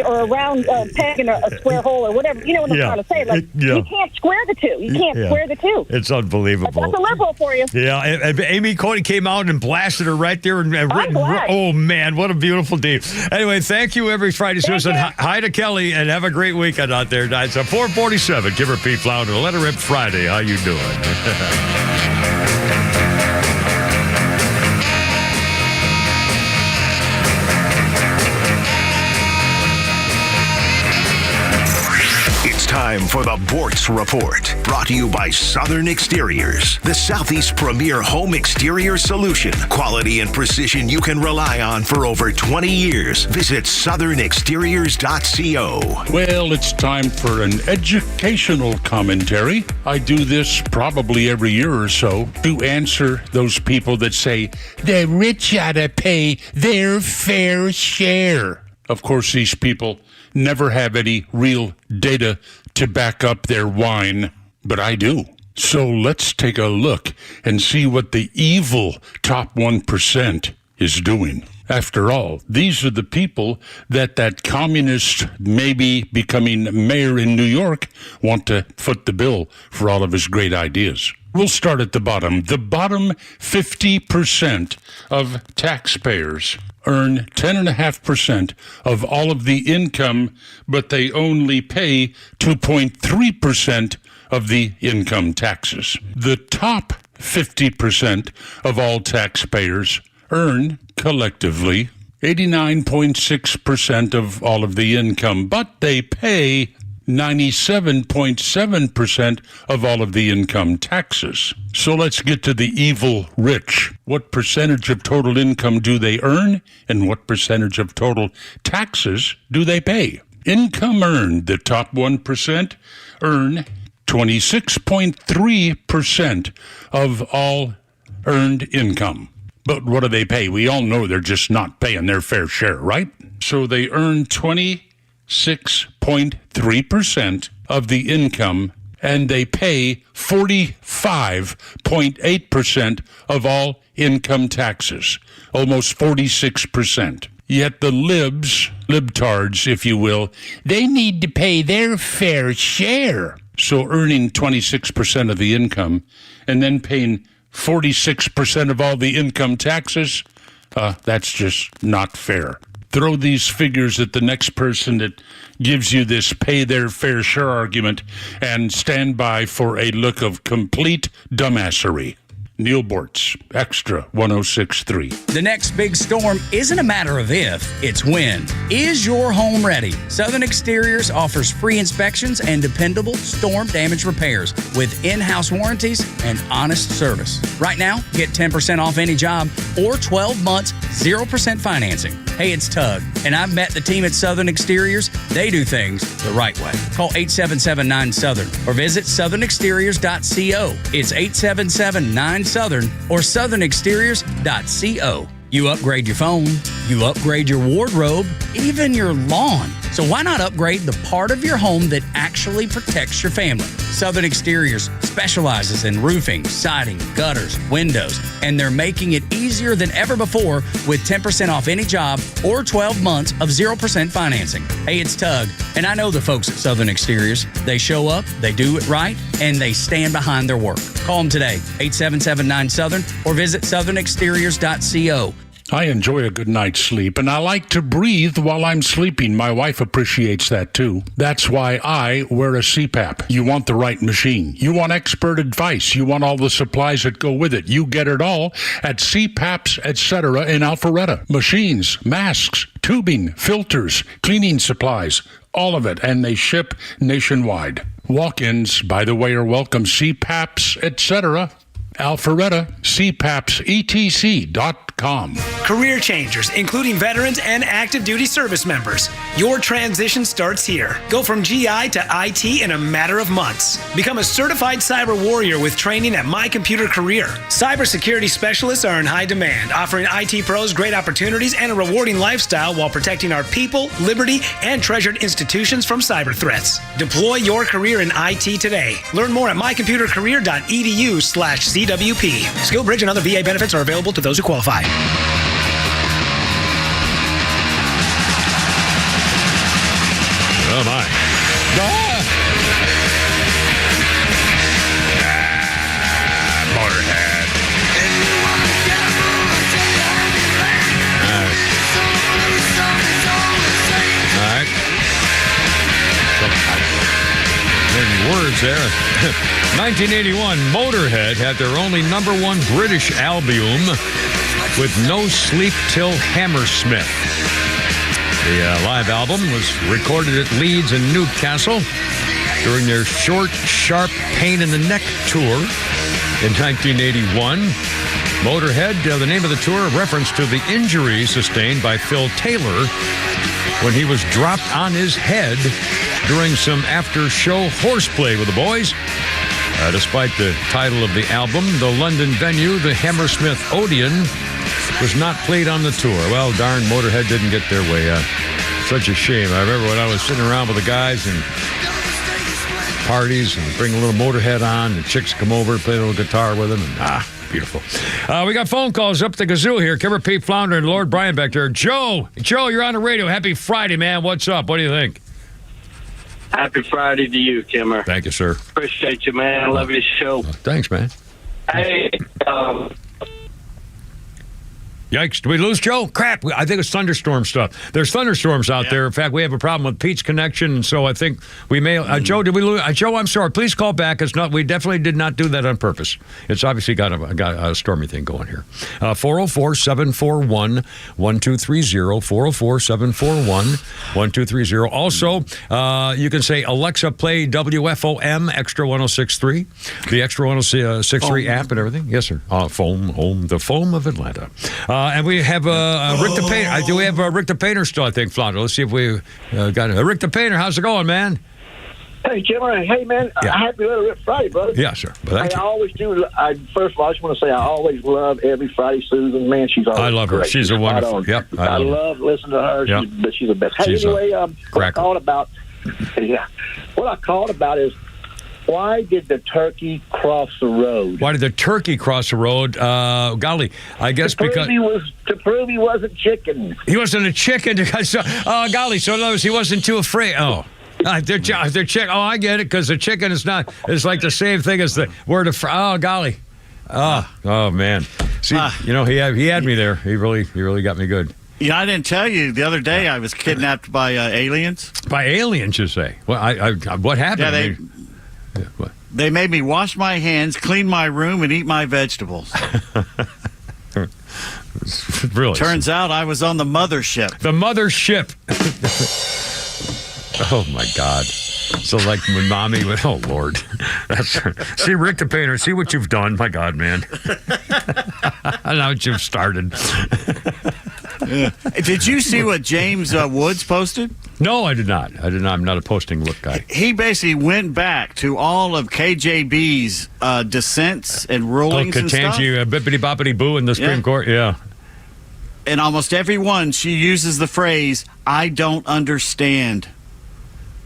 or a round peg in a square hole or whatever. You know what I'm trying to say? Like, you can't square the two. You can't square the two. It's unbelievable. That's a liberal for you. Yeah, and Amy Coney came out and blasted her right there and written. Oh man, what a beautiful day. Anyway, thank you every Friday, Susan. Hi to Kelly and have a great weekend out there. It's 4:47. Give her Pete Flounder. Let her rip Friday. How you doing? Time for the Bortz Report, brought to you by Southern Exteriors, the Southeast premier home exterior solution. Quality and precision you can rely on for over 20 years. Visit southernexteriors.co. Well, it's time for an educational commentary. I do this probably every year or so to answer those people that say the rich ought to pay their fair share. Of course, these people never have any real data to back up their whine, but I do. So let's take a look and see what the evil top 1% is doing. After all, these are the people that communist, maybe becoming mayor in New York, want to foot the bill for all of his great ideas. We'll start at the bottom. The bottom 50% of taxpayers earn 10.5% of all of the income, but they only pay 2.3% of the income taxes. The top 50% of all taxpayers earn collectively 89.6% of all of the income, but they pay 97.7% of all of the income taxes. So let's get to the evil rich. what percentage of total income do they earn, and what percentage of total taxes do they pay? Income earned, the top 1% earn 26.3% of all earned income. But what do they pay? We all know they're just not paying their fair share, right? So they earn 26.3% of the income, and they pay 45.8% of all income taxes, almost 46%. Yet the libtards, if you will, they need to pay their fair share. So earning 26% of the income and then paying 46% of all the income taxes, that's just not fair. Throw these figures at the next person that gives you this pay their fair share argument and stand by for a look of complete dumbassery. Neil Bortz, XTRA 106.3. The next big storm isn't a matter of if, it's when. Is your home ready? Southern Exteriors offers free inspections and dependable storm damage repairs with in-house warranties and honest service. Right now, get 10% off any job or 12 months, 0% financing. Hey, it's Tug, and I've met the team at Southern Exteriors. They do things the right way. Call 877-9-SOUTHERN or visit southernexteriors.co. It's 877-9-SOUTHERN or southernexteriors.co. You upgrade your phone, you upgrade your wardrobe, even your lawn. So why not upgrade the part of your home that actually protects your family? Southern Exteriors specializes in roofing, siding, gutters, windows, and they're making it easier than ever before with 10% off any job or 12 months of 0% financing. Hey, it's Tug, and I know the folks at Southern Exteriors. They show up, they do it right, and they stand behind their work. Call them today, 877-9-SOUTHERN, or visit southernexteriors.co. I enjoy a good night's sleep, and I like to breathe while I'm sleeping. My wife appreciates that, too. That's why I wear a CPAP. You want the right machine. You want expert advice. You want all the supplies that go with it. You get it all at CPAPs, etc. in Alpharetta. Machines, masks, tubing, filters, cleaning supplies, all of it, and they ship nationwide. Walk-ins, by the way, are welcome. CPAPs, etc. Alpharetta, CPAPSETC.com. Career changers, including veterans and active duty service members. Your transition starts here. Go from GI to IT in a matter of months. Become a certified cyber warrior with training at My Computer Career. Cybersecurity specialists are in high demand, offering IT pros great opportunities and a rewarding lifestyle while protecting our people, liberty, and treasured institutions from cyber threats. Deploy your career in IT today. Learn more at mycomputercareer.edu/CWP. SkillBridge and other VA benefits are available to those who qualify. Oh, my. Motorhead. All right. Many words there. 1981, Motorhead had their only #1 British album with No Sleep Till Hammersmith. The live album was recorded at Leeds and Newcastle during their short, sharp Pain in the Neck tour in 1981. Motorhead, the name of the tour, a reference to the injury sustained by Phil Taylor when he was dropped on his head during some after-show horseplay with the boys. Despite the title of the album, the London venue, the Hammersmith Odeon, was not played on the tour. Well, darn, Motorhead didn't get their way out. Such a shame. I remember when I was sitting around with the guys and parties and bring a little Motorhead on, and chicks come over, play a little guitar with them, and beautiful. We got phone calls up the gazoo here. Kimmer, Pete Flounder, and Lord Brian back there. Joe, you're on the radio. Happy Friday, man. What's up? What do you think? Happy Friday to you, Kimmer. Thank you, sir. Appreciate you, man. I love your show. Thanks, man. Hey, Yikes. Did we lose Joe? Crap. I think it's thunderstorm stuff. There's thunderstorms out there. In fact, we have a problem with Pete's connection, and so I think we may... Joe, did we lose... Joe, I'm sorry. Please call back. It's not. We definitely did not do that on purpose. It's obviously got a stormy thing going here. 404-741-1230. 404-741-1230. Also, you can say, Alexa, play WFOM, Extra 106.3. The Extra 106.3 app and everything. Yes, sir. Foam, home, the foam of Atlanta. And we have Rick the Painter. Do we have Rick the Painter still, I think, Flounder? Let's see if we got it. Rick the Painter, how's it going, man? Hey, Jim. Hey, man. Happy Little Friday, brother. Yeah, sure. I always do. First of all, I just want to say I always love every Friday Susan. Man, she's always I love her. Great. She's a wonderful. Yep. I love listening to her. Yep. She's the best. Hey, anyway, what I called about, is, why did the turkey cross the road? Why did the turkey cross the road? Golly, I guess because... To prove he wasn't chicken. He wasn't a chicken. Golly, so in other words, he wasn't too afraid. Oh. They're chicken. Oh, I get it, because the chicken is not... It's like the same thing as the word of... Oh, golly. Oh, man. See, he had me there. He really got me good. I didn't tell you the other day I was kidnapped by aliens. By aliens, you say? Well, what happened? Yeah, they made me wash my hands, clean my room, and eat my vegetables. Really? Turns out I was on the mothership. The mothership. Oh, my God. So like when mommy went, oh, Lord. See, Rick the Painter, see what you've done. My God, man. I know what you've started. Did you see what James Woods posted? No, I did not. I'm not a posting look guy. He basically went back to all of KJB's dissents and rulings and stuff. Katanji, bippity-boppity-boo in the Supreme Court, yeah. And almost every one, she uses the phrase, I don't understand.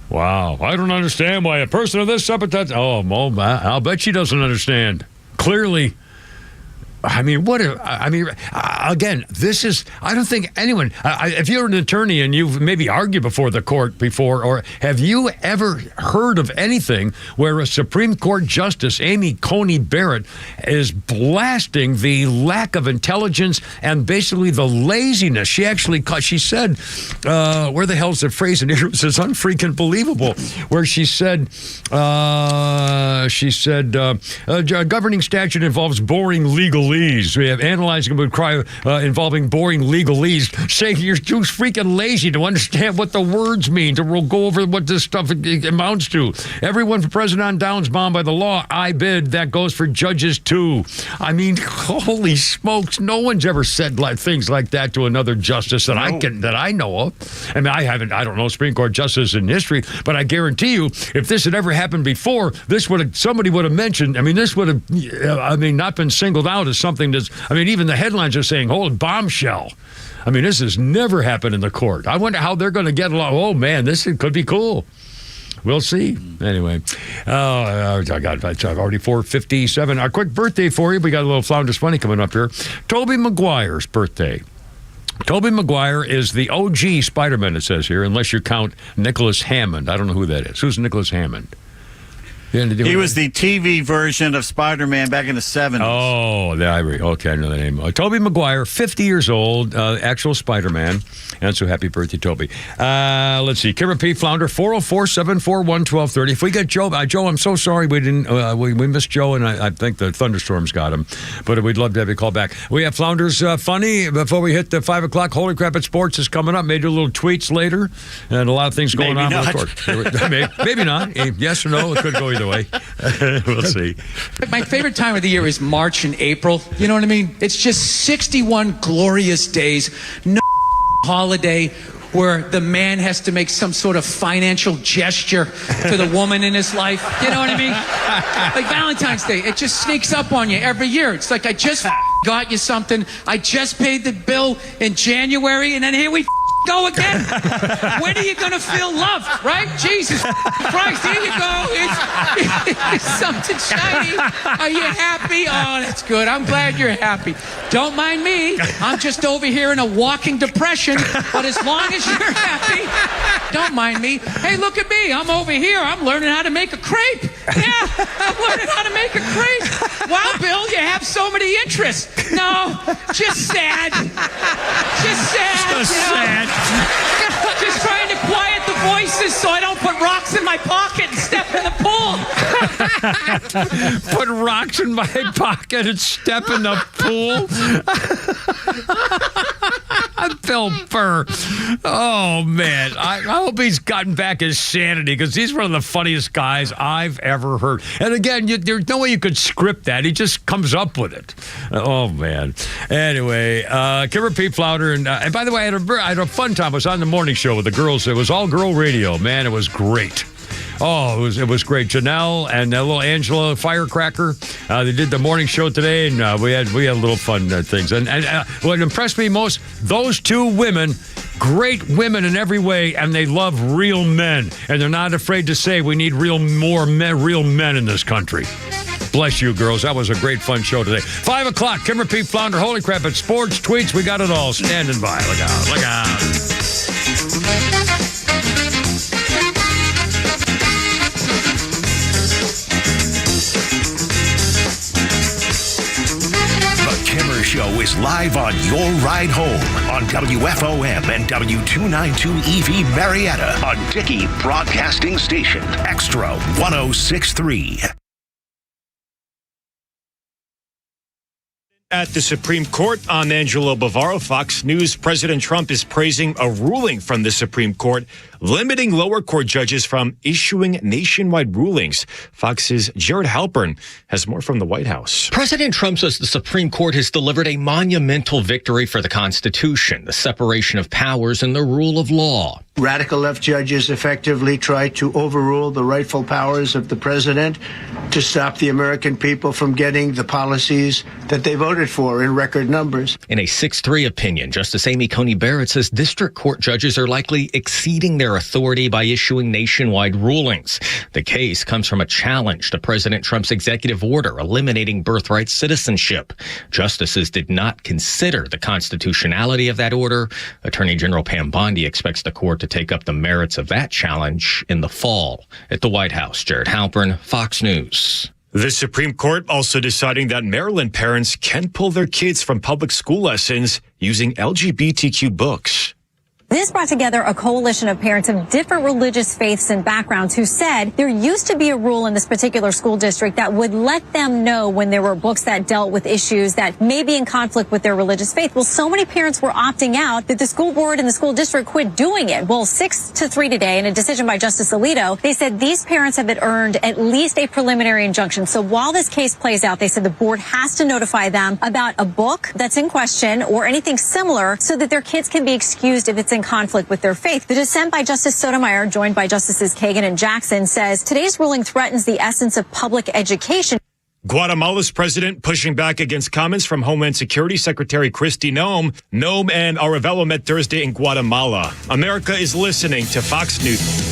Wow. I don't understand why a person of this substance... Oh, I'll bet she doesn't understand. Clearly... again, this is, I don't think anyone, if you're an attorney and you've maybe argued before the court before, or have you ever heard of anything where a Supreme Court Justice, Amy Coney Barrett, is blasting the lack of intelligence and basically the laziness? She said, where the hell's the phrase in here? It was unfreaking believable, where she said, a governing statute involves boring legalese. We have analyzing would cry involving boring legalese, saying you're too freaking lazy to understand what the words mean, to go over what this stuff amounts to. Everyone for president on down is bound by the law. I bid. That goes for judges, too. I mean, holy smokes, no one's ever said things like that to another justice that I know of. I mean, I don't know Supreme Court justices in history, but I guarantee you, if this had ever happened before, somebody would have mentioned, this would have, not been singled out as something that's, even the headlines are saying, hold bombshell. This has never happened in the court. I wonder how they're going to get along. Oh, man, this could be cool. We'll see. Anyway, I got already 4:57. A quick birthday for you. We got a little Flounders Funny coming up here. Tobey Maguire's birthday. Tobey Maguire is the OG Spider-Man, it says here, unless you count Nicholas Hammond. I don't know who that is. Who's Nicholas Hammond? He was the TV version of Spider-Man back in the 70s. Oh, okay, I know the name. Tobey Maguire, 50 years old, actual Spider-Man. And so happy birthday, Toby. Let's see. Kira P. Flounder, 404-741-1230. If we get Joe, I'm so sorry we didn't. We missed Joe, and I think the thunderstorms got him. But we'd love to have you call back. We have Flounders Funny before we hit the 5 o'clock. Holy Crap at Sports is coming up. May do little tweets later. And a lot of things going on. Of course. Maybe not. Yes or no. It could go either way. We'll see. My favorite time of the year is March and April. You know what I mean? It's just 61 glorious days. No holiday where the man has to make some sort of financial gesture to the woman in his life. You know what I mean? Like Valentine's Day, it just sneaks up on you every year. It's like I just got you something. I just paid the bill in January, and then here we go again? When are you going to feel loved, right? Jesus Christ, here you go. It's something shiny. Are you happy? Oh, that's good. I'm glad you're happy. Don't mind me. I'm just over here in a walking depression. But as long as you're happy, don't mind me. Hey, look at me. I'm over here. I'm learning how to make a crepe. Yeah, I'm learning how to make a crepe. Wow, Bill, you have so many interests. No, just sad. Just sad. Just sad. Just trying to quiet the voices so I don't put rocks in my pocket and step in the pool. Put rocks in my pocket and step in the pool. Bill Burr. Oh, man. I hope he's gotten back his sanity because he's one of the funniest guys I've ever heard. And again, there's no way you could script that. He just comes up with it. Oh, man. Anyway, Kimber P. Flounder. And by the way, I had a fun time. I was on the morning show with the girls. It was all girl radio. Man, it was great. Oh, it was great. Janelle and little Angela Firecracker. They did the morning show today, and we had little fun things. And what impressed me most, those two women, great women in every way, and they love real men, and they're not afraid to say we need real men in this country. Bless you, girls. That was a great, fun show today. 5 o'clock, Kimber P. Flounder. Holy crap, it's sports, tweets. We got it all. Standing by. Look out. Look out. Kimmer Show is live on your ride home on WFOM and W292 EV Marietta on Dickey Broadcasting Station, XTRA 106.3. At the Supreme Court, I'm Angelo Bavaro, Fox News. President Trump is praising a ruling from the Supreme Court limiting lower court judges from issuing nationwide rulings. Fox's Jared Halpern has more from the White House. President Trump says the Supreme Court has delivered a monumental victory for the Constitution, the separation of powers, and the rule of law. Radical left judges effectively tried to overrule the rightful powers of the president to stop the American people from getting the policies that they voted for in record numbers. In a 6-3 opinion, Justice Amy Coney Barrett says district court judges are likely exceeding their authority by issuing nationwide rulings. The case comes from a challenge to President Trump's executive order eliminating birthright citizenship. Justices did not consider the constitutionality of that order. Attorney General Pam Bondi expects the court to take up the merits of that challenge in the fall. At the White House, Jared Halpern, Fox News. The Supreme Court also deciding that Maryland parents can pull their kids from public school lessons using LGBTQ books. This brought together a coalition of parents of different religious faiths and backgrounds who said there used to be a rule in this particular school district that would let them know when there were books that dealt with issues that may be in conflict with their religious faith. Well, so many parents were opting out that the school board and the school district quit doing it. Well, 6-3 today in a decision by Justice Alito, they said these parents have earned at least a preliminary injunction. So while this case plays out, they said the board has to notify them about a book that's in question or anything similar so that their kids can be excused if it's in conflict with their faith. The dissent by Justice Sotomayor, joined by Justices Kagan and Jackson, says today's ruling threatens the essence of public education. Guatemala's president pushing back against comments from Homeland Security Secretary Kristi Noem. Noem and Arevalo met Thursday in Guatemala. America is listening to Fox News.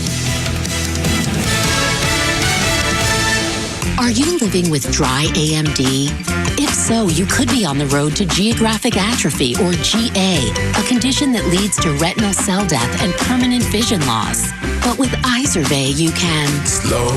Are you living with dry AMD? If so, you could be on the road to geographic atrophy, or GA, a condition that leads to retinal cell death and permanent vision loss. But with Iserve, you can slow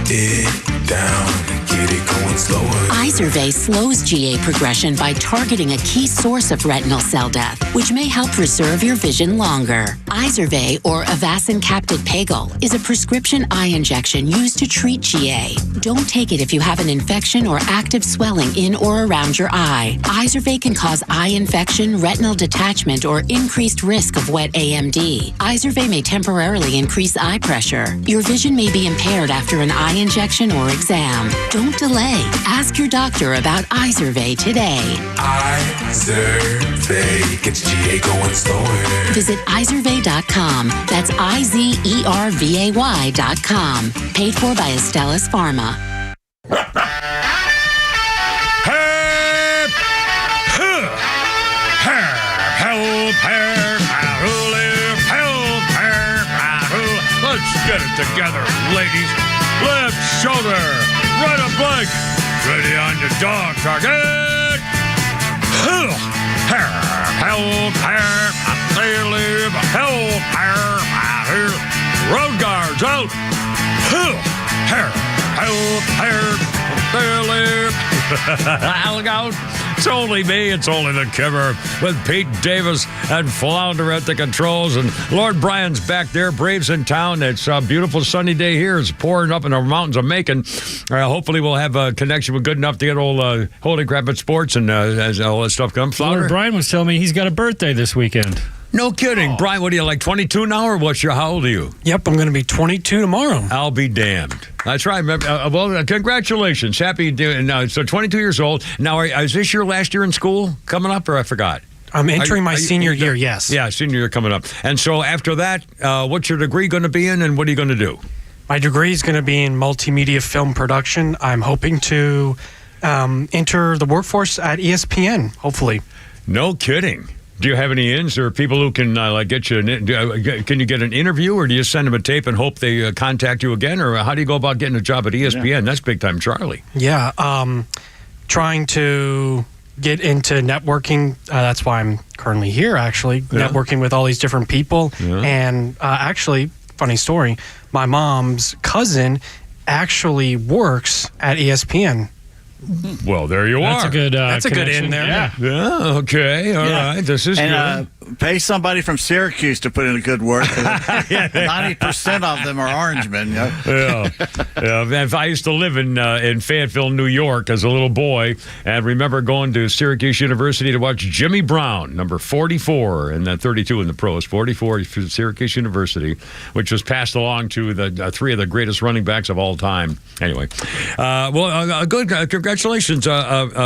it down, get it going slower. Iserve slows GA progression by targeting a key source of retinal cell death, which may help preserve your vision longer. Iserve, or Avastin Captid Pagel, is a prescription eye injection used to treat GA. Don't take it if you have an infection or active swelling in or around your eye. Iserve can cause eye infection, retinal detachment, or increased risk of wet AMD. Iserve may temporarily increase eye pressure. Your vision may be impaired after an eye injection or exam. Don't delay. Ask your doctor about Iserve today. Iserve gets GA going slower. Visit Iserve.com. That's IZERVAY.com. Paid for by Astellas Pharma. together, ladies. Left shoulder, right up leg. Ready on your dog target. Road guards out. Look out. It's only me. It's only the Kimmer with Pete Davis and Flounder at the controls. And Lord Brian's back there. Braves in town. It's a beautiful sunny day here. It's pouring up in the mountains of Macon. Hopefully we'll have a connection with good enough to get old Holy Crap at Sports and as all that stuff comes. Flounder? Lord Brian was telling me he's got a birthday this weekend. No kidding. Brian, what are you, like 22 now, or how old are you? Yep, I'm going to be 22 tomorrow. I'll be damned. That's right. Well, congratulations. Happy doing. So 22 years old. Now, is this your last year in school coming up, or I forgot? I'm entering my senior year, yes. Yeah, senior year coming up. And so after that, what's your degree going to be in, and what are you going to do? My degree is going to be in multimedia film production. I'm hoping to enter the workforce at ESPN, hopefully. No kidding. Do you have any ins or people who can get you? Can you get an interview, or do you send them a tape and hope they contact you again, or how do you go about getting a job at ESPN? Yeah. That's big time, Charlie. Yeah, trying to get into networking. That's why I'm currently here, actually, networking with all these different people. Yeah. And actually, funny story, my mom's cousin actually works at ESPN. Well, there you are. That's a good in there. Yeah. Okay. All right. This is good. Pay somebody from Syracuse to put in a good work. 90% of them are Orangemen. Yeah. If I used to live in Fayetteville, New York, as a little boy, and remember going to Syracuse University to watch Jimmy Brown, number 44, and then 32 in the pros, 44 for Syracuse University, which was passed along to the three of the greatest running backs of all time. Anyway, good. Congratulations,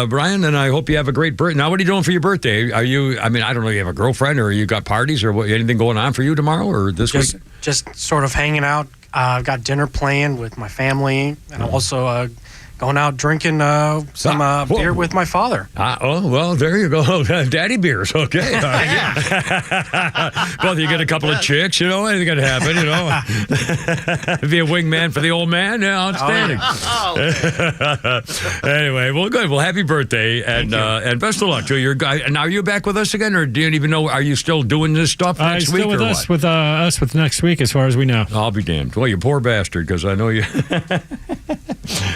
Brian, and I hope you have a great birthday. Now, what are you doing for your birthday? I don't know, you have a girlfriend, or you got parties, or anything going on for you tomorrow or this week? Just sort of hanging out. I've got dinner planned with my family, and also going out drinking some beer with my father. Well, there you go. Daddy beers, okay. Well, you get a couple of chicks, anything can happen, Be a wingman for the old man, outstanding. Anyway, well, good. Well, happy birthday, and best of luck to you. And are you back with us again, or do you even know, are you still doing this stuff next week? Still with us, with next week, as far as we know. I'll be damned. Well, you poor bastard, because I know you...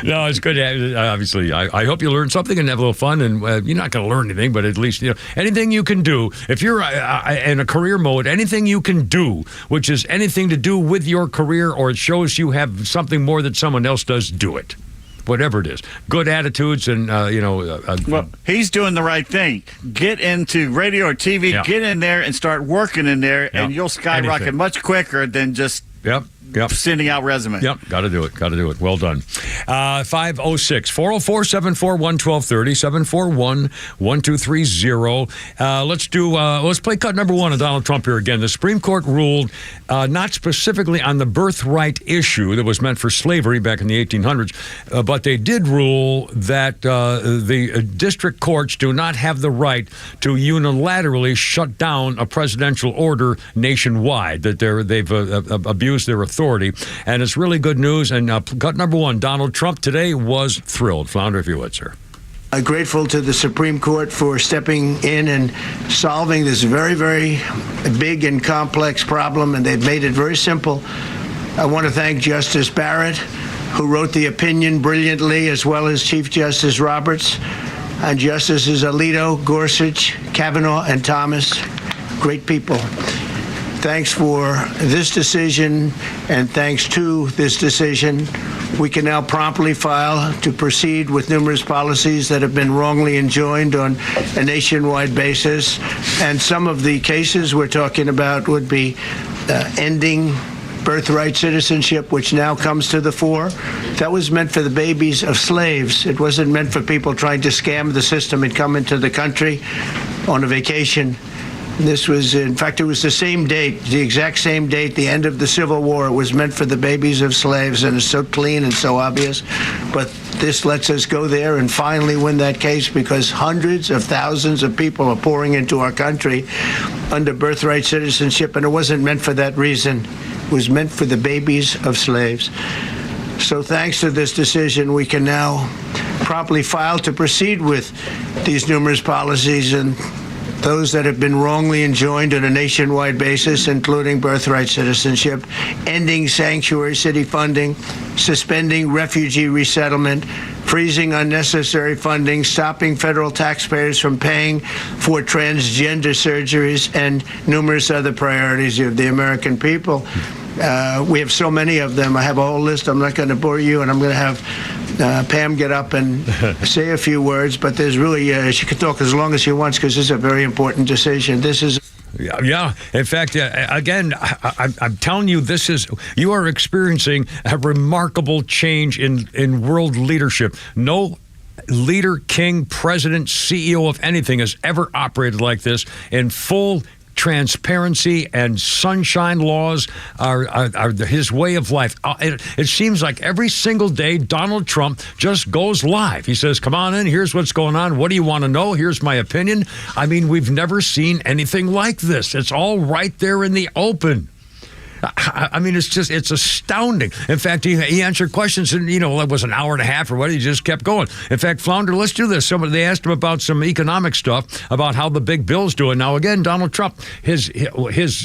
No, it's good. Obviously, I hope you learn something and have a little fun. And you're not going to learn anything, but at least anything you can do. If you're in a career mode, anything you can do, which is anything to do with your career, or it shows you have something more that someone else does, do it. Whatever it is, good attitudes, and well, he's doing the right thing. Get into radio or TV. Yeah. Get in there and start working in there, and you'll skyrocket much quicker than just. Yep. Sending out resume. Yep. Got to do it. Well done. 506-404-741-1230, 741-1230. Let's play cut number one of Donald Trump here again. The Supreme Court ruled not specifically on the birthright issue that was meant for slavery back in the 1800s, but they did rule that the district courts do not have the right to unilaterally shut down a presidential order nationwide, that they've abused their authority. And it's really good news. And cut number one, Donald Trump today was thrilled. Flounder, if you would, sir. I'm grateful to the Supreme Court for stepping in and solving this very, very big and complex problem, and they've made it very simple. I want to thank Justice Barrett, who wrote the opinion brilliantly, as well as Chief Justice Roberts, and Justices Alito, Gorsuch, Kavanaugh, and Thomas. Great people. Thanks for this decision, and thanks to this decision, we can now promptly file to proceed with numerous policies that have been wrongly enjoined on a nationwide basis. And some of the cases we're talking about would be ending birthright citizenship, which now comes to the fore. That was meant for the babies of slaves. It wasn't meant for people trying to scam the system and come into the country on a vacation. This was, in fact, it was the same date, the exact same date, the end of the Civil War. It was meant for the babies of slaves, and it's so clean and so obvious. But this lets us go there and finally win that case, because hundreds of thousands of people are pouring into our country under birthright citizenship, and it wasn't meant for that reason. was meant for the babies of slaves. So thanks to this decision, we can now promptly file to proceed with these numerous policies and those that have been wrongly enjoined on a nationwide basis, including birthright citizenship, ending sanctuary city funding, suspending refugee resettlement, freezing unnecessary funding, stopping federal taxpayers from paying for transgender surgeries, and numerous other priorities of the American people. We have so many of them. I have a whole list. I'm not going to bore you, and I'm going to have Pam get up and say a few words, but there's really, she can talk as long as she wants because this is a very important decision. This is... Yeah. In fact, again, I'm telling you, you are experiencing a remarkable change in world leadership. No leader, king, president, CEO of anything has ever operated like this in full transparency, and sunshine laws are his way of life. It seems like every single day Donald Trump just goes live. He says, come on in, here's what's going on. What do you want to know? Here's my opinion. I mean, we've never seen anything like this. It's all right there in the open. I mean, it's astounding. In fact, he answered questions, and it was an hour and a half or what. He just kept going. In fact, Flounder, let's do this. They asked him about some economic stuff, about how the big bill's doing. Now, again, Donald Trump, his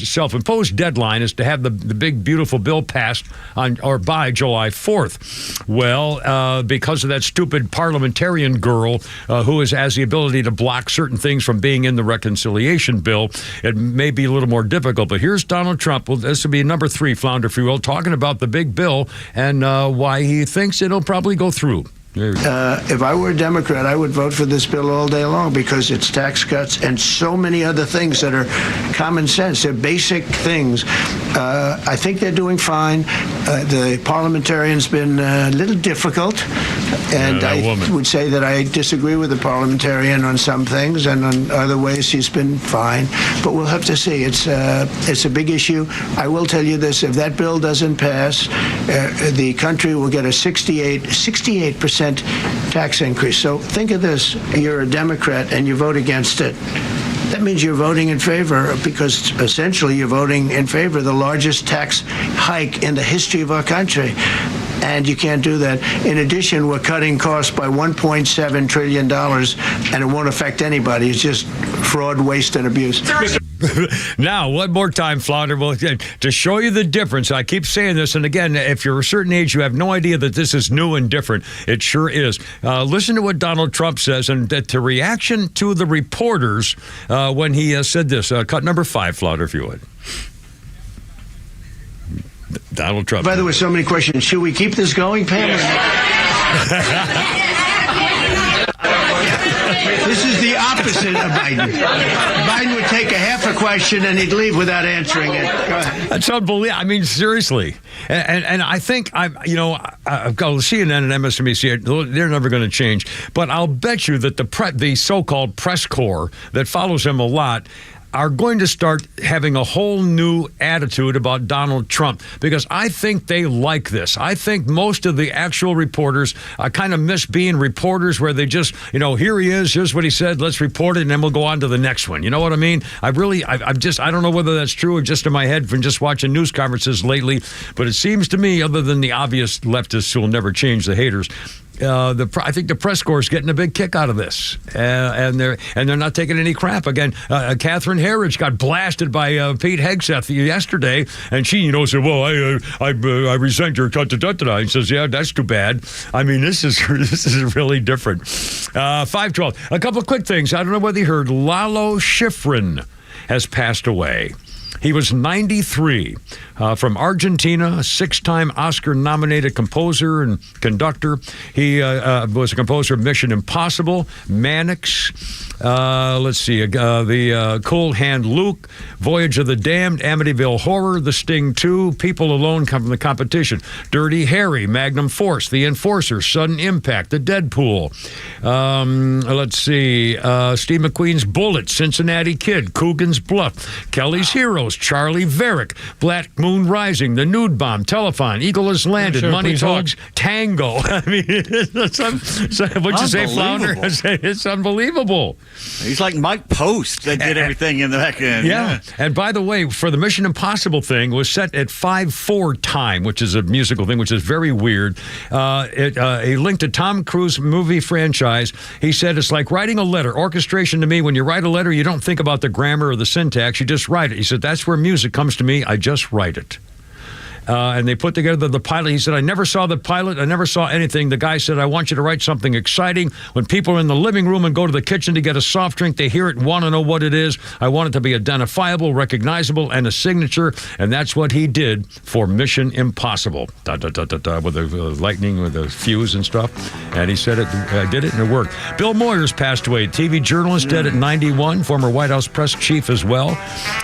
self-imposed deadline is to have the big, beautiful bill passed by July 4th. Well, because of that stupid parliamentarian girl who has the ability to block certain things from being in the reconciliation bill, it may be a little more difficult. But here's Donald Trump. Well, this will be number 3, Flounder, if you will, talking about the big bill and why he thinks it'll probably go through. If I were a Democrat, I would vote for this bill all day long because it's tax cuts and so many other things that are common sense. They're basic things. I think they're doing fine. The parliamentarian's been a little difficult, and I would say that I disagree with the parliamentarian on some things, and on other ways he's been fine. But we'll have to see. It's a big issue. I will tell you this: if that bill doesn't pass, the country will get a 68% tax increase. So think of this: you're a Democrat and you vote against it. That means you're voting in favor, because essentially you're voting in favor of the largest tax hike in the history of our country. And you can't do that. In addition, we're cutting costs by $1.7 trillion, and it won't affect anybody. It's just fraud, waste, and abuse. Now, one more time, Flounder, to show you the difference. I keep saying this, and again, if you're a certain age, you have no idea that this is new and different. It sure is. Listen to what Donald Trump says, and the reaction to the reporters when he said this. Cut number 5, Flounder, if you would. Donald Trump. By the way, so many questions. Should we keep this going, Pam? This is the opposite of Biden. Biden would take a half a question and he'd leave without answering it. Go ahead. That's unbelievable. I mean, seriously. And I think I've got CNN and MSNBC. They're never going to change. But I'll bet you that the so-called press corps that follows him a lot are going to start having a whole new attitude about Donald Trump, because I think they like this. I think most of the actual reporters kind of miss being reporters, where they just, here he is, here's what he said, let's report it, and then we'll go on to the next one. You know what I mean? I don't know whether that's true or just in my head from just watching news conferences lately, but it seems to me, other than the obvious leftists who will never change, the haters, I think the press corps is getting a big kick out of this, and they're not taking any crap. Again, Catherine Herridge got blasted by Pete Hegseth yesterday, and she said, "Well, I resent your da-da-da-da." He says, "Yeah, that's too bad." I mean, this is really different. 512. A couple of quick things. I don't know whether you heard. Lalo Schifrin has passed away. He was 93, from Argentina, a 6-time Oscar-nominated composer and conductor. He was a composer of Mission Impossible, Mannix, the Cold Hand Luke, Voyage of the Damned, Amityville Horror, The Sting 2, People Alone Come from the Competition, Dirty Harry, Magnum Force, The Enforcer, Sudden Impact, The Deadpool. Steve McQueen's Bullet, Cincinnati Kid, Coogan's Bluff, Kelly's Hero, Heroes, Charlie Varick, Black Moon Rising, The Nude Bomb, Telethon, Eagle Has Landed, Money Talks, Tango. I mean, what'd you say, Flounder? It's unbelievable. He's like Mike Post that did everything in the back end. Yeah. And by the way, for the Mission Impossible thing, was set at 5/4 time, which is a musical thing, which is very weird. A link to Tom Cruise movie franchise. He said it's like writing a letter. Orchestration to me, when you write a letter, you don't think about the grammar or the syntax. You just write it. He said, that's where music comes to me. I just write it. And they put together the pilot. He said, I never saw the pilot. I never saw anything. The guy said, I want you to write something exciting. When people are in the living room and go to the kitchen to get a soft drink, they hear it and want to know what it is. I want it to be identifiable, recognizable, and a signature. And that's what he did for Mission Impossible. With the lightning, with the fuse and stuff. And he said I did it and it worked. Bill Moyers passed away. TV journalist, dead at 91. Former White House press chief as well.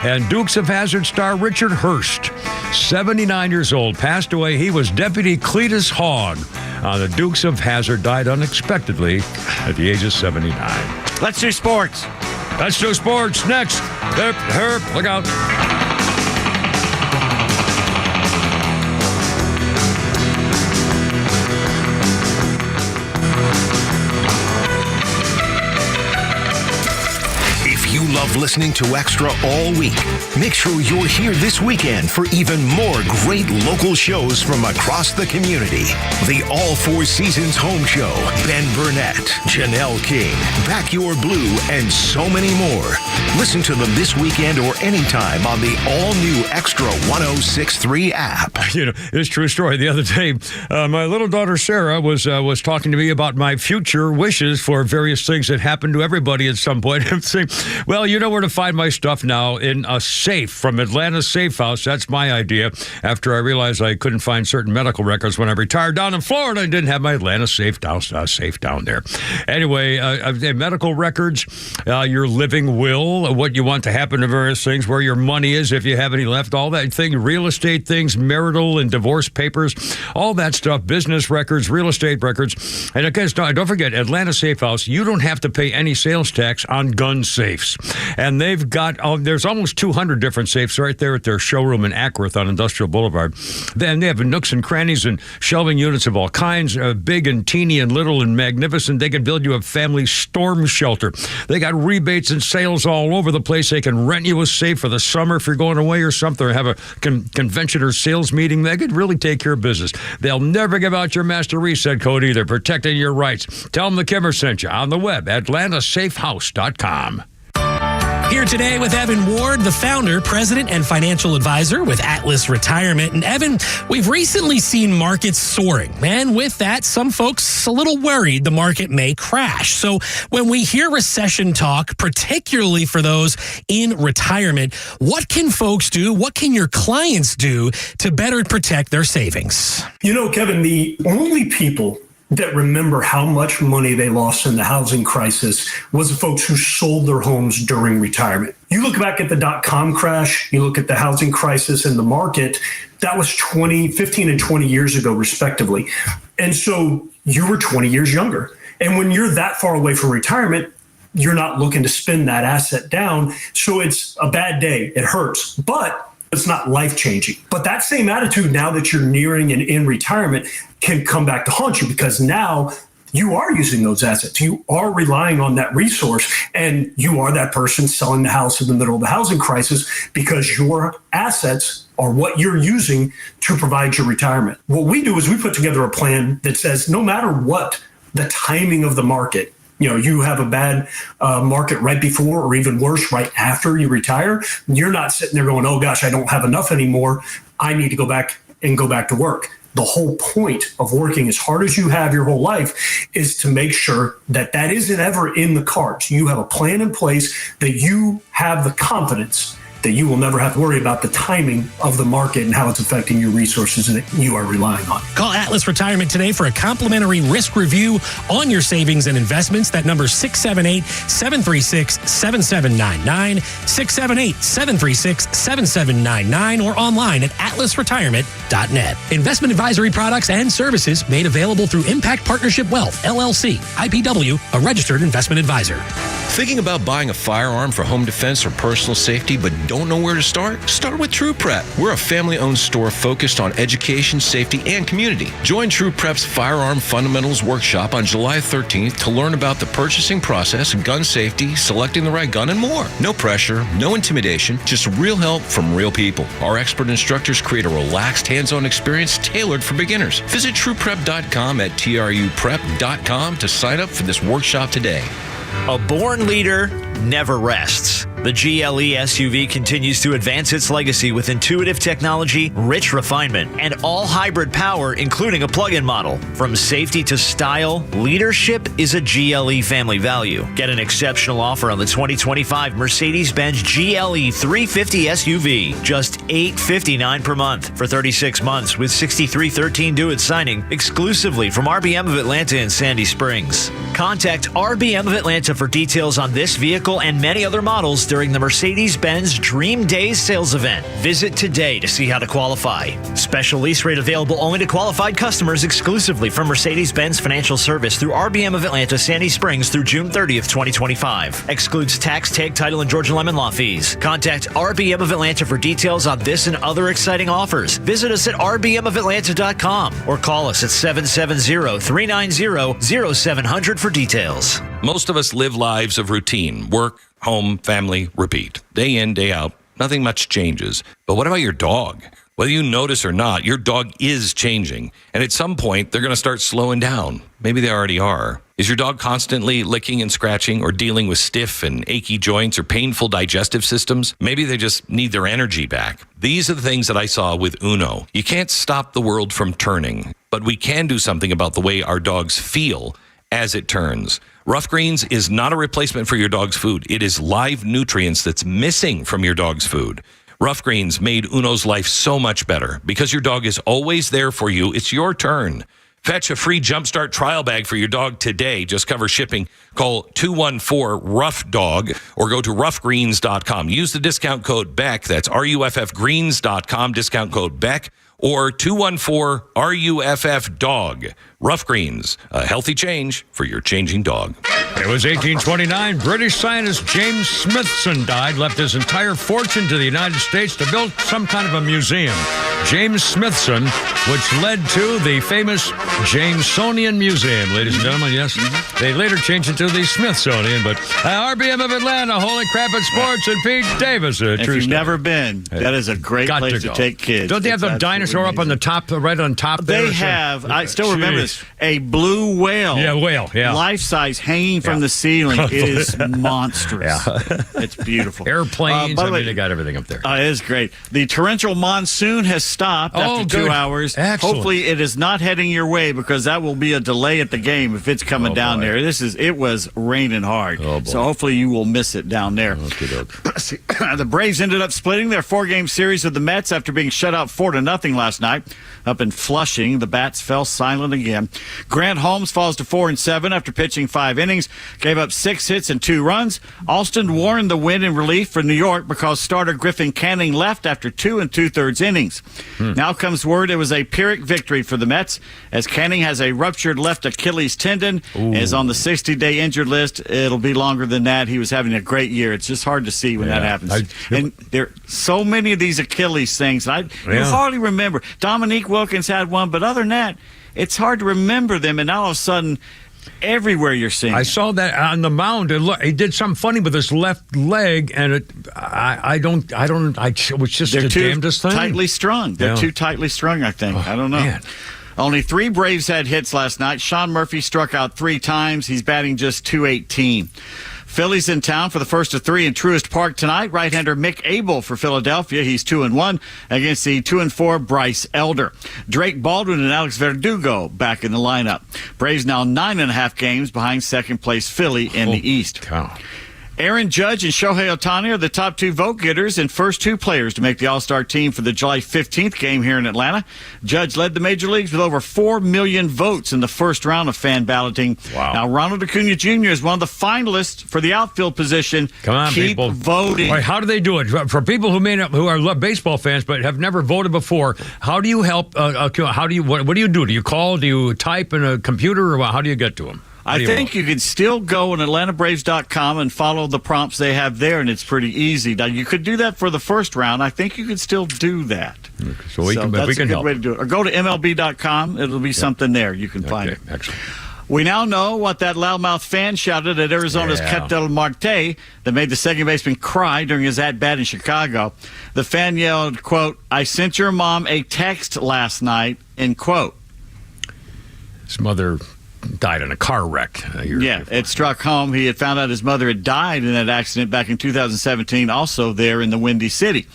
And Dukes of Hazzard star Richard Hurst, 79 years old, passed away. He was Deputy Cletus Hogg on the Dukes of Hazzard, died unexpectedly at the age of 79. Let's do sports. Let's do sports next. Herb, look out. You love listening to Extra all week. Make sure you're here this weekend for even more great local shows from across the community. The All Four Seasons Home Show, Ben Burnett, Janelle King, Back Your Blue, and so many more. Listen to them this weekend or anytime on the all-new Extra 106.3 app. You know, it's a true story. The other day, my little daughter Sarah was talking to me about my future wishes for various things that happen to everybody at some point. I'm saying, well, you know where to find my stuff now, in a safe from Atlanta Safe House. That's my idea. After I realized I couldn't find certain medical records when I retired down in Florida, I didn't have my Atlanta safe down there. Anyway, medical records, your living will, what you want to happen to various things, where your money is, if you have any left, all that thing, real estate things, marital and divorce papers, all that stuff, business records, real estate records. And again, don't forget, Atlanta Safe House, you don't have to pay any sales tax on gun safes. And they've got, there's almost 200 different safes right there at their showroom in Ackworth on Industrial Boulevard. Then they have nooks and crannies and shelving units of all kinds, big and teeny and little and magnificent. They can build you a family storm shelter. They got rebates and sales all over the place. They can rent you a safe for the summer if you're going away or something, or have a convention or sales meeting. They could really take care of business. They'll never give out your master reset code either, protecting your rights. Tell them the Kimmer sent you on the web, atlantasafehouse.com. Here today with Evan Ward, the founder, president, and financial advisor with Atlas Retirement. And Evan, we've recently seen markets soaring. And with that, some folks a little worried the market may crash. So when we hear recession talk, particularly for those in retirement, what can folks do? What can your clients do to better protect their savings? You know, Kevin, the only people that remember how much money they lost in the housing crisis was the folks who sold their homes during retirement. You look back at the dot-com crash, you look at the housing crisis in the market, that was 15 and 20 years ago, respectively. And so you were 20 years younger. And when you're that far away from retirement, you're not looking to spend that asset down. So it's a bad day. It hurts. But it's not life-changing. But that same attitude, now that you're nearing and in retirement, can come back to haunt you, because now you are using those assets. You are relying on that resource, and you are that person selling the house in the middle of the housing crisis because your assets are what you're using to provide your retirement. What we do is we put together a plan that says no matter what the timing of the market, you know, you have a bad market right before or even worse right after you retire, you're not sitting there going, oh gosh, I don't have enough anymore. I need to go back to work. The whole point of working as hard as you have your whole life is to make sure that that isn't ever in the cards. You have a plan in place, that you have the confidence that you will never have to worry about the timing of the market and how it's affecting your resources that you are relying on. Call Atlas Retirement today for a complimentary risk review on your savings and investments. That number is 678-736-7799, 678-736-7799, or online at atlasretirement.net. Investment advisory products and services made available through Impact Partnership Wealth, LLC, IPW, a registered investment advisor. Thinking about buying a firearm for home defense or personal safety, but don't don't know where to start? Start with True Prep. We're a family-owned store focused on education, safety, and community. Join True Prep's Firearm Fundamentals Workshop on July 13th to learn about the purchasing process, gun safety, selecting the right gun, and more. No pressure, no intimidation, just real help from real people. Our expert instructors create a relaxed, hands-on experience tailored for beginners. Visit trueprep.com at truprep.com to sign up for this workshop today. A born leader never rests. The GLE SUV continues to advance its legacy with intuitive technology, rich refinement, and all-hybrid power, including a plug-in model. From safety to style, leadership is a GLE family value. Get an exceptional offer on the 2025 Mercedes-Benz GLE 350 SUV. Just $859 per month for 36 months with 6313 due at signing, exclusively from RBM of Atlanta and Sandy Springs. Contact RBM of Atlanta for details on this vehicle and many other models during the Mercedes-Benz Dream Days sales event. Visit today to see how to qualify. Special lease rate available only to qualified customers exclusively from Mercedes-Benz Financial Service through RBM of Atlanta, Sandy Springs through June 30th, 2025. Excludes tax, tag, title, and Georgia Lemon Law fees. Contact RBM of Atlanta for details on this and other exciting offers. Visit us at rbmofatlanta.com or call us at 770-390-0700 for details. Most of us live lives of routine: work, home, family, repeat. Day in, day out, nothing much changes. But what about your dog? Whether you notice or not, your dog is changing. And at some point, they're going to start slowing down. Maybe they already are. Is your dog constantly licking and scratching or dealing with stiff and achy joints or painful digestive systems? Maybe they just need their energy back. These are the things that I saw with Uno. You can't stop the world from turning, but we can do something about the way our dogs feel as it turns. Rough Greens is not a replacement for your dog's food. It is live nutrients that's missing from your dog's food. Rough Greens made Uno's life so much better. Because your dog is always there for you, it's your turn. Fetch a free Jumpstart trial bag for your dog today. Just cover shipping. Call 214-ROUGH-DOG or go to roughgreens.com. Use the discount code BECK. That's RUFFgreens.com, discount code BECK, or 214-RUFF-DOG. Rough Greens, a healthy change for your changing dog. It was 1829. British scientist James Smithson died, left his entire fortune to the United States to build some kind of a museum. James Smithson, which led to the famous Jamesonian Museum. Ladies and gentlemen, yes. They later changed it to the Smithsonian, but RBM of Atlanta, Holy Crap at Sports, and Pete Davis. If you've never been, that is a great place to take kids. Don't they have the dinosaur up on the top, right on top there? They have. I still remember this. A blue whale. Yeah, whale. Yeah. Life size, hanging from the ceiling. It is monstrous. Yeah. It's beautiful. Airplanes. By the way, they got everything up there. It is great. The torrential monsoon has stopped after 2 hours. Excellent. Hopefully, it is not heading your way because that will be a delay at the game if it's coming down there. It was raining hard. So hopefully you will miss it down there. The Braves ended up splitting their 4-game series with the Mets after being shut out 4-0 last night. Up in Flushing, the bats fell silent again. Grant Holmes falls to 4-7 after pitching 5 innings, gave up 6 hits and 2 runs. Alston Warren the win in relief for New York because starter Griffin Canning left after 2 2/3 innings. Now comes word it was a Pyrrhic victory for the Mets, as Canning has a ruptured left Achilles tendon, is on the 60-day injured list. It'll be longer than that. He was having a great year. It's just hard to see when that happens. And there are so many of these Achilles things. You hardly remember. Dominique Wilkins had one, but other than that, it's hard to remember them. And now all of a sudden, everywhere you're seeing. I saw that on the mound. He did something funny with his left leg, and it was just the damnedest thing. Tightly strung. They're too tightly strung, I think. I don't know. Man. Only 3 Braves had hits last night. Sean Murphy struck out 3 times. He's batting just .218. Phillies in town for the first of 3 in Truist Park tonight. Right-hander Mick Abel for Philadelphia. He's 2-1 against the 2-4 Bryce Elder. Drake Baldwin and Alex Verdugo back in the lineup. Braves now 9.5 games behind second-place Philly in the East. Aaron Judge and Shohei Ohtani are the top 2 vote getters and first 2 players to make the All-Star team for the July 15th game here in Atlanta. Judge led the major leagues with over 4 million votes in the first round of fan balloting. Wow. Now, Ronald Acuna Jr. is one of the finalists for the outfield position. Come on, Keep people. voting. Right, how do they do it? For people who are baseball fans but have never voted before, how do you help? What do you do? Do you call? Do you type in a computer? Or how do you get to them? I think you can still go on AtlantaBraves.com and follow the prompts they have there, and it's pretty easy. Now, you could do that for the first round. I think you could still do that. So we can that's a good help. way to do it. Or go to MLB.com. It'll be something there. You can find it. Excellent. We now know what that loudmouth fan shouted at Arizona's Ketel Marte that made the second baseman cry during his at-bat in Chicago. The fan yelled, quote, "I sent your mom a text last night," end quote. His mother died in a car wreck. It struck home. He had found out his mother had died in that accident back in 2017, also there in the Windy City.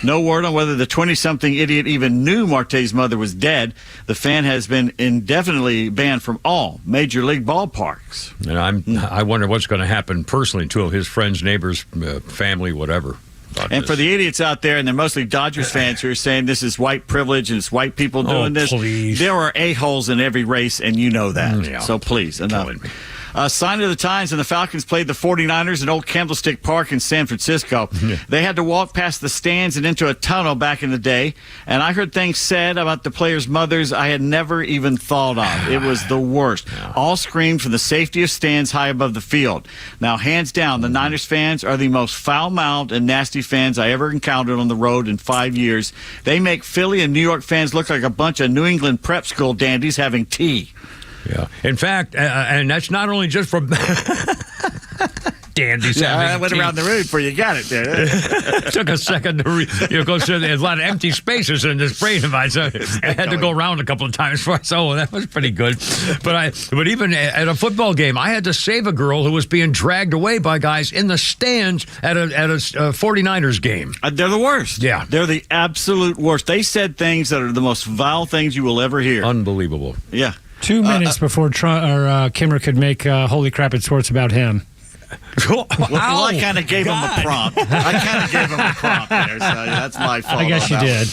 No word on whether the 20-something idiot even knew Marte's mother was dead. The fan has been indefinitely banned from all major league ballparks. And I wonder what's going to happen personally to his friends, neighbors, family, whatever. And for the idiots out there, and they're mostly Dodgers fans who are saying this is white privilege and it's white people doing this, please. There are a-holes in every race, and you know that. So please, enough. Sign of the times, and the Falcons played the 49ers in Old Candlestick Park in San Francisco. They had to walk past the stands and into a tunnel back in the day, and I heard things said about the players' mothers I had never even thought of. It was the worst. All screamed from the safety of stands high above the field. Now, hands down, the Niners fans are the most foul-mouthed and nasty fans I ever encountered on the road in 5 years. They make Philly and New York fans look like a bunch of New England prep school dandies having tea. Yeah. In fact, and that's not only just from dandy. I went around the room before you got it there. Took a second to go through. There's a lot of empty spaces in this brain of mine, so I had to go around a couple of times before I saw. That was pretty good. But even at a football game, I had to save a girl who was being dragged away by guys in the stands at a 49ers game. They're the worst. Yeah, they're the absolute worst. They said things that are the most vile things you will ever hear. Unbelievable. Yeah. 2 minutes before Kimmer could make holy crap at sports about him. Well, I kind of gave him a prompt. There, so that's my fault. I guess you did.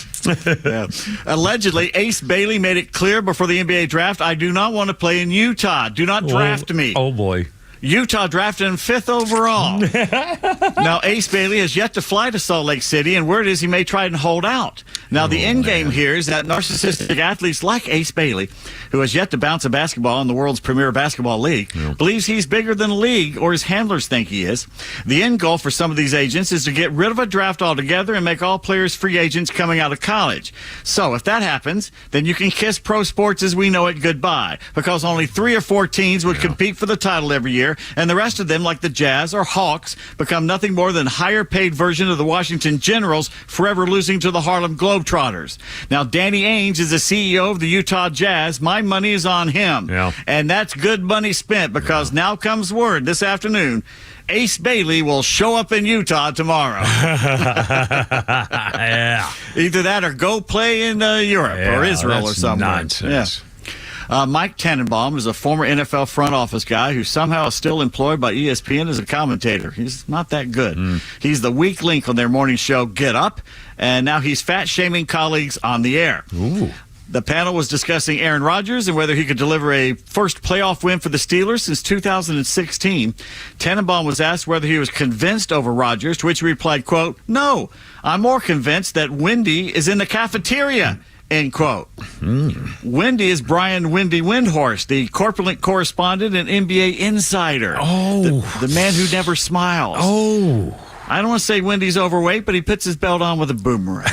Yeah. Allegedly, Ace Bailey made it clear before the NBA draft, I do not want to play in Utah. Do not draft me. Oh, boy. Utah drafted him 5th overall. Now, Ace Bailey has yet to fly to Salt Lake City, and word is he may try and hold out. Now, the end game here is that narcissistic athletes like Ace Bailey, who has yet to bounce a basketball in the world's premier basketball league, believes he's bigger than the league, or his handlers think he is. The end goal for some of these agents is to get rid of a draft altogether and make all players free agents coming out of college. So, if that happens, then you can kiss pro sports as we know it goodbye, because only 3 or 4 teams would compete for the title every year, and the rest of them, like the Jazz or Hawks, become nothing more than higher-paid version of the Washington Generals, forever losing to the Harlem Globetrotters. Now, Danny Ainge is the CEO of the Utah Jazz. My money is on him. And that's good money spent, because now comes word this afternoon, Ace Bailey will show up in Utah tomorrow. Either that or go play in Europe or Israel or somewhere. Nonsense. Mike Tannenbaum is a former NFL front office guy who somehow is still employed by ESPN as a commentator. He's not that good. He's the weak link on their morning show, Get Up, and now he's fat-shaming colleagues on the air. Ooh. The panel was discussing Aaron Rodgers and whether he could deliver a first playoff win for the Steelers since 2016. Tannenbaum was asked whether he was convinced over Rodgers, to which he replied, quote, "No, I'm more convinced that Wendy is in the cafeteria." End quote. Wendy is Brian Wendy Windhorst, the corpulent correspondent and NBA insider. Oh. The man who never smiles. Oh. I don't want to say Wendy's overweight, but he puts his belt on with a boomerang.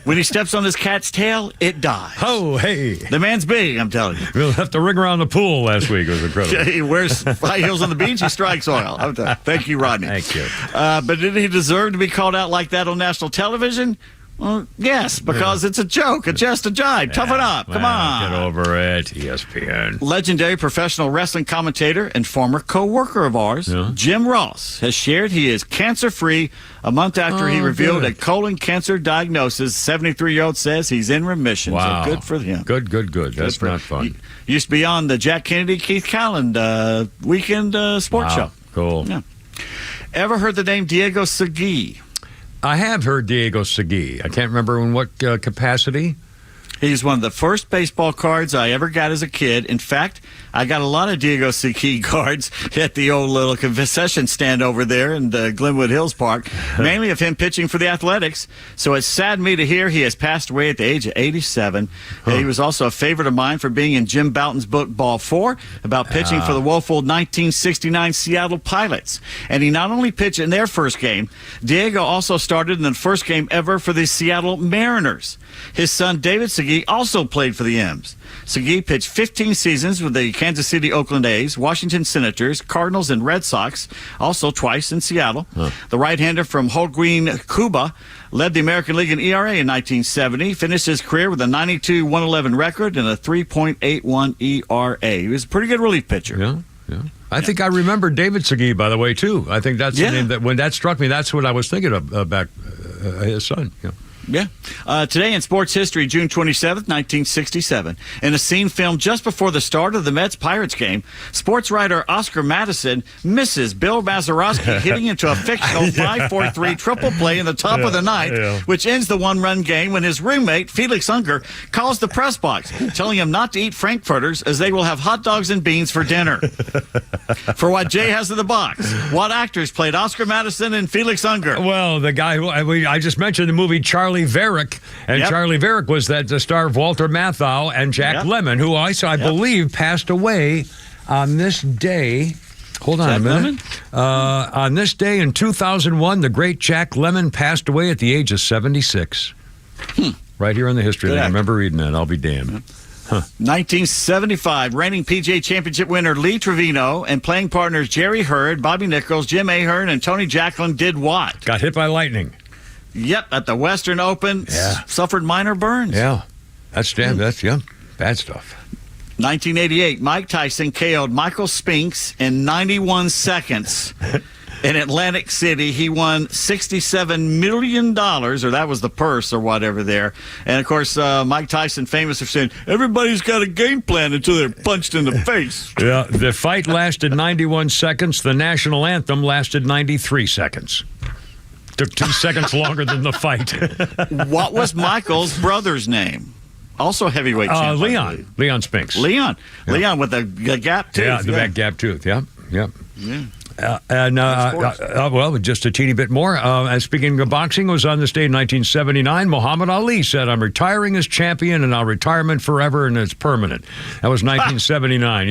When he steps on his cat's tail, it dies. Oh, hey. The man's big, I'm telling you. We'll have to ring around the pool last week. It was incredible. He wears high heels on the beach. He strikes oil. Thank you, Rodney. Thank you. But did he deserve to be called out like that on national television? Well, yes, because it's a joke, just a jibe. Toughen up. Come on. Get over it, ESPN. Legendary professional wrestling commentator and former co-worker of ours, Jim Ross, has shared he is cancer-free a month after he revealed a colon cancer diagnosis. 73-year-old says he's in remission. Wow. So good for him. Good. That's not fun. He used to be on the Jack Kennedy, Keith Calland weekend sports show. Cool. Yeah. Ever heard the name Diego Segui? I have heard Diego Segui. I can't remember in what capacity. He's one of the first baseball cards I ever got as a kid. In fact, I got a lot of Diego Segui cards at the old little concession stand over there in the Glenwood Hills Park, mainly of him pitching for the Athletics. So it saddened me to hear he has passed away at the age of 87. He was also a favorite of mine for being in Jim Bouton's book Ball 4 about pitching for the woeful 1969 Seattle Pilots. And he not only pitched in their first game, Diego also started in the first game ever for the Seattle Mariners. His son David Segui also played for the M's. Segui pitched 15 seasons with the Kansas City Oakland A's, Washington Senators, Cardinals, and Red Sox, also twice in Seattle. The right-hander from Holguin, Cuba, led the American League in ERA in 1970, finished his career with a 92-111 record and a 3.81 ERA. He was a pretty good relief pitcher. Yeah. I think I remember David Segui, by the way, too. I think that's the name that when that struck me, that's what I was thinking of back his son. Yeah. Today in sports history, June 27th, 1967, in a scene filmed just before the start of the Mets-Pirates game, sports writer Oscar Madison misses Bill Mazeroski hitting into a fictional 5-4-3 triple play in the top of the ninth, which ends the one-run game when his roommate, Felix Unger, calls the press box, telling him not to eat Frankfurters as they will have hot dogs and beans for dinner. For what Jay has in the box, what actors played Oscar Madison and Felix Unger? Well, the guy who I just mentioned the movie Charlie Varick, and Charlie Varick was the star of Walter Matthau and Jack Lemmon, who I believe passed away on this day. Hold on a minute. On this day in 2001, the great Jack Lemmon passed away at the age of 76. Right here in the history. I remember reading that. I'll be damned. 1975, reigning PGA Championship winner Lee Trevino and playing partners Jerry Hurd, Bobby Nichols, Jim Ahern, and Tony Jacklin did what? Got hit by lightning. Yep, at the Western Open, suffered minor burns. Yeah, that's bad stuff. 1988, Mike Tyson KO'd Michael Spinks in 91 seconds. In Atlantic City, he won $67 million, or that was the purse or whatever there. And, of course, Mike Tyson famous for saying, everybody's got a game plan until they're punched in the face. Yeah, the fight lasted 91 seconds. The national anthem lasted 93 seconds. Took 2 seconds longer than the fight. What was Michael's brother's name? Also heavyweight champ. Leon Spinks. Leon with the gap tooth. Yeah, the back gap tooth. Yep. Well, just a teeny bit more. Speaking of boxing, was on this day in 1979. Muhammad Ali said, "I'm retiring as champion, and I'll retirement forever, and it's permanent." That was 1979.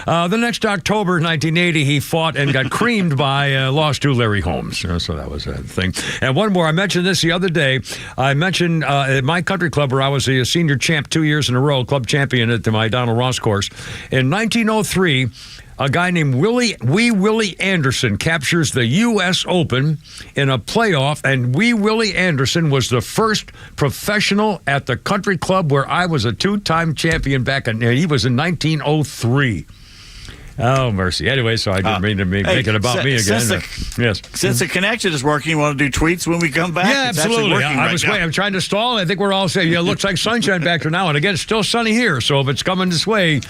The next October, 1980, he fought and got creamed by lost to Larry Holmes. So that was a thing. And one more. I mentioned this the other day. I mentioned at my country club where I was a senior champ 2 years in a row, club champion at my Donald Ross course. In 1903. A guy named Willie Anderson captures the U.S. Open in a playoff, and Willie Anderson was the first professional at the country club where I was a two-time champion back in. He was in 1903. Oh, mercy. Anyway, so I didn't mean to make it about me again. Since the connection is working, you want to do tweets when we come back? Yeah, absolutely. I'm trying to stall. I think we're all saying, it looks like sunshine back there now. And again, it's still sunny here. So if it's coming this way,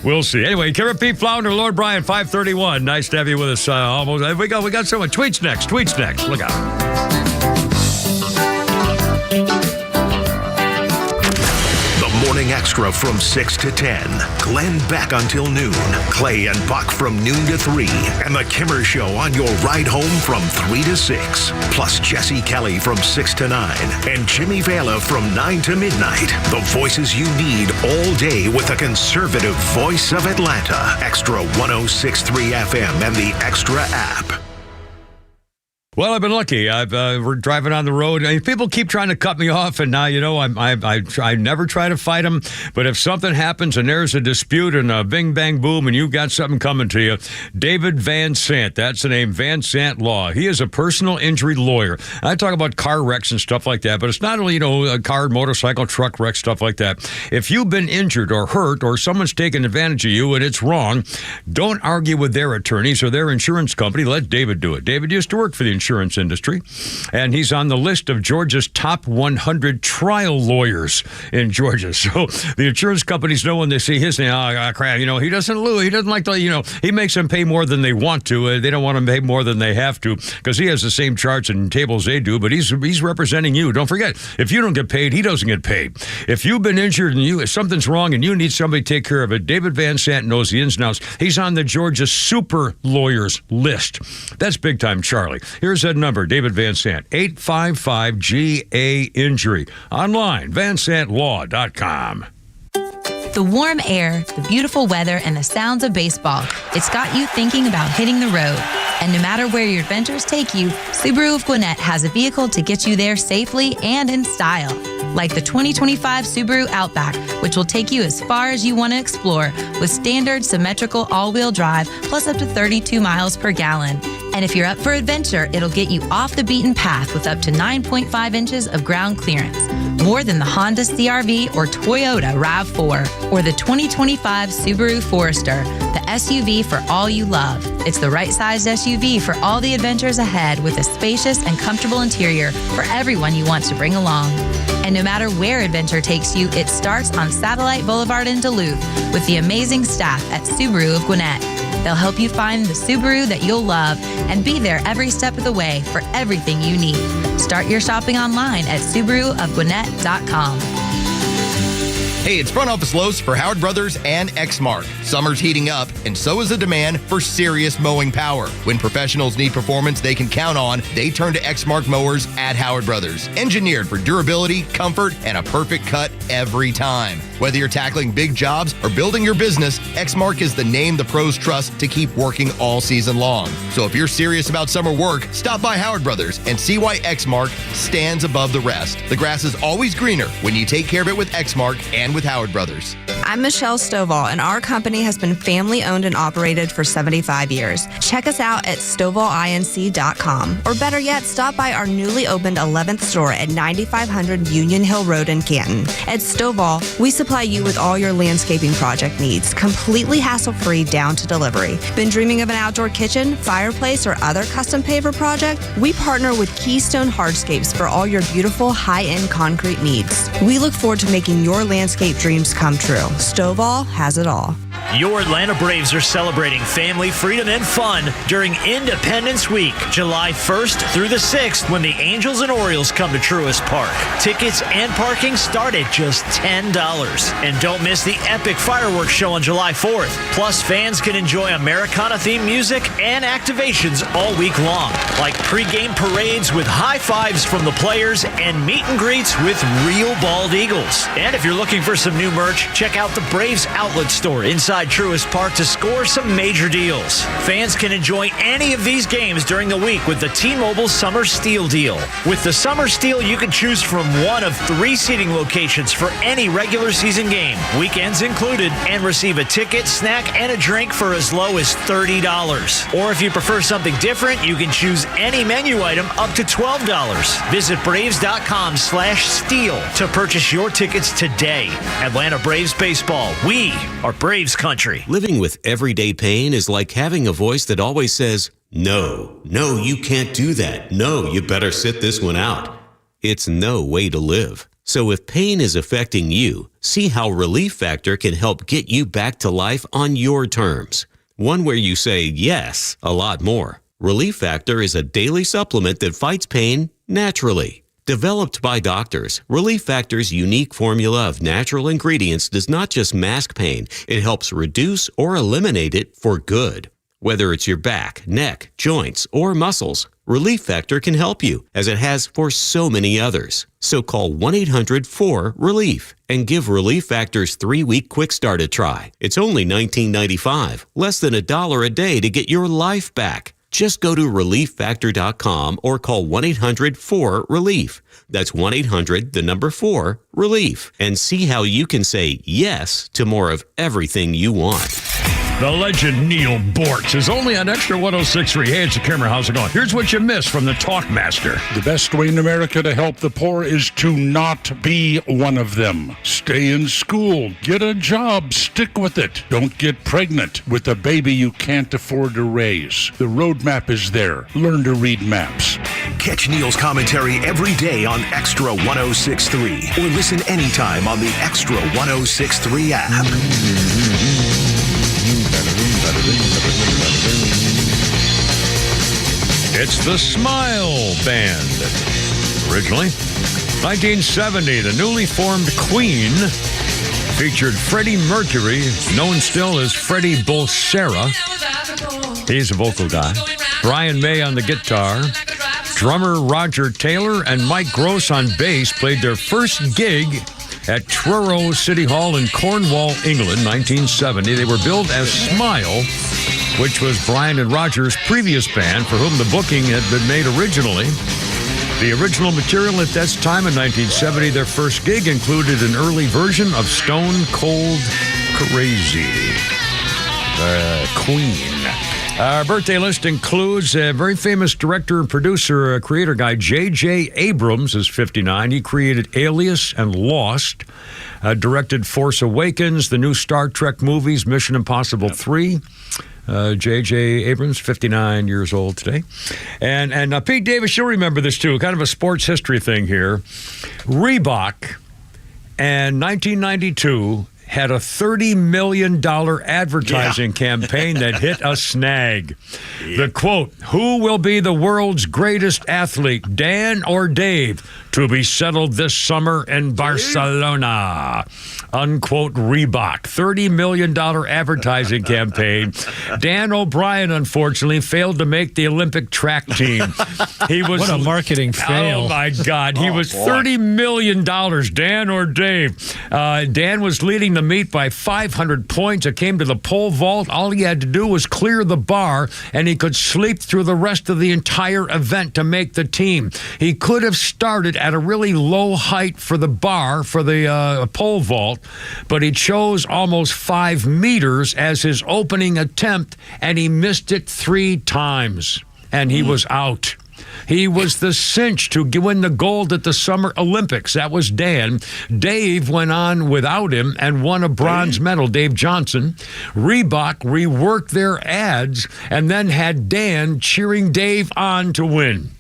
we'll see. Anyway, Kara Pete Flounder, Lord Brian, 531. Nice to have you with us. Almost. We got someone. Tweets next. Look out. Morning Extra from 6 to 10. Glenn back until noon. Clay and Buck from noon to 3. And the Kimmer Show on your ride home from 3 to 6. Plus Jesse Kelly from 6 to 9. And Jimmy Vela from 9 to midnight. The voices you need all day with the conservative voice of Atlanta. Extra 106.3 FM and the Extra app. Well, I've been lucky. We're driving on the road. I mean, people keep trying to cut me off, and now, I never try to fight them. But if something happens and there's a dispute and a bing, bang, boom, and you've got something coming to you, David Van Sant, that's the name, Van Sant Law. He is a personal injury lawyer. I talk about car wrecks and stuff like that, but it's not only, a car, motorcycle, truck wreck, stuff like that. If you've been injured or hurt or someone's taken advantage of you and it's wrong, don't argue with their attorneys or their insurance company. Let David do it. David used to work for the insurance insurance industry, and he's on the list of Georgia's top 100 trial lawyers in Georgia. So the insurance companies know when they see his name, crap, he doesn't lose. He doesn't like to, he makes them pay more than they want to. They don't want to pay more than they have to because he has the same charts and tables they do, but he's representing you. Don't forget, if you don't get paid, he doesn't get paid. If you've been injured and if something's wrong and you need somebody to take care of it, David Van Sant knows the ins and outs. He's on the Georgia Super Lawyers list. That's big time Charlie. Here's that number, David Van Sant, 855-GA-INJURY. Online, vansantlaw.com. The warm air, the beautiful weather, and the sounds of baseball. It's got you thinking about hitting the road. And no matter where your adventures take you, Subaru of Gwinnett has a vehicle to get you there safely and in style. Like the 2025 Subaru Outback, which will take you as far as you want to explore with standard symmetrical all-wheel drive plus up to 32 miles per gallon. And if you're up for adventure, it'll get you off the beaten path with up to 9.5 inches of ground clearance. More than the Honda CR-V or Toyota RAV4 or the 2025 Subaru Forester, the SUV for all you love. It's the right-sized SUV for all the adventures ahead with a spacious and comfortable interior for everyone you want to bring along. And no matter where adventure takes you, it starts on Satellite Boulevard in Duluth with the amazing staff at Subaru of Gwinnett. They'll help you find the Subaru that you'll love and be there every step of the way for everything you need. Start your shopping online at SubaruofGwinnett.com. Hey, it's Front Office Los for Howard Brothers and Exmark. Summer's heating up, and so is the demand for serious mowing power. When professionals need performance they can count on, they turn to Exmark mowers at Howard Brothers. Engineered for durability, comfort, and a perfect cut every time. Whether you're tackling big jobs or building your business, Exmark is the name the pros trust to keep working all season long. So if you're serious about summer work, stop by Howard Brothers and see why Exmark stands above the rest. The grass is always greener when you take care of it with Exmark and with Howard Brothers. I'm Michelle Stovall, and our company has been family-owned and operated for 75 years. Check us out at StovallINC.com, or better yet, stop by our newly opened 11th store at 9500 Union Hill Road in Canton. At Stovall, we supply you with all your landscaping project needs, completely hassle-free down to delivery. Been dreaming of an outdoor kitchen, fireplace, or other custom paver project? We partner with Keystone Hardscapes for all your beautiful high-end concrete needs. We look forward to making your landscape dreams come true. Stovall has it all. Your Atlanta Braves are celebrating family, freedom, and fun during Independence Week, July 1st through the 6th, when the Angels and Orioles come to Truist Park. Tickets and parking start at just $10. And don't miss the epic fireworks show on July 4th. Plus, fans can enjoy Americana-themed music and activations all week long, like pregame parades with high fives from the players and meet and greets with real bald eagles. And if you're looking for some new merch, check out the Braves outlet store inside Truist Park to score some major deals. Fans can enjoy any of these games during the week with the T-Mobile Summer Steal deal. With the Summer Steal, you can choose from one of 3 seating locations for any regular season game, weekends included, and receive a ticket, snack, and a drink for as low as $30. Or if you prefer something different, you can choose any menu item up to $12. Visit Braves.com/steal to purchase your tickets today. Atlanta Braves baseball. We are Braves country. Living with everyday pain is like having a voice that always says, no, you can't do that. No, you better sit this one out. It's no way to live. So if pain is affecting you, see how Relief Factor can help get you back to life on your terms. One where you say yes a lot more. Relief Factor is a daily supplement that fights pain naturally. Developed by doctors, Relief Factor's unique formula of natural ingredients does not just mask pain, it helps reduce or eliminate it for good. Whether it's your back, neck, joints, or muscles, Relief Factor can help you, as it has for so many others. So call 1-800-4RELIEF and give Relief Factor's 3-week quick start a try. It's only $19.95, less than $1 a day to get your life back. Just go to ReliefFactor.com or call 1-800-4RELIEF. That's 1-800-4-RELIEF. And see how you can say yes to more of everything you want. The legend Neil Bortz is only on Extra 106.3. Hey, it's a camera. How's it going? Here's what you missed from the Talkmaster. The best way in America to help the poor is to not be one of them. Stay in school. Get a job. Stick with it. Don't get pregnant with a baby you can't afford to raise. The roadmap is there. Learn to read maps. Catch Neil's commentary every day on Extra 106.3 or listen anytime on the Extra 106.3 app. It's the Smile Band. Originally, 1970, the newly formed Queen featured Freddie Mercury, known still as Freddie Bolsera. He's a vocal guy. Brian May on the guitar. Drummer Roger Taylor and Mike Gross on bass played their first gig at Truro City Hall in Cornwall, England, 1970. They were billed as Smile, which was Brian and Roger's previous band for whom the booking had been made originally. The original material at that time in 1970, their first gig included an early version of Stone Cold Crazy. Queen. Our birthday list includes a very famous director and producer, creator guy, J.J. Abrams is 59. He created Alias and Lost, directed Force Awakens, the new Star Trek movies, Mission Impossible 3. J.J. Abrams, 59 years old today. And Pete Davis, you'll remember this too, kind of a sports history thing here. Reebok, in 1992, had a $30 million advertising campaign that hit a snag. The quote, "Who will be the world's greatest athlete, Dan or Dave? To be settled this summer in Barcelona." Unquote Reebok. $30 million advertising campaign. Dan O'Brien, unfortunately, failed to make the Olympic track team. He was what a marketing fail. Oh, my God. He was $30 million, Dan or Dave. Dan was leading the meet by 500 points. It came to the pole vault. All he had to do was clear the bar, and he could sleep through the rest of the entire event to make the team. He could have started at a really low height for the bar, for the pole vault, but he chose almost 5 meters as his opening attempt, and he missed it 3 times, and he was out. He was the cinch to win the gold at the Summer Olympics. That was Dan. Dave went on without him and won a bronze medal, Dave Johnson. Reebok reworked their ads and then had Dan cheering Dave on to win.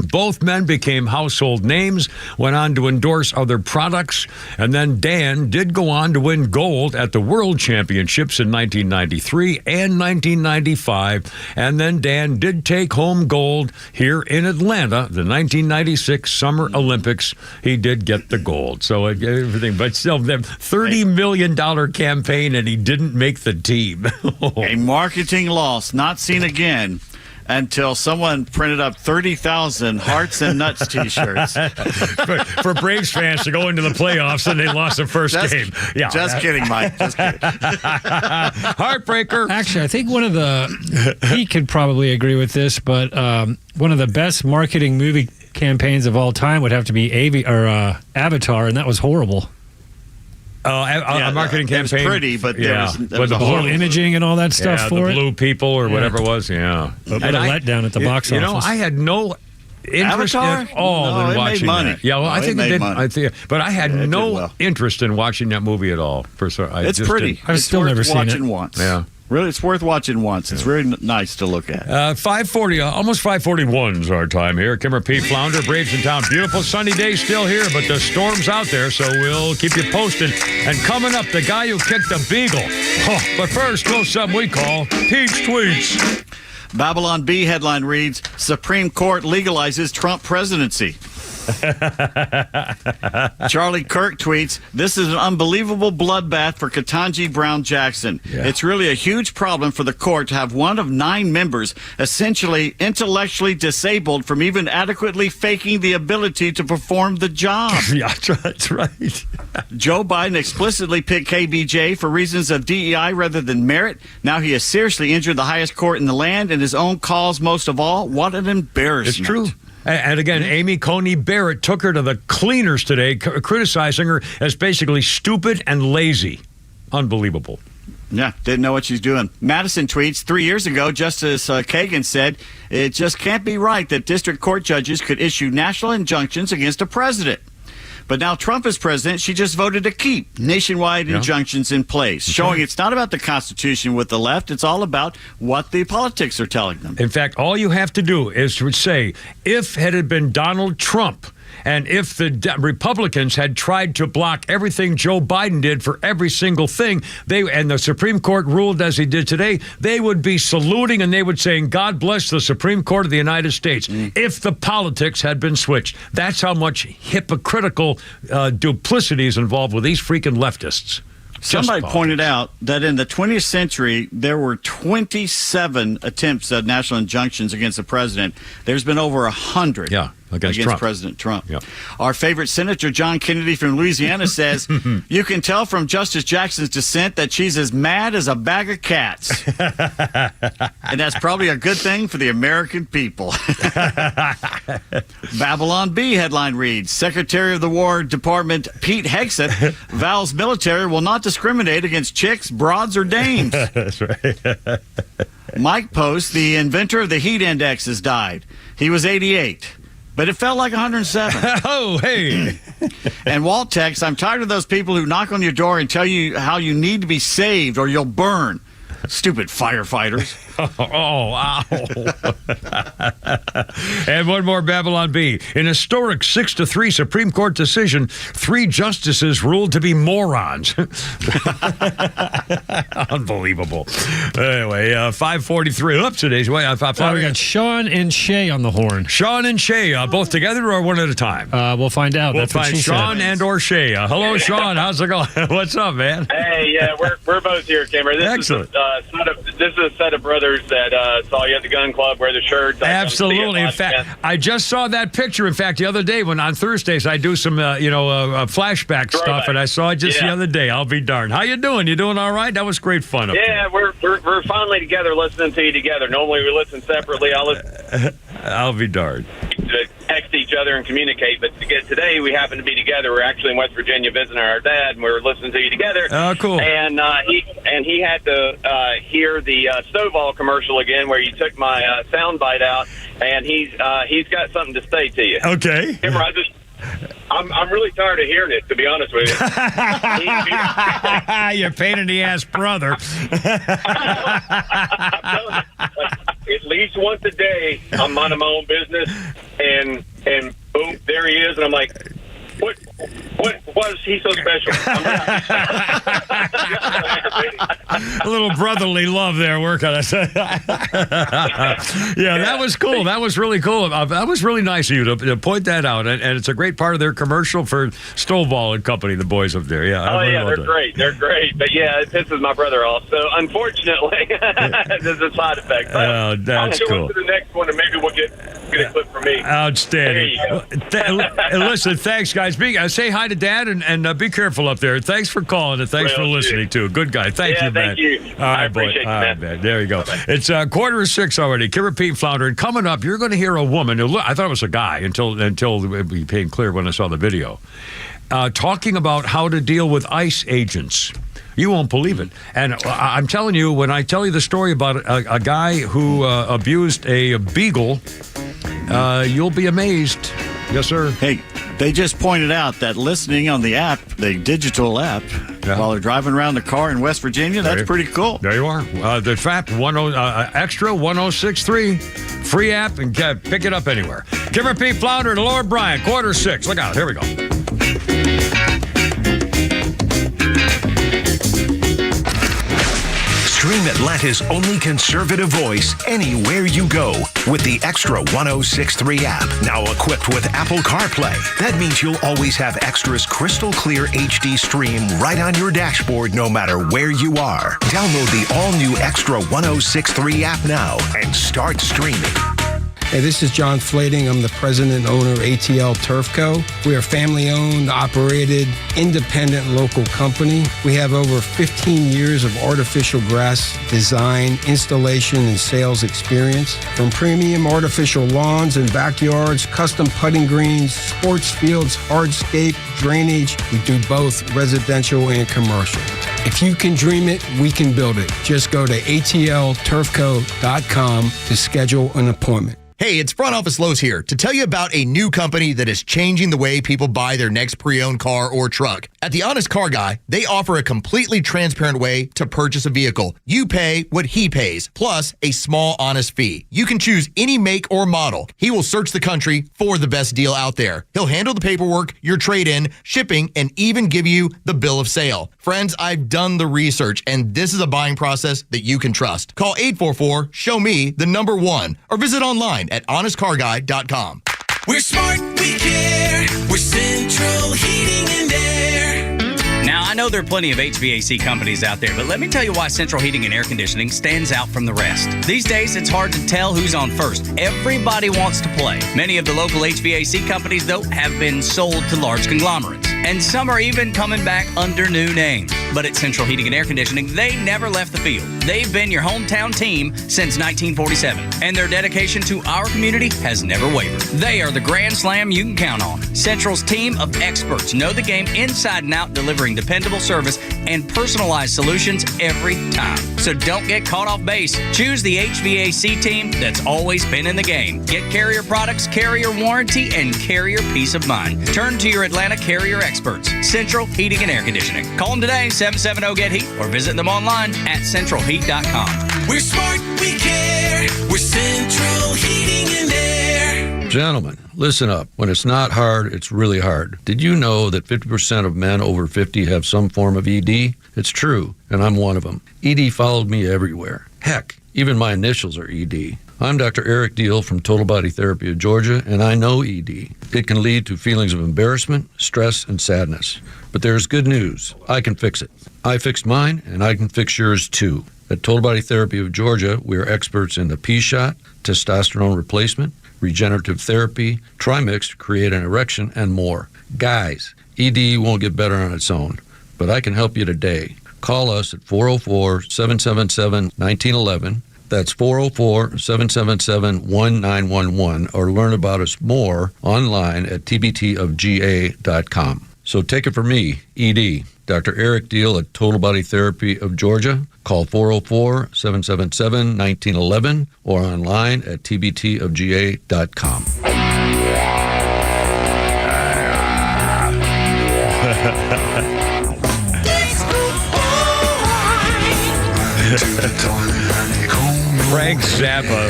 Both men became household names, went on to endorse other products, and then Dan did go on to win gold at the World Championships in 1993 and 1995, and then Dan did take home gold here in Atlanta, the 1996 Summer Olympics. He did get the gold, so everything, but still, the $30 million campaign, and he didn't make the team. A marketing loss not seen again until someone printed up 30,000 Hearts and Nuts T-shirts. for Braves fans to go into the playoffs and they lost the first game. Yeah, just kidding, Mike. Just kidding. Heartbreaker. Actually, I think he could probably agree with this, but one of the best marketing movie campaigns of all time would have to be Avatar, and that was horrible. A marketing campaign. It was pretty, but there was the whole imaging and all that stuff for the it. blue people or whatever it was. Yeah, what a letdown at the box office. You know, I had no interest at all in watching that. Yeah, well, I think it did. But I had no interest in watching that movie at all. It's pretty. I've still never seen it. Once. Yeah. Really, it's worth watching once. It's very nice to look at. 5:40, almost 5:41 is our time here. Kimmer P. Flounder, Braves in town. Beautiful sunny day still here, but the storm's out there, so we'll keep you posted. And coming up, the guy who kicked the Beagle. Oh, but first, we'll something we call Pete's Tweets. Babylon Bee headline reads, Supreme Court legalizes Trump presidency. Charlie Kirk tweets, "This is an unbelievable bloodbath for Ketanji Brown Jackson. Yeah. It's really a huge problem for the court to have one of 9 members essentially intellectually disabled from even adequately faking the ability to perform the job." Yeah, that's right. Joe Biden explicitly picked KBJ for reasons of DEI rather than merit. Now he has seriously injured the highest court in the land and his own cause most of all. What an embarrassment. It's true. And again, Amy Coney Barrett took her to the cleaners today, criticizing her as basically stupid and lazy. Unbelievable. Yeah, didn't know what she's doing. Madison tweets, 3 years ago, Justice Kagan said, it just can't be right that district court judges could issue national injunctions against a president. But now Trump is president, she just voted to keep nationwide injunctions in place, showing it's not about the Constitution with the left. It's all about what the politics are telling them. In fact, all you have to do is to say, if it had been Donald Trump, and if the Republicans had tried to block everything Joe Biden did for every single thing, and the Supreme Court ruled as he did today, they would be saluting and they would say, God bless the Supreme Court of the United States, if the politics had been switched. That's how much hypocritical duplicity is involved with these freaking leftists. Somebody pointed out that in the 20th century, there were 27 attempts at national injunctions against the president. There's been over 100 against Trump. President Trump. Yep. Our favorite Senator John Kennedy from Louisiana says, you can tell from Justice Jackson's dissent that she's as mad as a bag of cats. And that's probably a good thing for the American people. Babylon Bee headline reads, Secretary of the War Department Pete Hegseth vows military will not discriminate against chicks, broads, or dames. That's right. Mike posts, the inventor of the heat index has died. He was 88. But it felt like 107. Oh, hey. And Walt texts, I'm tired of those people who knock on your door and tell you how you need to be saved or you'll burn. Stupid firefighters. Oh, ow. And one more Babylon Bee. In historic 6-3 Supreme Court decision, 3 justices ruled to be morons. Unbelievable. Anyway, 5:43. Up today's way. We got Sean and Shay on the horn. Sean and Shay, both together or one at a time? We'll find out. We'll That's what find she Sean said. and or Shay. Hello, Sean. How's it going? What's up, man? Hey, yeah, we're both here, Kimber. Excellent. This is a set of brothers that saw you at the gun club, wear the shirts. Absolutely. In fact, I just saw that picture. In fact, the other day when on Thursdays I do some, flashback stuff, and I saw it just the other day. I'll be darned. How you doing? You doing all right? That was great fun. Yeah, we're finally together, listening to you together. Normally we listen separately. I'll be darned. To text each other and communicate, but today we happen to be together. We're actually in West Virginia visiting our dad, and we're listening to you together. Oh, cool. And he had to hear the Stovall commercial again, where you took my sound bite out, and he's got something to say to you. Okay. Kimber, I'm really tired of hearing it, to be honest with you. You're pain in the ass, brother. At least once a day, I'm minding my own business, and boom, there he is, and I'm like, what is he so special? A little brotherly love there working. Yeah, that was cool. That was really cool. That was really nice of you to point that out. And it's a great part of their commercial for Stovall and Company, the boys up there. Yeah. Oh, yeah, they're great. They're great. But, yeah, it pisses my brother off. So, unfortunately, there's a side effect. Oh, that's cool. I'll go to the next one, and maybe we'll get a clip from me. Outstanding. Listen, thanks, guys. Say hi to Dad and be careful up there. Thanks for calling and thanks for listening, too. Good guy. Thank you, man. Thank you. All right, I appreciate boy. you, All right, man. There you go. Bye-bye. It's 5:45 already. Kimber Pete Flounder. And coming up, you're going to hear a woman who, I thought it was a guy until it became clear when I saw the video, talking about how to deal with ICE agents. You won't believe it. And I'm telling you, when I tell you the story about a guy who abused a beagle, you'll be amazed. Yes, sir. Hey, they just pointed out that listening on the app, the digital app, while they're driving around the car in West Virginia, that's pretty cool. There you are. The FAP XTRA 106.3 free app, and pick it up anywhere. Kimber Pete Flounder and Lord Bryant, 5:45. Look out. Here we go. Stream Atlanta's only conservative voice anywhere you go with the XTRA 106.3 app. Now equipped with Apple CarPlay. That means you'll always have Extra's crystal clear HD stream right on your dashboard no matter where you are. Download the all-new XTRA 106.3 app now and start streaming. Hey, this is John Flading. I'm the president and owner of ATL Turf Co. We are a family-owned, operated, independent local company. We have over 15 years of artificial grass design, installation, and sales experience. From premium artificial lawns and backyards, custom putting greens, sports fields, hardscape, drainage. We do both residential and commercial. If you can dream it, we can build it. Just go to atlturfco.com to schedule an appointment. Hey, it's Front Office Lowe's here to tell you about a new company that is changing the way people buy their next pre-owned car or truck. At The Honest Car Guy, they offer a completely transparent way to purchase a vehicle. You pay what he pays, plus a small honest fee. You can choose any make or model. He will search the country for the best deal out there. He'll handle the paperwork, your trade-in, shipping, and even give you the bill of sale. Friends, I've done the research, and this is a buying process that you can trust. Call 844-SHOW-ME, the number 1, or visit online at honestcarguy.com. We're smart, we care. We're Central Heating and Air. Now, I know there are plenty of HVAC companies out there, but let me tell you why Central Heating and Air Conditioning stands out from the rest. These days, it's hard to tell who's on first. Everybody wants to play. Many of the local HVAC companies, though, have been sold to large conglomerates. And some are even coming back under new names. But at Central Heating and Air Conditioning, they never left the field. They've been your hometown team since 1947. And their dedication to our community has never wavered. They are the grand slam you can count on. Central's team of experts know the game inside and out, delivering dependable service and personalized solutions every time. So don't get caught off base. Choose the HVAC team that's always been in the game. Get Carrier products, Carrier warranty, and Carrier peace of mind. Turn to your Atlanta Carrier experts. Central Heating and Air Conditioning. Call them today, 770-GET-HEAT, or visit them online at centralheat.com. We're smart, we care. We're Central Heating and Air. Gentlemen, listen up. When it's not hard, it's really hard. Did you know that 50% of men over 50 have some form of ED? It's true, and I'm one of them. ED followed me everywhere. Heck, even my initials are ED. I'm Dr. Eric Deal from Total Body Therapy of Georgia, and I know ED. It can lead to feelings of embarrassment, stress, and sadness. But there's good news. I can fix it. I fixed mine, and I can fix yours too. At Total Body Therapy of Georgia, we are experts in the P-shot, testosterone replacement, regenerative therapy, Trimix to create an erection, and more. Guys, ED won't get better on its own, but I can help you today. Call us at 404-777-1911. That's 404-777-1911, or learn about us more online at tbtofga.com. So take it from me, ED, Dr. Eric Deal at Total Body Therapy of Georgia. Call 404-777-1911 or online at tbtofga.com. Frank Zappa,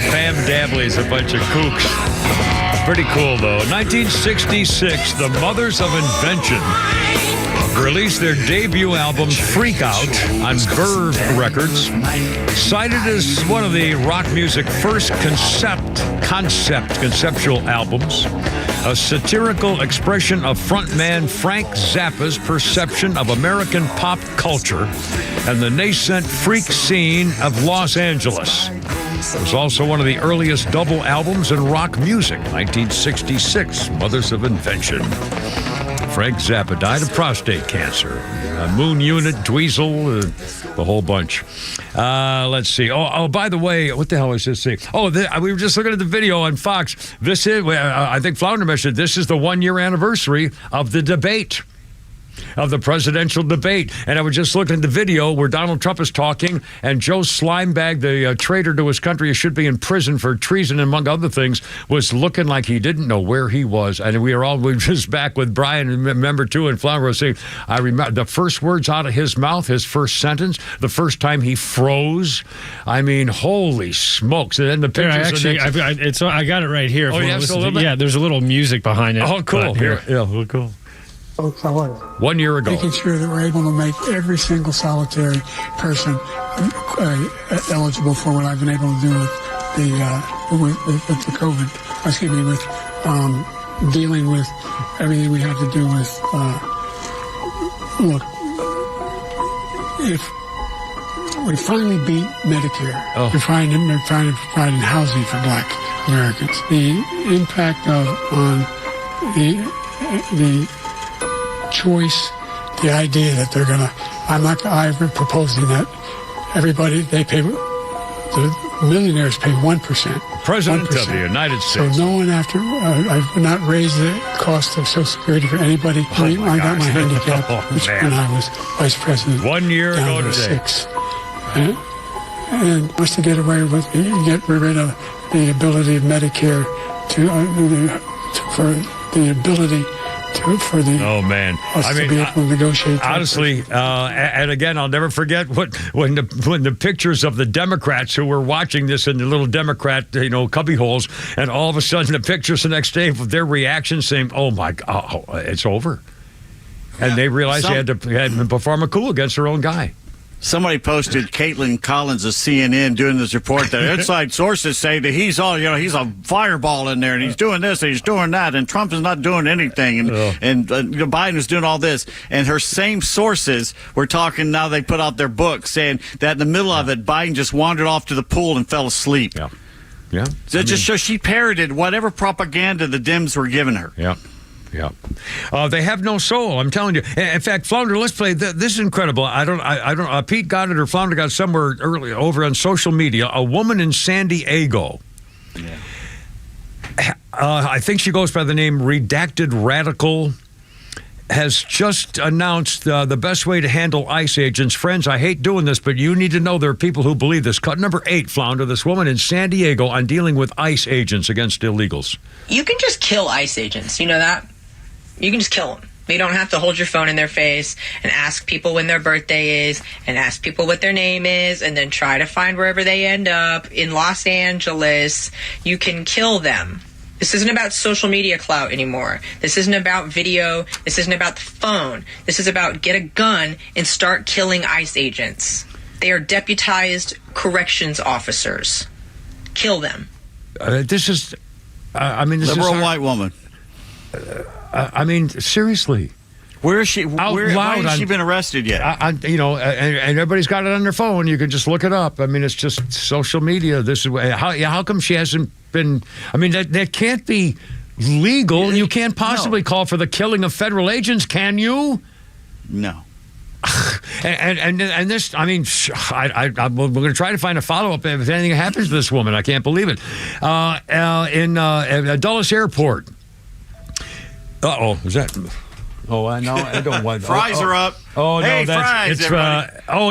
Fam Dabbley's a bunch of kooks. Pretty cool, though. 1966, the Mothers of Invention released their debut album, Freak Out, on Verve Records. Cited as one of the rock music's first conceptual albums, a satirical expression of frontman Frank Zappa's perception of American pop culture and the nascent freak scene of Los Angeles. It was also one of the earliest double albums in rock music, 1966, Mothers of Invention. Frank Zappa died of prostate cancer. Moon Unit, Dweezil, the whole bunch. Let's see. Oh, by the way, what the hell was this thing? We were just looking at the video on Fox. This is, I think Flounder mentioned, this is the 1-year anniversary of the debate. Of the presidential debate. And I was just looking at the video where Donald Trump is talking, and Joe Slimebag, the traitor to his country, who should be in prison for treason, among other things, was looking like he didn't know where he was. And we were just back with Brian, member 2, and Flower was saying, I remember the first words out of his mouth, his first sentence, the first time he froze. I mean, holy smokes. And then the pictures. I got it right here. Oh, yeah, there's a little music behind it. Oh, cool. Here. Yeah, cool. 1 year ago. Making sure that we're able to make every single solitary person eligible for what I've been able to do with the COVID. With dealing with everything we have to do with. Look, if we finally beat Medicare, we're trying to provide housing for Black Americans. The impact on the choice, the idea that they're gonna, I'm proposing that everybody, they pay, the millionaires pay 1%. President 1%. of the United States. So no one I've not raised the cost of Social Security for anybody. I got my handicap, when I was vice president. 1 year down ago to today. 6. And wants to get away with, get rid of the ability of Medicare for the oh man, us to be able to negotiate. Honestly, and again, I'll never forget when the pictures of the Democrats who were watching this in the little Democrat cubby holes, and all of a sudden the pictures the next day of their reaction saying, "Oh my God, it's over," and they realized they had to perform a coup against their own guy. Somebody posted Caitlin Collins of CNN doing this report that inside sources say that he's a fireball in there and he's doing this and he's doing that and Trump is not doing anything and Biden is doing all this, and her same sources were talking now. They put out their book saying that in the middle of it, Biden just wandered off to the pool and fell asleep. Yeah. So it just shows she parroted whatever propaganda the Dems were giving her. Yeah. They have no soul. I'm telling you. In fact, Flounder, let's play. This is incredible. I don't. Pete got it, or Flounder got it somewhere early over on social media. A woman in San Diego. Yeah. I think she goes by the name Redacted Radical. Has just announced the best way to handle ICE agents. Friends, I hate doing this, but you need to know there are people who believe this. Cut number 8, Flounder. This woman in San Diego on dealing with ICE agents against illegals. You can just kill ICE agents. You know that? You can just kill them. You don't have to hold your phone in their face and ask people when their birthday is and ask people what their name is and then try to find wherever they end up in Los Angeles. You can kill them. This isn't about social media clout anymore. This isn't about video. This isn't about the phone. This is about get a gun and start killing ICE agents. They are deputized corrections officers. Kill them. This is, liberal white woman. Seriously. Where is she? Why has she been arrested yet? And everybody's got it on their phone. You can just look it up. It's just social media. This is how come she hasn't been? That can't be legal. You can't possibly call for the killing of federal agents, can you? No. And this, we're going to try to find a follow-up if anything happens to this woman. I can't believe it. In Dulles Airport. Is that? Oh, I know. I don't want. Fries are up. Oh no, hey, that's fries, it's.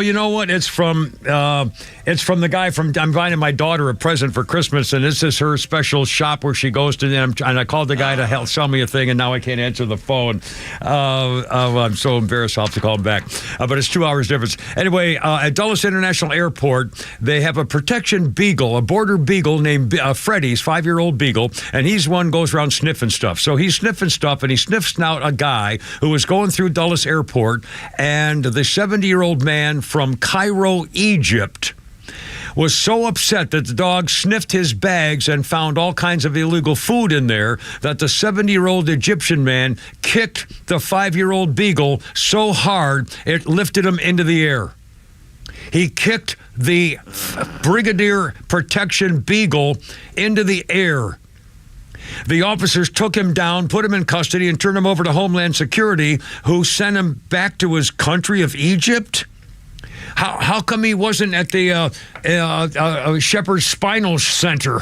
You know what? It's from the guy from. I'm buying my daughter a present for Christmas, and this is her special shop where she goes to. And I called the guy to help sell me a thing, and now I can't answer the phone. I'm so embarrassed. I'll have to call him back. But it's 2 hours difference. Anyway, at Dulles International Airport, they have a protection beagle, a border beagle named Freddie's 5-year-old beagle, and he's one goes around sniffing stuff. So he's sniffing stuff, and he sniffs out a guy who was going through Dulles Airport. And the 70-year-old man from Cairo, Egypt, was so upset that the dog sniffed his bags and found all kinds of illegal food in there that the 70-year-old Egyptian man kicked the 5-year-old beagle so hard it lifted him into the air. He kicked the Brigadier Protection Beagle into the air. The officers took him down, put him in custody, and turned him over to Homeland Security, who sent him back to his country of Egypt. How come he wasn't at the Shepherd's Spinal Center?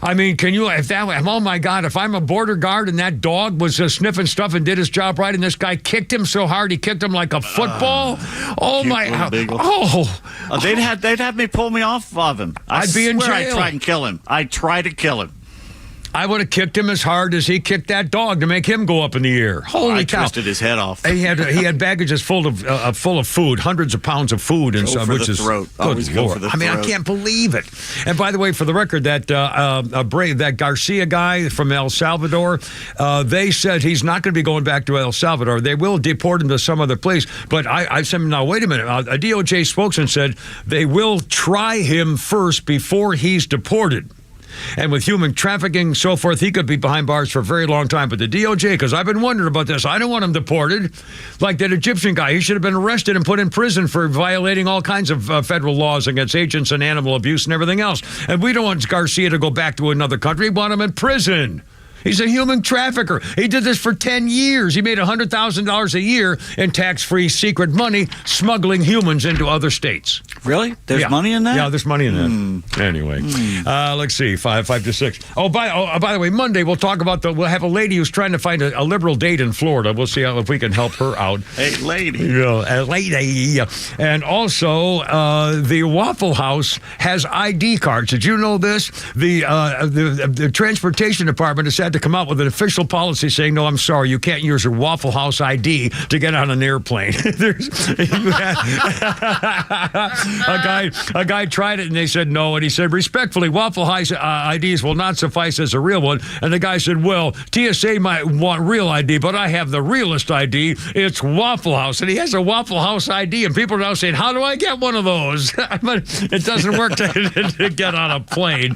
Can you, oh my God, if I'm a border guard and that dog was sniffing stuff and did his job right and this guy kicked him so hard he kicked him like a football? They'd have me pull me off of him. I'd be in jail. I'd try and kill him. I'd try to kill him. I would have kicked him as hard as he kicked that dog to make him go up in the air. Holy cow! Twisted his head off. He had baggages full of food, hundreds of pounds of food, and stuff. Which is throat. Always go for the throat. I can't believe it. And by the way, for the record, that Garcia guy from El Salvador, they said he's not going to be going back to El Salvador. They will deport him to some other place. But I said, now wait a minute. A DOJ spokesman said they will try him first before he's deported. And with human trafficking and so forth, he could be behind bars for a very long time. But the DOJ, because I've been wondering about this, I don't want him deported. Like that Egyptian guy, he should have been arrested and put in prison for violating all kinds of federal laws against agents and animal abuse and everything else. And we don't want Garcia to go back to another country. We want him in prison. He's a human trafficker. He did this for 10 years. He made $100,000 a year in tax-free secret money smuggling humans into other states. Really? There's money in that? Yeah, there's money in that. Anyway, let's see, 5 to 6. By the way, Monday we'll talk about we'll have a lady who's trying to find a liberal date in Florida. We'll see if we can help her out. Hey, lady. A lady. And also, the Waffle House has ID cards. Did you know this? The Transportation Department has had to come out with an official policy saying, no, I'm sorry, you can't use your Waffle House ID to get on an airplane. A guy tried it and they said no, and he said, respectfully, Waffle House IDs will not suffice as a real one. And the guy said, well, TSA might want real ID, but I have the realest ID. It's Waffle House. And he has a Waffle House ID, and people are now saying, how do I get one of those? But it doesn't work to get on a plane.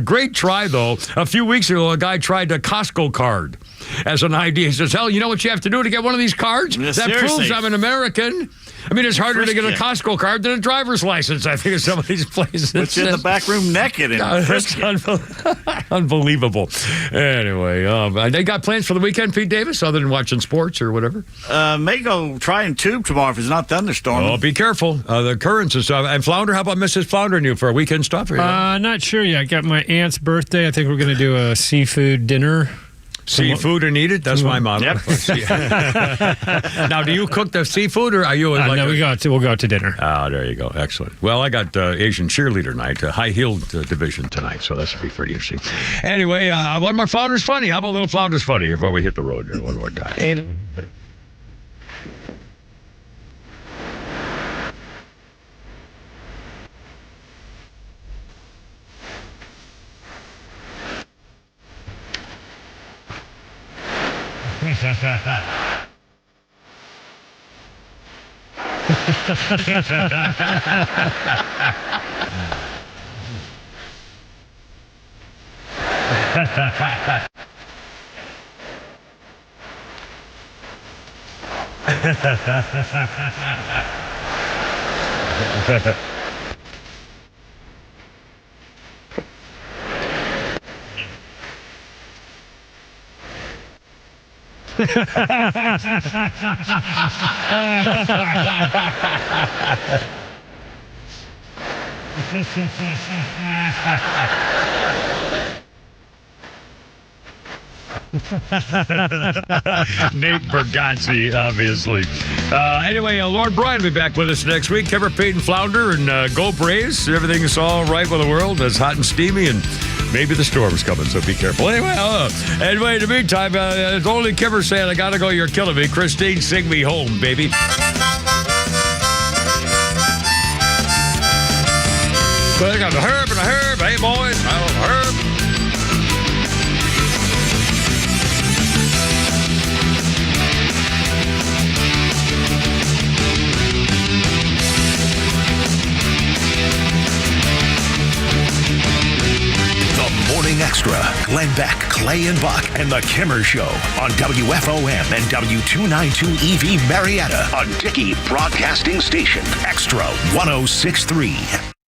Great try, though. A few weeks ago, a guy tried a Costco card as an ID. He says, hell, you know what you have to do to get one of these cards? Yeah, that proves I'm an American. I mean, it's harder to get a Costco card than a driver's license, I think, in some of these places. Put you in the back room naked and frisk you. Unbelievable. Anyway, they got plans for the weekend, Pete Davis, other than watching sports or whatever? May go try and tube tomorrow if it's not thunderstorming. Oh, be careful. The currents and stuff. And Flounder, how about Mrs. Flounder and you for a weekend stuff? Not sure yet. I got my aunt's birthday. I think we're going to do a seafood dinner. Seafood and eat it? That's my motto. Yep. Now, do you cook the seafood, or are you? No, we'll go out to dinner. Oh, there you go. Excellent. Well, I got Asian cheerleader night, high-heeled division tonight, so that should be pretty interesting. Anyway, one more Flounder's Funny. How about a little Flounder's Funny before we hit the road here one more time? Nate Bergazzi, obviously. Anyway, Lord Bryan will be back with us next week. Kemper, Peyton, Flounder, and go Braves. Everything's all right with the world. It's hot and steamy, and maybe the storm's coming, so be careful. Anyway, in the meantime, it's only Kemper saying, I gotta go, you're killing me. Christine, sing me home, baby. Well, I got a herb and a herb. Hey, boys, I love a herb. Morning Extra, Glenn Beck, Clay and Buck, and The Kimmer Show on WFOM and W292 EV Marietta, a Dickey Broadcasting Station. Extra 106.3.